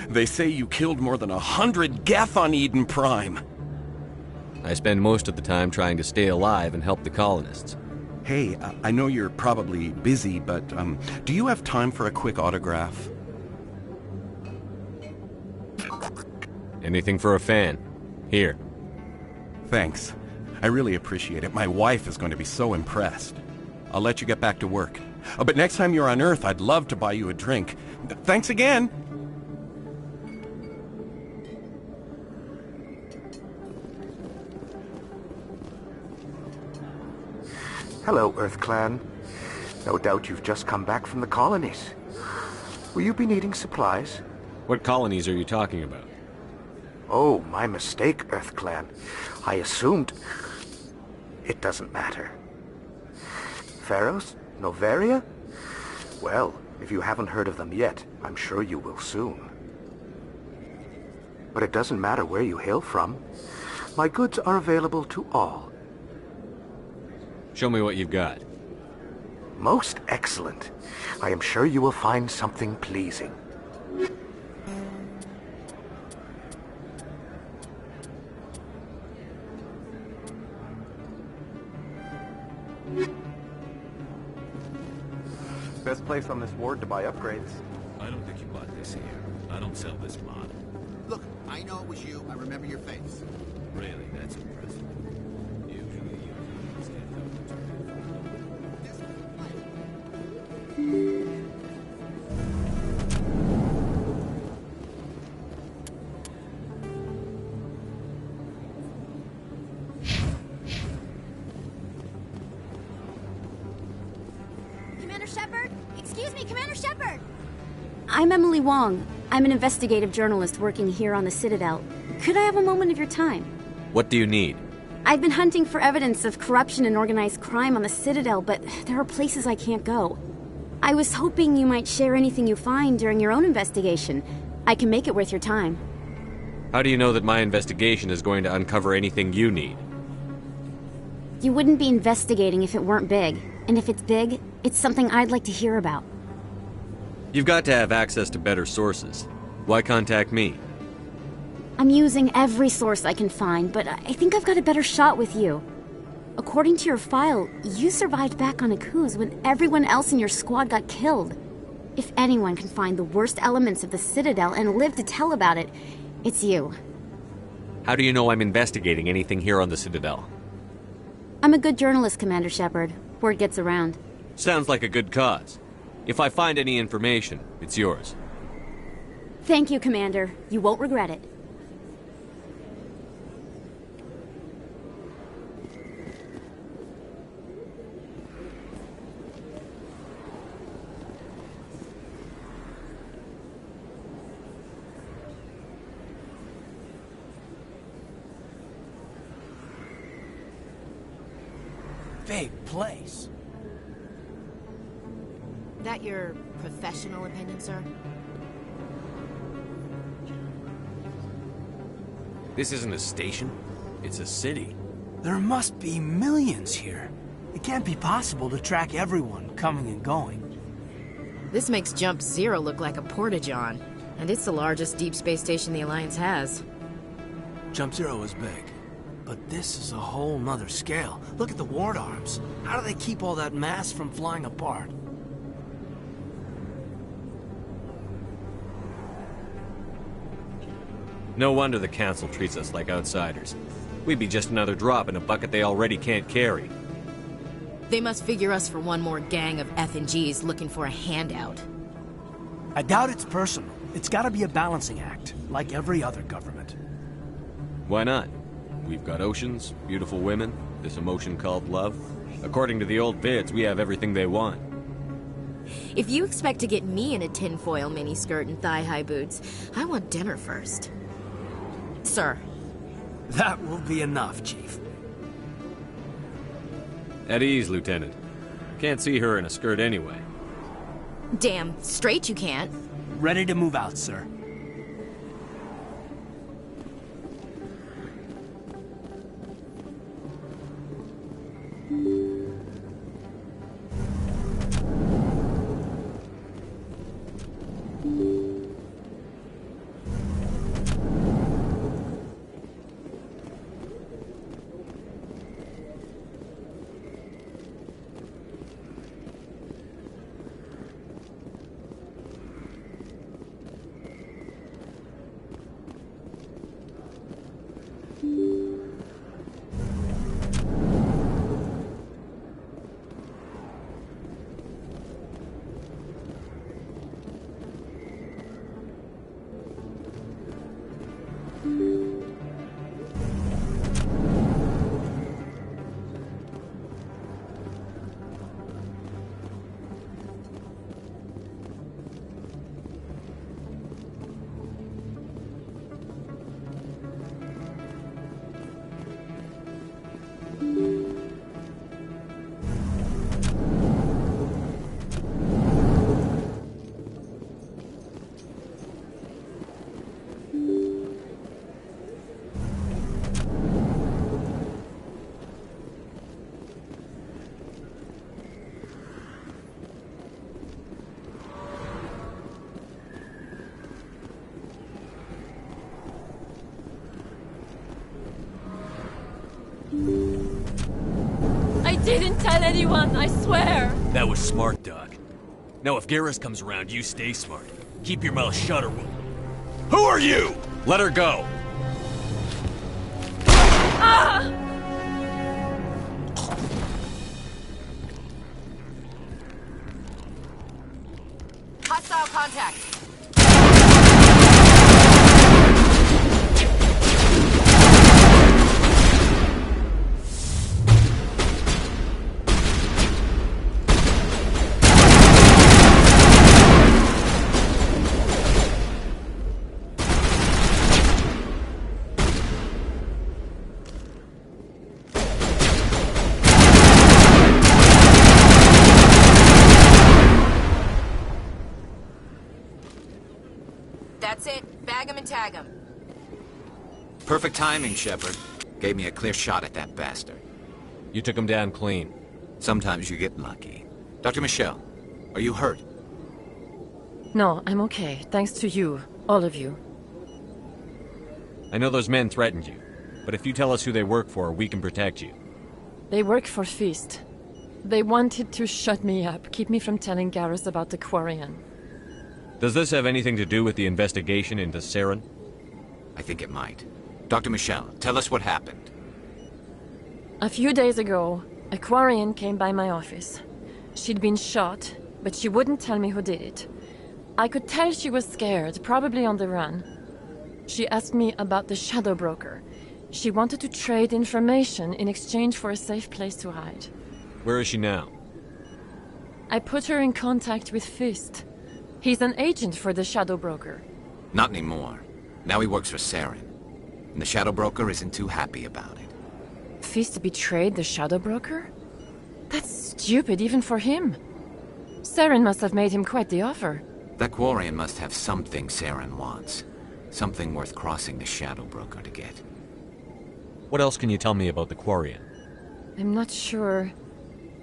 They say you killed more than 100 Geth on Eden Prime. I spend most of the time trying to stay alive and help the colonists. Hey, I know you're probably busy, but do you have time for a quick autograph? Anything for a fan. Here. Thanks. I really appreciate it. My wife is going to be so impressed. I'll let you get back to work. But next time you're on Earth, I'd love to buy you a drink. Thanks again! Hello, Earth Clan. No doubt you've just come back from the colonies. Will you be needing supplies? What colonies are you talking about? Oh, my mistake, Earth Clan. I assumed... It doesn't matter. Pharaohs? Novaria? Well, if you haven't heard of them yet, I'm sure you will soon. But it doesn't matter where you hail from. My goods are available to all. Show me what you've got. Most excellent. I am sure you will find something pleasing. Best place on this ward to buy upgrades. I don't think you bought this here. I don't sell this mod. Look, I know it was you. I remember your face. Really, that's impressive. Usually you can't help but turn Commander Shepard? Excuse me, Commander Shepard! I'm Emily Wong. I'm an investigative journalist working here on the Citadel. Could I have a moment of your time? What do you need? I've been hunting for evidence of corruption and organized crime on the Citadel, but there are places I can't go. I was hoping you might share anything you find during your own investigation. I can make it worth your time. How do you know that my investigation is going to uncover anything you need? You wouldn't be investigating if it weren't big. And if it's big, It's something I'd like to hear about. You've got to have access to better sources. Why contact me? I'm using every source I can find, but I think I've got a better shot with you. According to your file, you survived back on Akuz when everyone else in your squad got killed. If anyone can find the worst elements of the Citadel and live to tell about it, it's you. How do you know I'm investigating anything here on the Citadel? I'm a good journalist, Commander Shepard. Word gets around. Sounds like a good cause. If I find any information, it's yours. Thank you, Commander. You won't regret it. Big place. That your professional opinion, sir? This isn't a station. It's a city. There must be millions here. It can't be possible to track everyone coming and going. This makes Jump Zero look like a porta-john, and it's the largest deep space station the Alliance has. Jump Zero is big, but this is a whole nother scale. Look at the ward arms. How do they keep all that mass from flying apart? No wonder the Council treats us like outsiders. We'd be just another drop in a bucket they already can't carry. They must figure us for one more gang of F&Gs looking for a handout. I doubt it's personal. It's gotta be a balancing act, like every other government. Why not? We've got oceans, beautiful women, this emotion called love. According to the old vids, we have everything they want. If you expect to get me in a tinfoil miniskirt and thigh-high boots, I want dinner first. Sir. That will be enough, Chief. At ease, Lieutenant. Can't see her in a skirt anyway. Damn straight you can't. Ready to move out, sir. I didn't tell anyone, I swear! That was smart, Doc. Now if Garrus comes around, you stay smart. Keep your mouth shut or we'll... Who are you? Let her go! Ah! Hostile contact! That's it. Bag him and tag him. Perfect timing, Shepard. Gave me a clear shot at that bastard. You took him down clean. Sometimes you get lucky. Dr. Michelle, are you hurt? No, I'm okay. Thanks to you. All of you. I know those men threatened you, but if you tell us who they work for, we can protect you. They work for Feast. They wanted to shut me up, keep me from telling Garrus about the Quarian. Does this have anything to do with the investigation into Saren? I think it might. Dr. Michelle, tell us what happened. A few days ago, a Quarian came by my office. She'd been shot, but she wouldn't tell me who did it. I could tell she was scared, probably on the run. She asked me about the Shadow Broker. She wanted to trade information in exchange for a safe place to hide. Where is she now? I put her in contact with Fist. He's an agent for the Shadow Broker. Not anymore. Now he works for Saren. And the Shadow Broker isn't too happy about it. Fist betrayed the Shadow Broker? That's stupid even for him. Saren must have made him quite the offer. That Quarian must have something Saren wants. Something worth crossing the Shadow Broker to get. What else can you tell me about the Quarian? I'm not sure.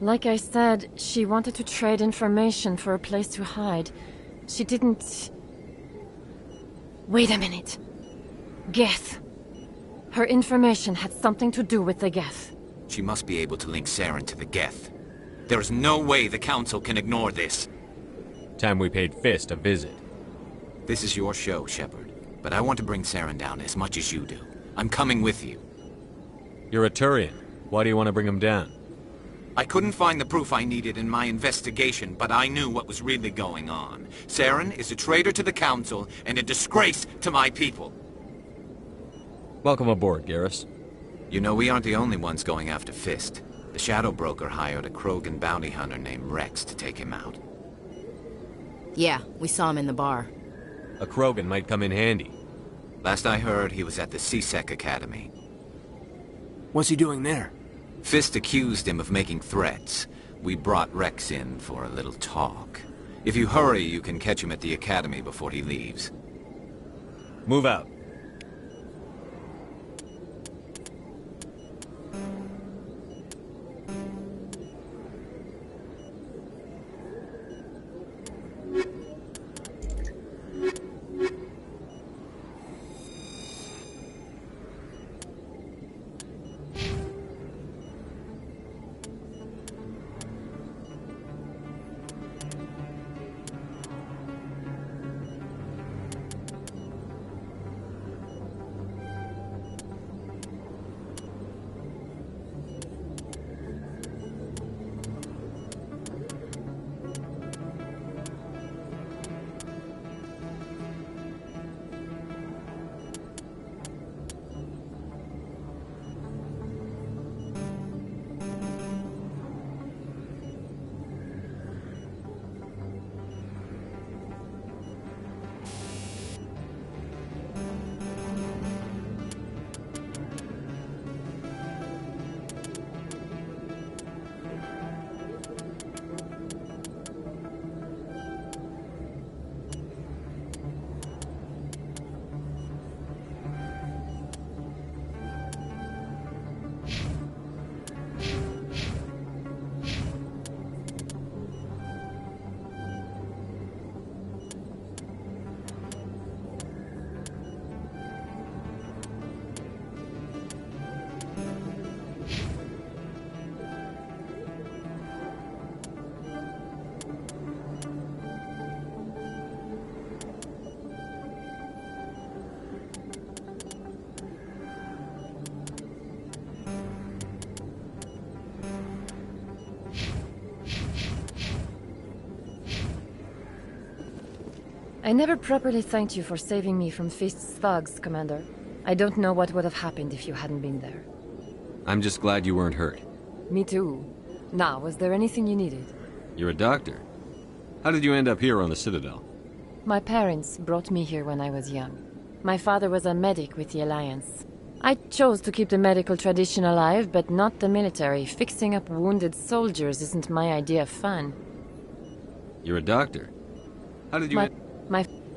Like I said, she wanted to trade information for a place to hide. She didn't... Wait a minute. Geth. Her information had something to do with the Geth. She must be able to link Saren to the Geth. There is no way the Council can ignore this. Time we paid Fist a visit. This is your show, Shepard. But I want to bring Saren down as much as you do. I'm coming with you. You're a Turian. Why do you want to bring him down? I couldn't find the proof I needed in my investigation, but I knew what was really going on. Saren is a traitor to the Council and a disgrace to my people. Welcome aboard, Garrus. You know, we aren't the only ones going after Fist. The Shadow Broker hired a Krogan bounty hunter named Rex to take him out. Yeah, we saw him in the bar. A Krogan might come in handy. Last I heard, he was at the CSEC Academy. What's he doing there? Fist accused him of making threats. We brought Rex in for a little talk. If you hurry, you can catch him at the Academy before he leaves. Move out. I never properly thanked you for saving me from Fist's thugs, Commander. I don't know what would have happened if you hadn't been there. I'm just glad you weren't hurt. Me too. Now, was there anything you needed? You're a doctor. How did you end up here on the Citadel? My parents brought me here when I was young. My father was a medic with the Alliance. I chose to keep the medical tradition alive, but not the military. Fixing up wounded soldiers isn't my idea of fun. You're a doctor. How did you...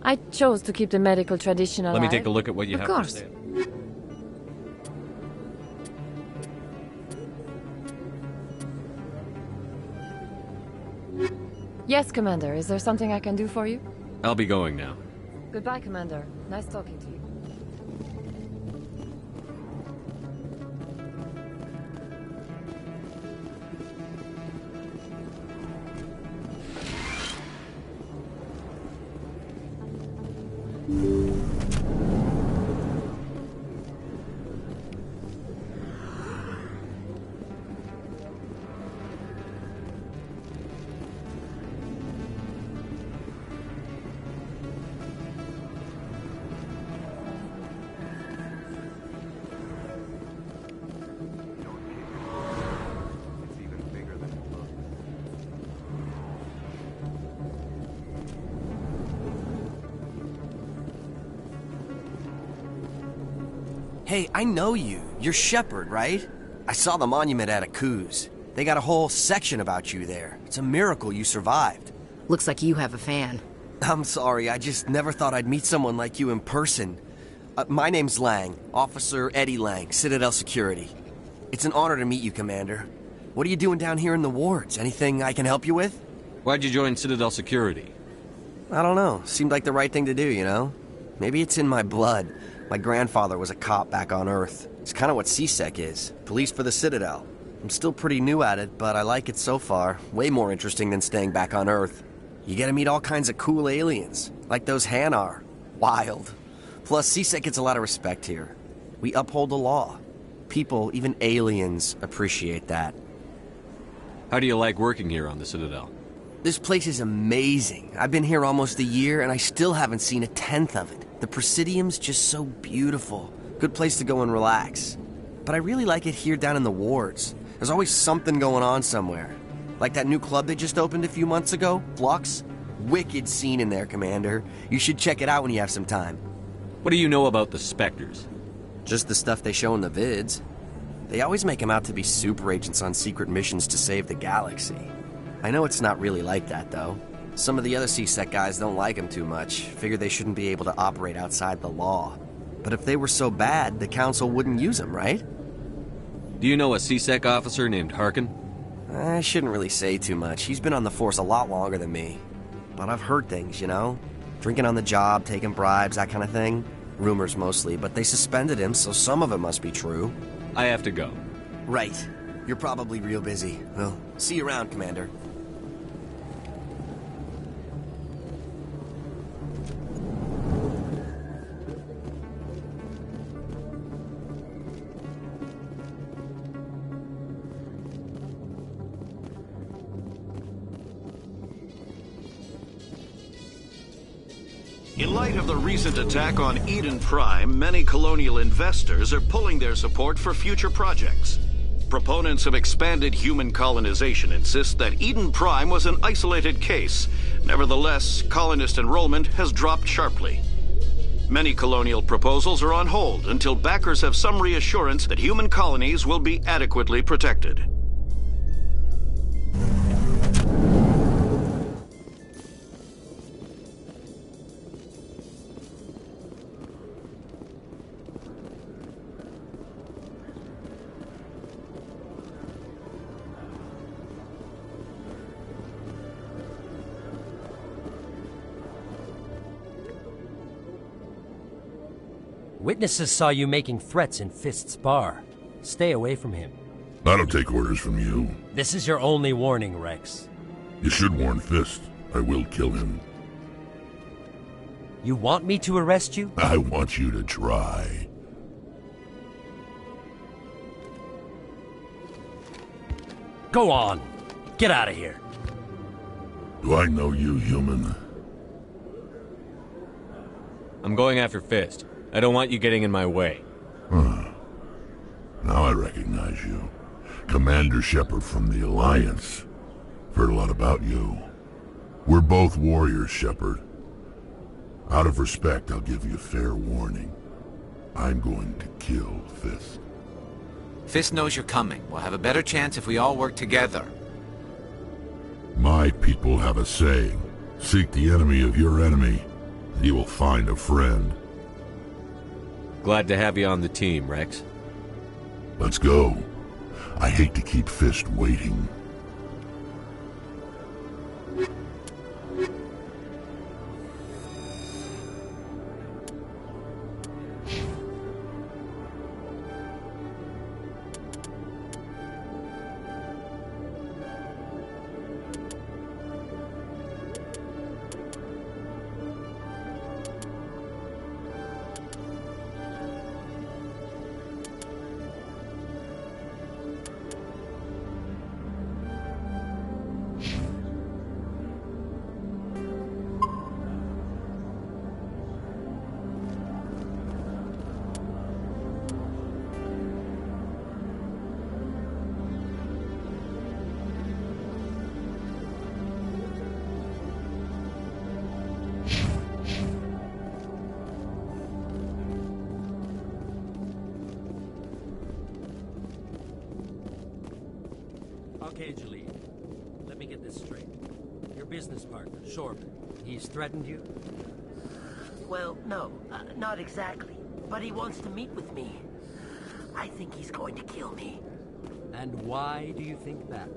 I chose to keep the medical tradition alive. Let me take a look at what you have to say. Yes, Commander. Is there something I can do for you? I'll be going now. Goodbye, Commander. Nice talking to you. Hey, I know you. You're Shepard, right? I saw the monument at Aku's. They got a whole section about you there. It's a miracle you survived. Looks like you have a fan. I'm sorry, I just never thought I'd meet someone like you in person. My name's Lang, Officer Eddie Lang, Citadel Security. It's an honor to meet you, Commander. What are you doing down here in the wards? Anything I can help you with? Why'd you join Citadel Security? I don't know. Seemed like the right thing to do, you know? Maybe it's in my blood. My grandfather was a cop back on Earth. It's kind of what CSEC is. Police for the Citadel. I'm still pretty new at it, but I like it so far. Way more interesting than staying back on Earth. You get to meet all kinds of cool aliens, like those Hanar. Wild. Plus, CSEC gets a lot of respect here. We uphold the law. People, even aliens, appreciate that. How do you like working here on the Citadel? This place is amazing. I've been here almost a year, and I still haven't seen a tenth of it. The Presidium's just so beautiful. Good place to go and relax. But I really like it here down in the wards. There's always something going on somewhere. Like that new club they just opened a few months ago, Flux. Wicked scene in there, Commander. You should check it out when you have some time. What do you know about the Spectres? Just the stuff they show in the vids. They always make them out to be super agents on secret missions to save the galaxy. I know it's not really like that, though. Some of the other CSEC guys don't like them too much, figure they shouldn't be able to operate outside the law. But if they were so bad, the Council wouldn't use them, right? Do you know a CSEC officer named Harkin? I shouldn't really say too much. He's been on the force a lot longer than me. But I've heard things, you know? Drinking on the job, taking bribes, that kind of thing. Rumors mostly, but they suspended him, so some of it must be true. I have to go. Right. You're probably real busy. Well, see you around, Commander. In light of the recent attack on Eden Prime, many colonial investors are pulling their support for future projects. Proponents of expanded human colonization insist that Eden Prime was an isolated case. Nevertheless, colonist enrollment has dropped sharply. Many colonial proposals are on hold until backers have some reassurance that human colonies will be adequately protected. Witnesses saw you making threats in Fist's bar. Stay away from him. I don't take orders from you. This is your only warning, Rex. You should warn Fist. I will kill him. You want me to arrest you? I want you to try. Go on. Get out of here. Do I know you, human? I'm going after Fist. I don't want you getting in my way. Huh. Now I recognize you. Commander Shepard from the Alliance. Heard a lot about you. We're both warriors, Shepard. Out of respect, I'll give you a fair warning. I'm going to kill Fist. Fist knows you're coming. We'll have a better chance if we all work together. My people have a saying. Seek the enemy of your enemy, and you will find a friend. Glad to have you on the team, Rex. Let's go. I hate to keep Fist waiting. blockage lead. Let me get this straight. Your business partner, Shorb, he's threatened you? Well, no, not exactly. But he wants to meet with me. I think he's going to kill me. And why do you think that?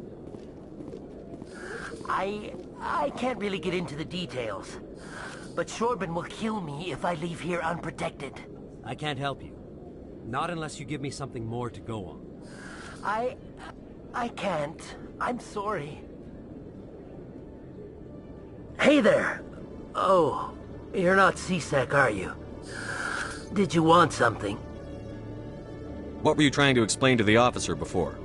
I can't really get into the details. But Shorbin will kill me if I leave here unprotected. I can't help you. Not unless you give me something more to go on. I can't. I'm sorry. Hey there. Oh, you're not C-Sec, are you? Did you want something? What were you trying to explain to the officer before?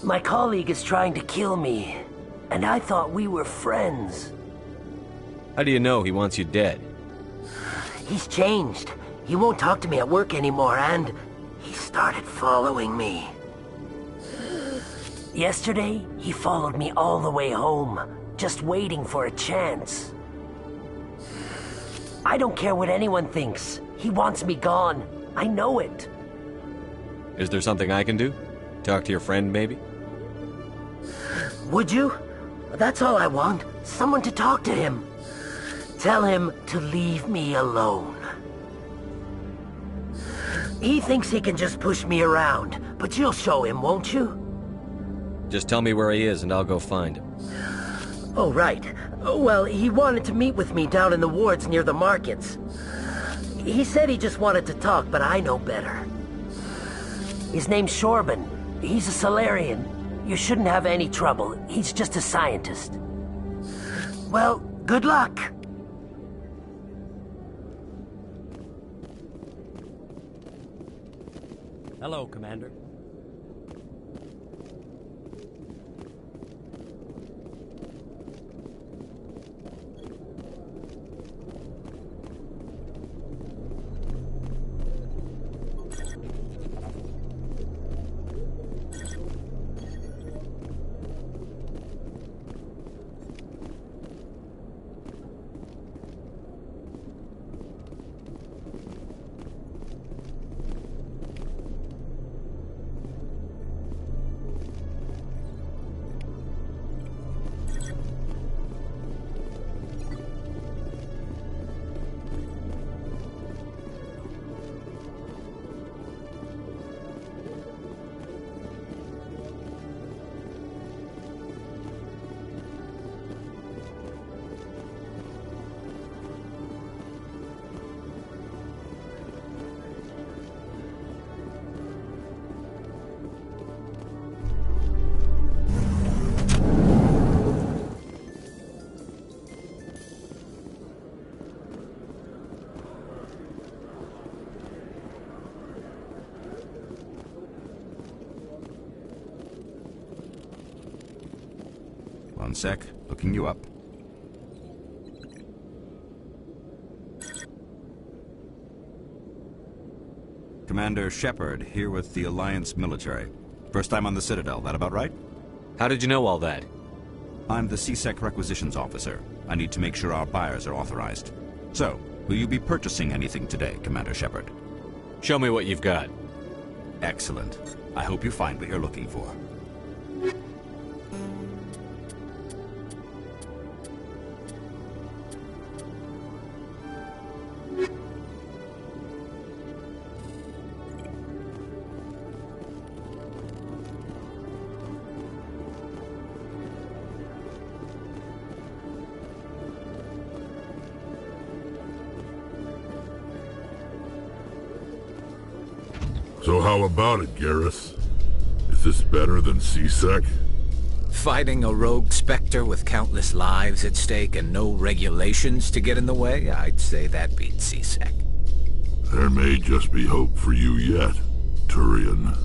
My colleague is trying to kill me, and I thought we were friends. How do you know he wants you dead? He's changed. He won't talk to me at work anymore, and he started following me. Yesterday, he followed me all the way home, just waiting for a chance. I don't care what anyone thinks. He wants me gone. I know it. Is there something I can do? Talk to your friend, maybe? Would you? That's all I want. Someone to talk to him. Tell him to leave me alone. He thinks he can just push me around, but you'll show him, won't you? Just tell me where he is and I'll go find him. Oh, right. Well, he wanted to meet with me down in the wards near the markets. He said he just wanted to talk, but I know better. His name's Shorbin. He's a Solarian. You shouldn't have any trouble. He's just a scientist. Well, good luck. Hello, Commander. One sec, looking you up. Commander Shepard, here with the Alliance military. First time on the Citadel, that about right? How did you know all that? I'm the C-Sec requisitions officer. I need to make sure our buyers are authorized. So, will you be purchasing anything today, Commander Shepard? Show me what you've got. Excellent. I hope you find what you're looking for. So how about it, Garrus? Is this better than C-Sec? Fighting a rogue Spectre with countless lives at stake and no regulations to get in the way? I'd say that beats C-Sec. There may just be hope for you yet, Turian.